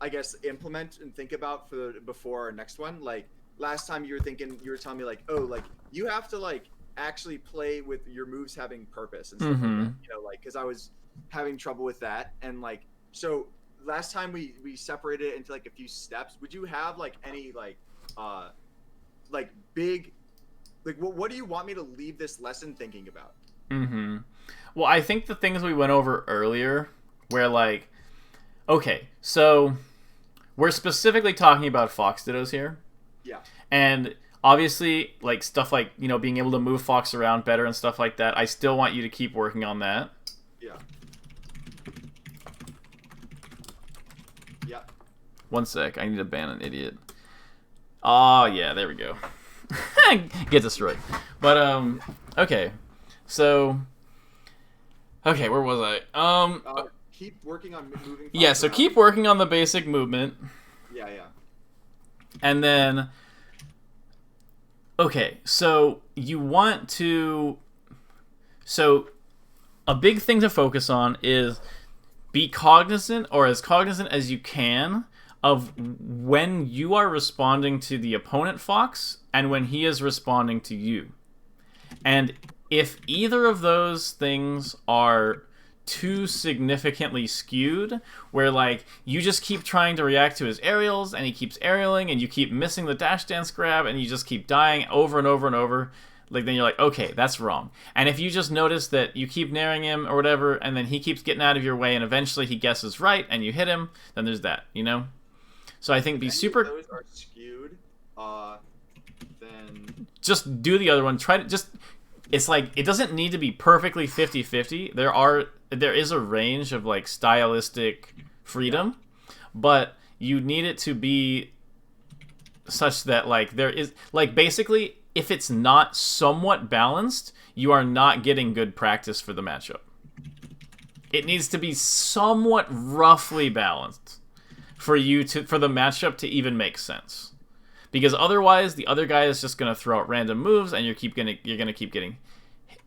I guess, implement and think about before our next one. Like, last time you were telling me, like, oh, like, you have to, like, actually play with your moves having purpose and stuff like that, you know, like, because I was having trouble with that. And, like, so last time we separated it into, like, a few steps. Would you have, like, any, like big, like, what do you want me to leave this lesson thinking about? Well, I think the things we went over earlier, where, like, okay, so we're specifically talking about Fox Dittos here. Yeah. And obviously, like, stuff like, you know, being able to move Fox around better and stuff like that, I still want you to keep working on that. Yeah. Yeah. One sec, I need to ban an idiot. Oh, yeah, there we go. Get destroyed. But, okay. So, okay, where was I? Keep working on moving. Yeah, so keep working on the basic movement. Yeah. And then, okay, so you want to, so a big thing to focus on is be cognizant, or as cognizant as you can, of when you are responding to the opponent Fox and when he is responding to you. And if either of those things are too significantly skewed, where, like, you just keep trying to react to his aerials and he keeps aerialing and you keep missing the dash dance grab and you just keep dying over and over and over, like, then you're like, okay, that's wrong. And if you just notice that you keep naring him or whatever and then he keeps getting out of your way and eventually he guesses right and you hit him, then there's that, you know? So I think be super... If those are skewed, then... Just do the other one. Try to just... It's like, it doesn't need to be perfectly 50-50. There is a range of, like, stylistic freedom, but you need it to be such that, like, there is, like, basically, if it's not somewhat balanced, you are not getting good practice for the matchup. It needs to be somewhat roughly balanced for the matchup to even make sense. Because otherwise, the other guy is just going to throw out random moves, and you're gonna keep getting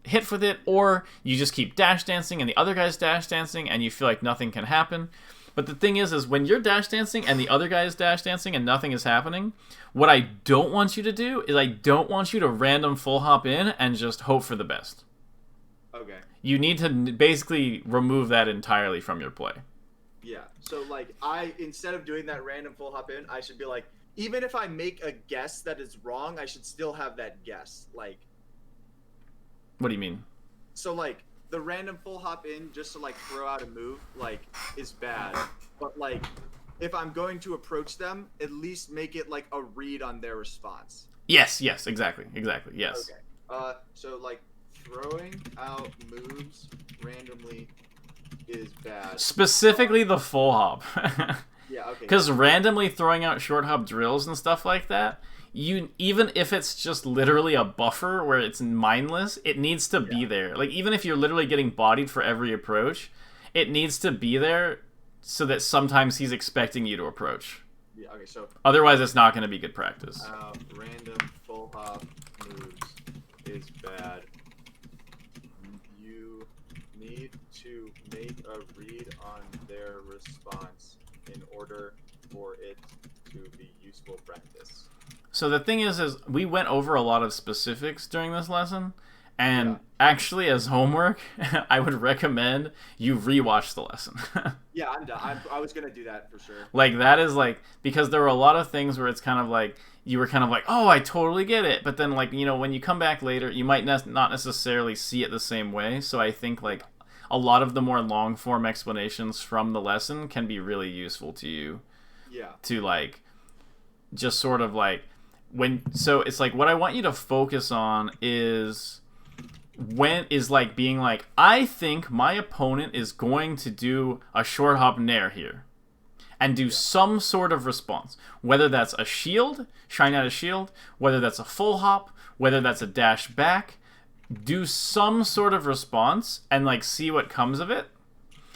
hit with it, or you just keep dash dancing, and the other guy's dash dancing, and you feel like nothing can happen. But the thing is when you're dash dancing, and the other guy is dash dancing, and nothing is happening, what I don't want you to do is I don't want you to random full hop in and just hope for the best. Okay. You need to basically remove that entirely from your play. Yeah. So, like, instead of doing that random full hop in, I should be like, even if I make a guess that is wrong, I should still have that guess. Like, what do you mean? So, like, the random full hop in just to, like, throw out a move, like, is bad. But, like, if I'm going to approach them, at least make it, like, a read on their response. Yes, exactly, yes. Okay. So, like, throwing out moves randomly is bad. Specifically the full hop. Yeah, okay. Because randomly throwing out short hop drills and stuff like that, even if it's just literally a buffer where it's mindless, it needs to be there. Like, even if you're literally getting bodied for every approach, it needs to be there so that sometimes he's expecting you to approach. Yeah, okay, so... Otherwise, it's not going to be good practice. Random full hop moves is bad. You need to make a read on their response in order for it to be useful practice. So the thing is we went over a lot of specifics during this lesson, and actually as homework, I would recommend you rewatch the lesson. Yeah, I'm done. I was going to do that for sure. Like, that is, like, because there were a lot of things where it's kind of like, you were kind of like, oh, I totally get it. But then, like, you know, when you come back later, you might not necessarily see it the same way. So I think, like, a lot of the more long form explanations from the lesson can be really useful to you. Yeah. To like just sort of like so it's like what I want you to focus on is like being like, I think my opponent is going to do a short hop nair here and do some sort of response, whether that's a shield, shine out a shield, whether that's a full hop, whether that's a dash back. Do some sort of response and like see what comes of it,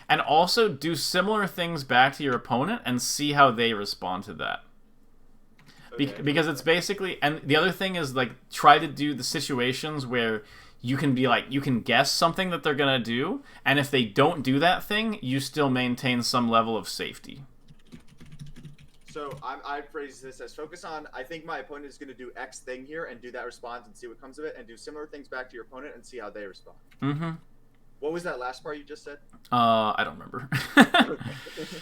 and also do similar things back to your opponent and see how they respond to that. Because it's basically, and the other thing is like try to do the situations where you can be like, you can guess something that they're gonna do, and if they don't do that thing, you still maintain some level of safety. So I phrase this as focus on, I think my opponent is going to do X thing here and do that response and see what comes of it, and do similar things back to your opponent and see how they respond. Mm-hmm. What was that last part you just said? I don't remember. It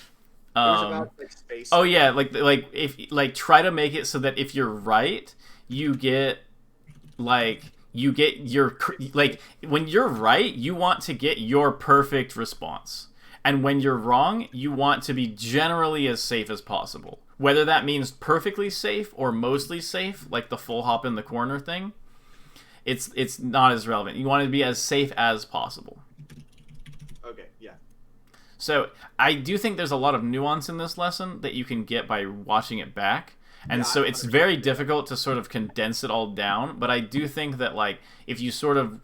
was about like space. Oh yeah, like if like try to make it so that if you're right, you get your like when you're right, you want to get your perfect response. And when you're wrong, you want to be generally as safe as possible. Whether that means perfectly safe or mostly safe, like the full hop in the corner thing, it's not as relevant. You want to be as safe as possible. Okay, yeah. So I do think there's a lot of nuance in this lesson that you can get by watching it back. And so it's very difficult to sort of condense it all down. But I do think that like if you sort of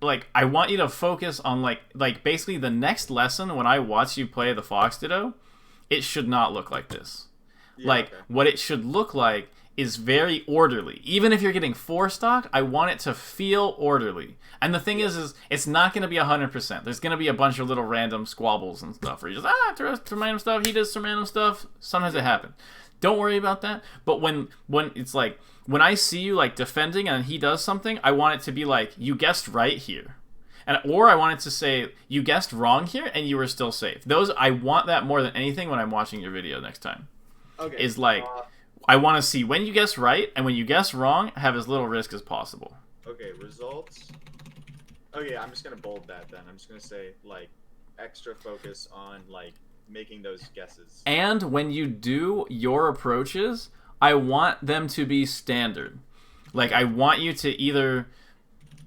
like, I want you to focus on like basically the next lesson when I watch you play the Fox Ditto, it should not look like this. Yeah, like okay. What it should look like is very orderly. Even if you're getting 4 stock, I want it to feel orderly. And the thing is it's not going to be 100%. There's going to be a bunch of little random squabbles and stuff where you just throw some random stuff, he does some random stuff. Sometimes it happens. Don't worry about that. But when it's like, when I see you like defending and he does something, I want it to be like, you guessed right here. Or I want it to say, you guessed wrong here and you were still safe. I want that more than anything when I'm watching your video next time. Okay. Is like, I want to see when you guess right and when you guess wrong, have as little risk as possible. Okay, results. Okay, I'm just going to bold that then. I'm just going to say, like, extra focus on, like, making those guesses. And when you do your approaches, I want them to be standard. Like, I want you to either,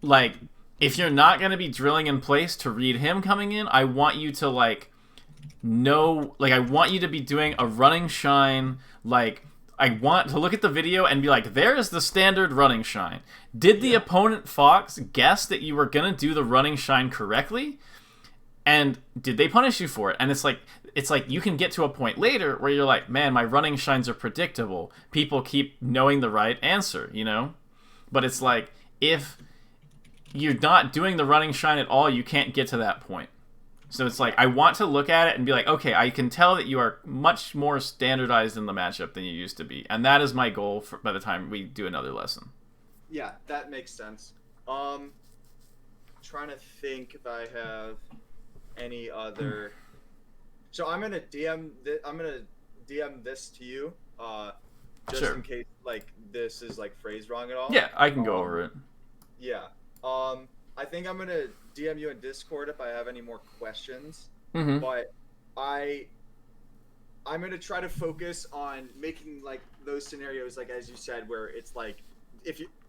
like, if you're not going to be drilling in place to read him coming in, I want you to, like, know, like, I want you to be doing a running shine, like, I want to look at the video and be like, there is the standard running shine. Did the opponent Fox guess that you were going to do the running shine correctly? And did they punish you for it? And it's like you can get to a point later where you're like, man, my running shines are predictable. People keep knowing the right answer, you know? But it's like, if you're not doing the running shine at all, you can't get to that point. So it's like, I want to look at it and be like, okay, I can tell that you are much more standardized in the matchup than you used to be. And that is my goal by the time we do another lesson. Yeah, that makes sense. Trying to think if I have any other. So I'm gonna DM this to you, just sure. in case like this is like phrased wrong at all. Yeah, I can go over it. Yeah. I think I'm gonna DM you in Discord if I have any more questions. Mm-hmm. But I'm gonna try to focus on making like those scenarios, like as you said, where it's like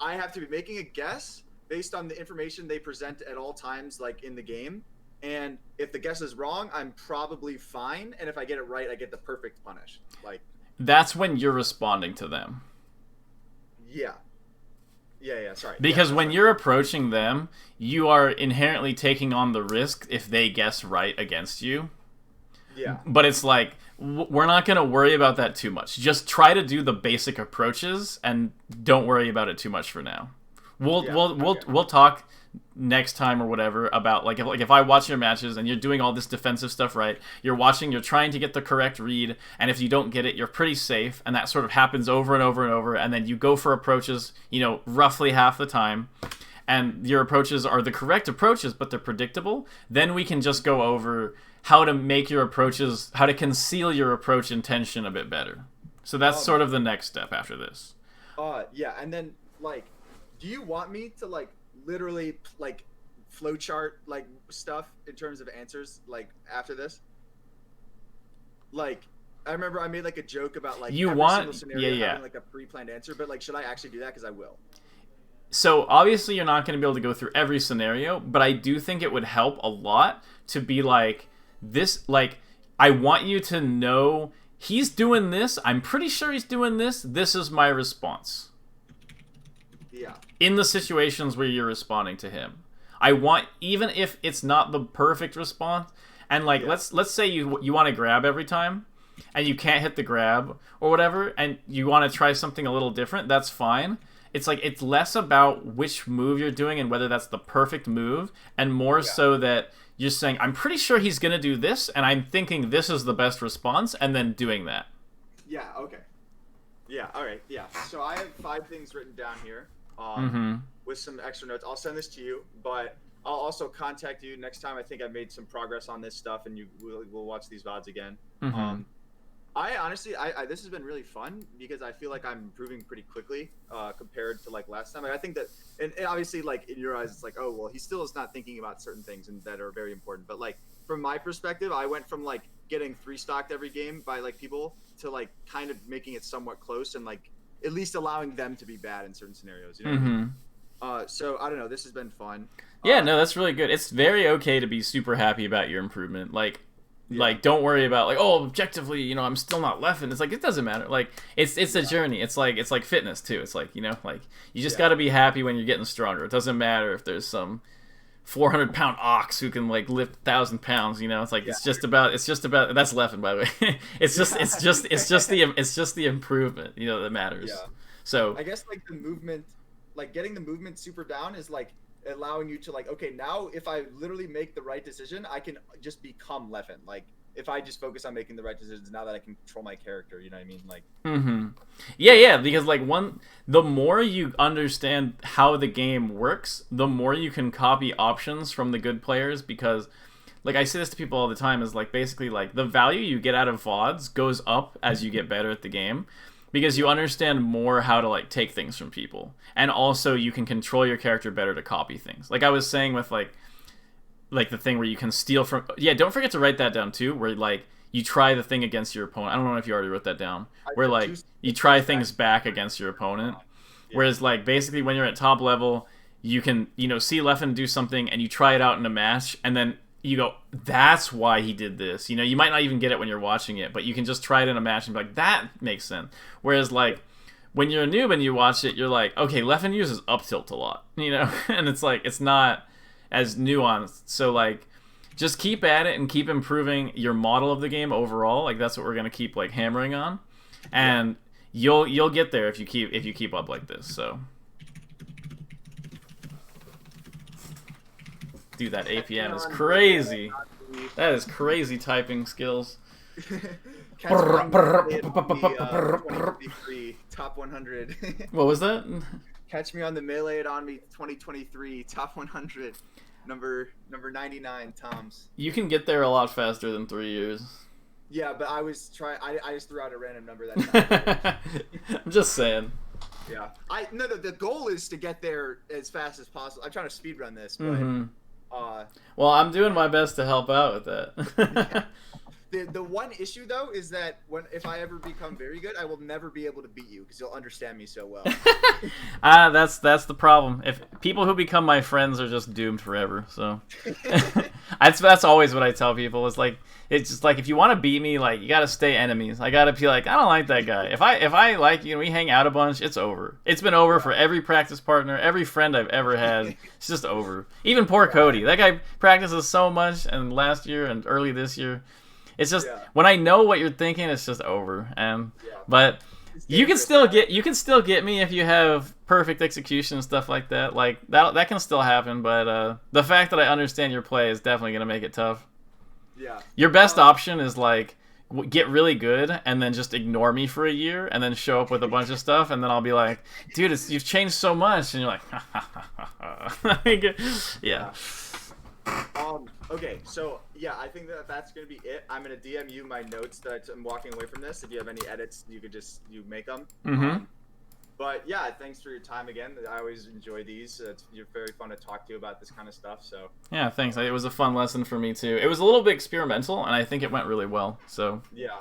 I have to be making a guess based on the information they present at all times, like in the game. And if the guess is wrong, I'm probably fine. And if I get it right, I get the perfect punish. Like that's when you're responding to them. Yeah. Yeah, sorry. Because when you're approaching them, you are inherently taking on the risk if they guess right against you. Yeah. But it's like, we're not going to worry about that too much. Just try to do the basic approaches and don't worry about it too much for now. We'll talk next time or whatever about like if I watch your matches and you're doing all this defensive stuff right, you're trying to get the correct read, and if you don't get it, you're pretty safe, and that sort of happens over and over and over, and then you go for approaches, you know, roughly half the time, and your approaches are the correct approaches but they're predictable. Then we can just go over how to make your approaches, how to conceal your approach intention a bit better. So that's sort of the next step after this. Yeah, and then like, do you want me to like literally like flowchart like stuff in terms of answers like after this? Like, I remember I made like a joke about like You every want- single scenario yeah. having like a pre-planned answer, but like, should I actually do that? Because I will. So obviously you're not going to be able to go through every scenario, but I do think it would help a lot to be like this. Like, I want you to know he's doing this. I'm pretty sure he's doing this. This is my response. Yeah. In the situations where you're responding to him, I want, even if it's not the perfect response, and like let's say you want to grab every time, and you can't hit the grab or whatever, and you want to try something a little different. That's fine. It's like, it's less about which move you're doing and whether that's the perfect move, and more so that you're saying, I'm pretty sure he's gonna do this, and I'm thinking this is the best response, and then doing that. Yeah. Okay. Yeah. All right. Yeah. So I have 5 things written down here. With some extra notes. I'll send this to you, but I'll also contact you next time I think I've made some progress on this stuff, and we'll watch these VODs again. I honestly, this has been really fun because I feel like I'm improving pretty quickly compared to like last time. Like, I think that, and obviously like in your eyes, it's like, oh, well, he still is not thinking about certain things and that are very important. But like from my perspective, I went from like getting 3-stocked every game by like people to like kind of making it somewhat close and like at least allowing them to be bad in certain scenarios. You know what I mean? So I don't know. This has been fun. Yeah, no, that's really good. It's very okay to be super happy about your improvement. Like, don't worry about like, oh, objectively, you know, I'm still not leffing. It's like, it doesn't matter. Like, it's a journey. It's like fitness too. It's like, you know, like you just got to be happy when you're getting stronger. It doesn't matter if there's some 400-pound ox who can like lift 1,000 pounds. You know, it's like it's just about that's leffing, by the way. it's just the improvement, you know, that matters. Yeah. So I guess like the movement, like getting the movement super down is like allowing you to like, okay, now if I literally make the right decision, I can just become Leffen. Like if I just focus on making the right decisions, now that I can control my character, you know what I mean? Like yeah, because like the more you understand how the game works, the more you can copy options from the good players, because like I say this to people all the time, is like basically like the value you get out of VODs goes up as you get better at the game, because you understand more how to like take things from people, and also you can control your character better to copy things. Like I was saying with like the thing where you can steal from, don't forget to write that down too, where like you try the thing against your opponent. I don't know if you already wrote that down, where like you try things back against your opponent. Whereas like basically when you're at top level, you can, you know, see Leffen do something and you try it out in a match, and then you go, that's why he did this. You know, you might not even get it when you're watching it, but you can just try it in a match and be like, that makes sense. Whereas like when you're a noob and you watch it, you're like, okay, Leffen uses up tilt a lot, you know, and it's like, it's not as nuanced. So like, just keep at it and keep improving your model of the game overall. Like that's what we're gonna keep like hammering on, and you'll get there if you keep up like this. So. Dude, that APM is crazy. That is crazy typing skills. Top 100. What was that? Catch me on the Melee on Me 2023 top 100. Number 99, Tomz. You can get there a lot faster than 3 years. Yeah, but I was trying. I just threw out a random number that time. I'm just saying. Yeah. No, the goal is to get there as fast as possible. I'm trying to speedrun this, but. Well, I'm doing my best to help out with that. The one issue though is that if I ever become very good, I will never be able to beat you because you'll understand me so well. That's the problem. If people who become my friends are just doomed forever, so that's always what I tell people. It's just like, if you want to beat me, like you got to stay enemies. I got to be like, I don't like that guy. If I like you and we hang out a bunch, it's over. It's been over for every practice partner, every friend I've ever had. It's just over. Even poor Cody. That guy practices so much, and last year and early this year. It's just when I know what you're thinking, it's just over. But you can still get me if you have perfect execution and stuff like that. Like that can still happen. But the fact that I understand your play is definitely gonna make it tough. Yeah. Your best option is like get really good and then just ignore me for a year and then show up with a bunch of stuff, and then I'll be like, dude, you've changed so much, and you're like, yeah. Okay, so yeah, I think that's gonna be it. I'm gonna DM you my notes that I'm walking away from this. If you have any edits, you could you make them. But yeah, thanks for your time again. I always enjoy these. You're very fun to talk to you about this kind of stuff. So Yeah, thanks. It was a fun lesson for me too. It was a little bit experimental, and I think it went really well. So yeah,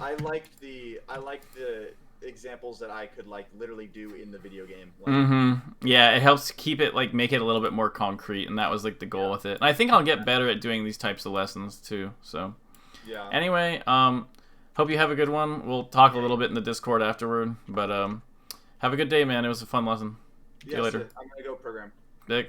I liked the examples that I could like literally do in the video game. Like, yeah, it helps keep it like make it a little bit more concrete, and that was like the goal with it. And I think I'll get better at doing these types of lessons too. So yeah. anyway, hope you have a good one. We'll talk a little bit in the Discord afterward, but have a good day, man. It was a fun lesson. See you later. I'm gonna go program. Dick.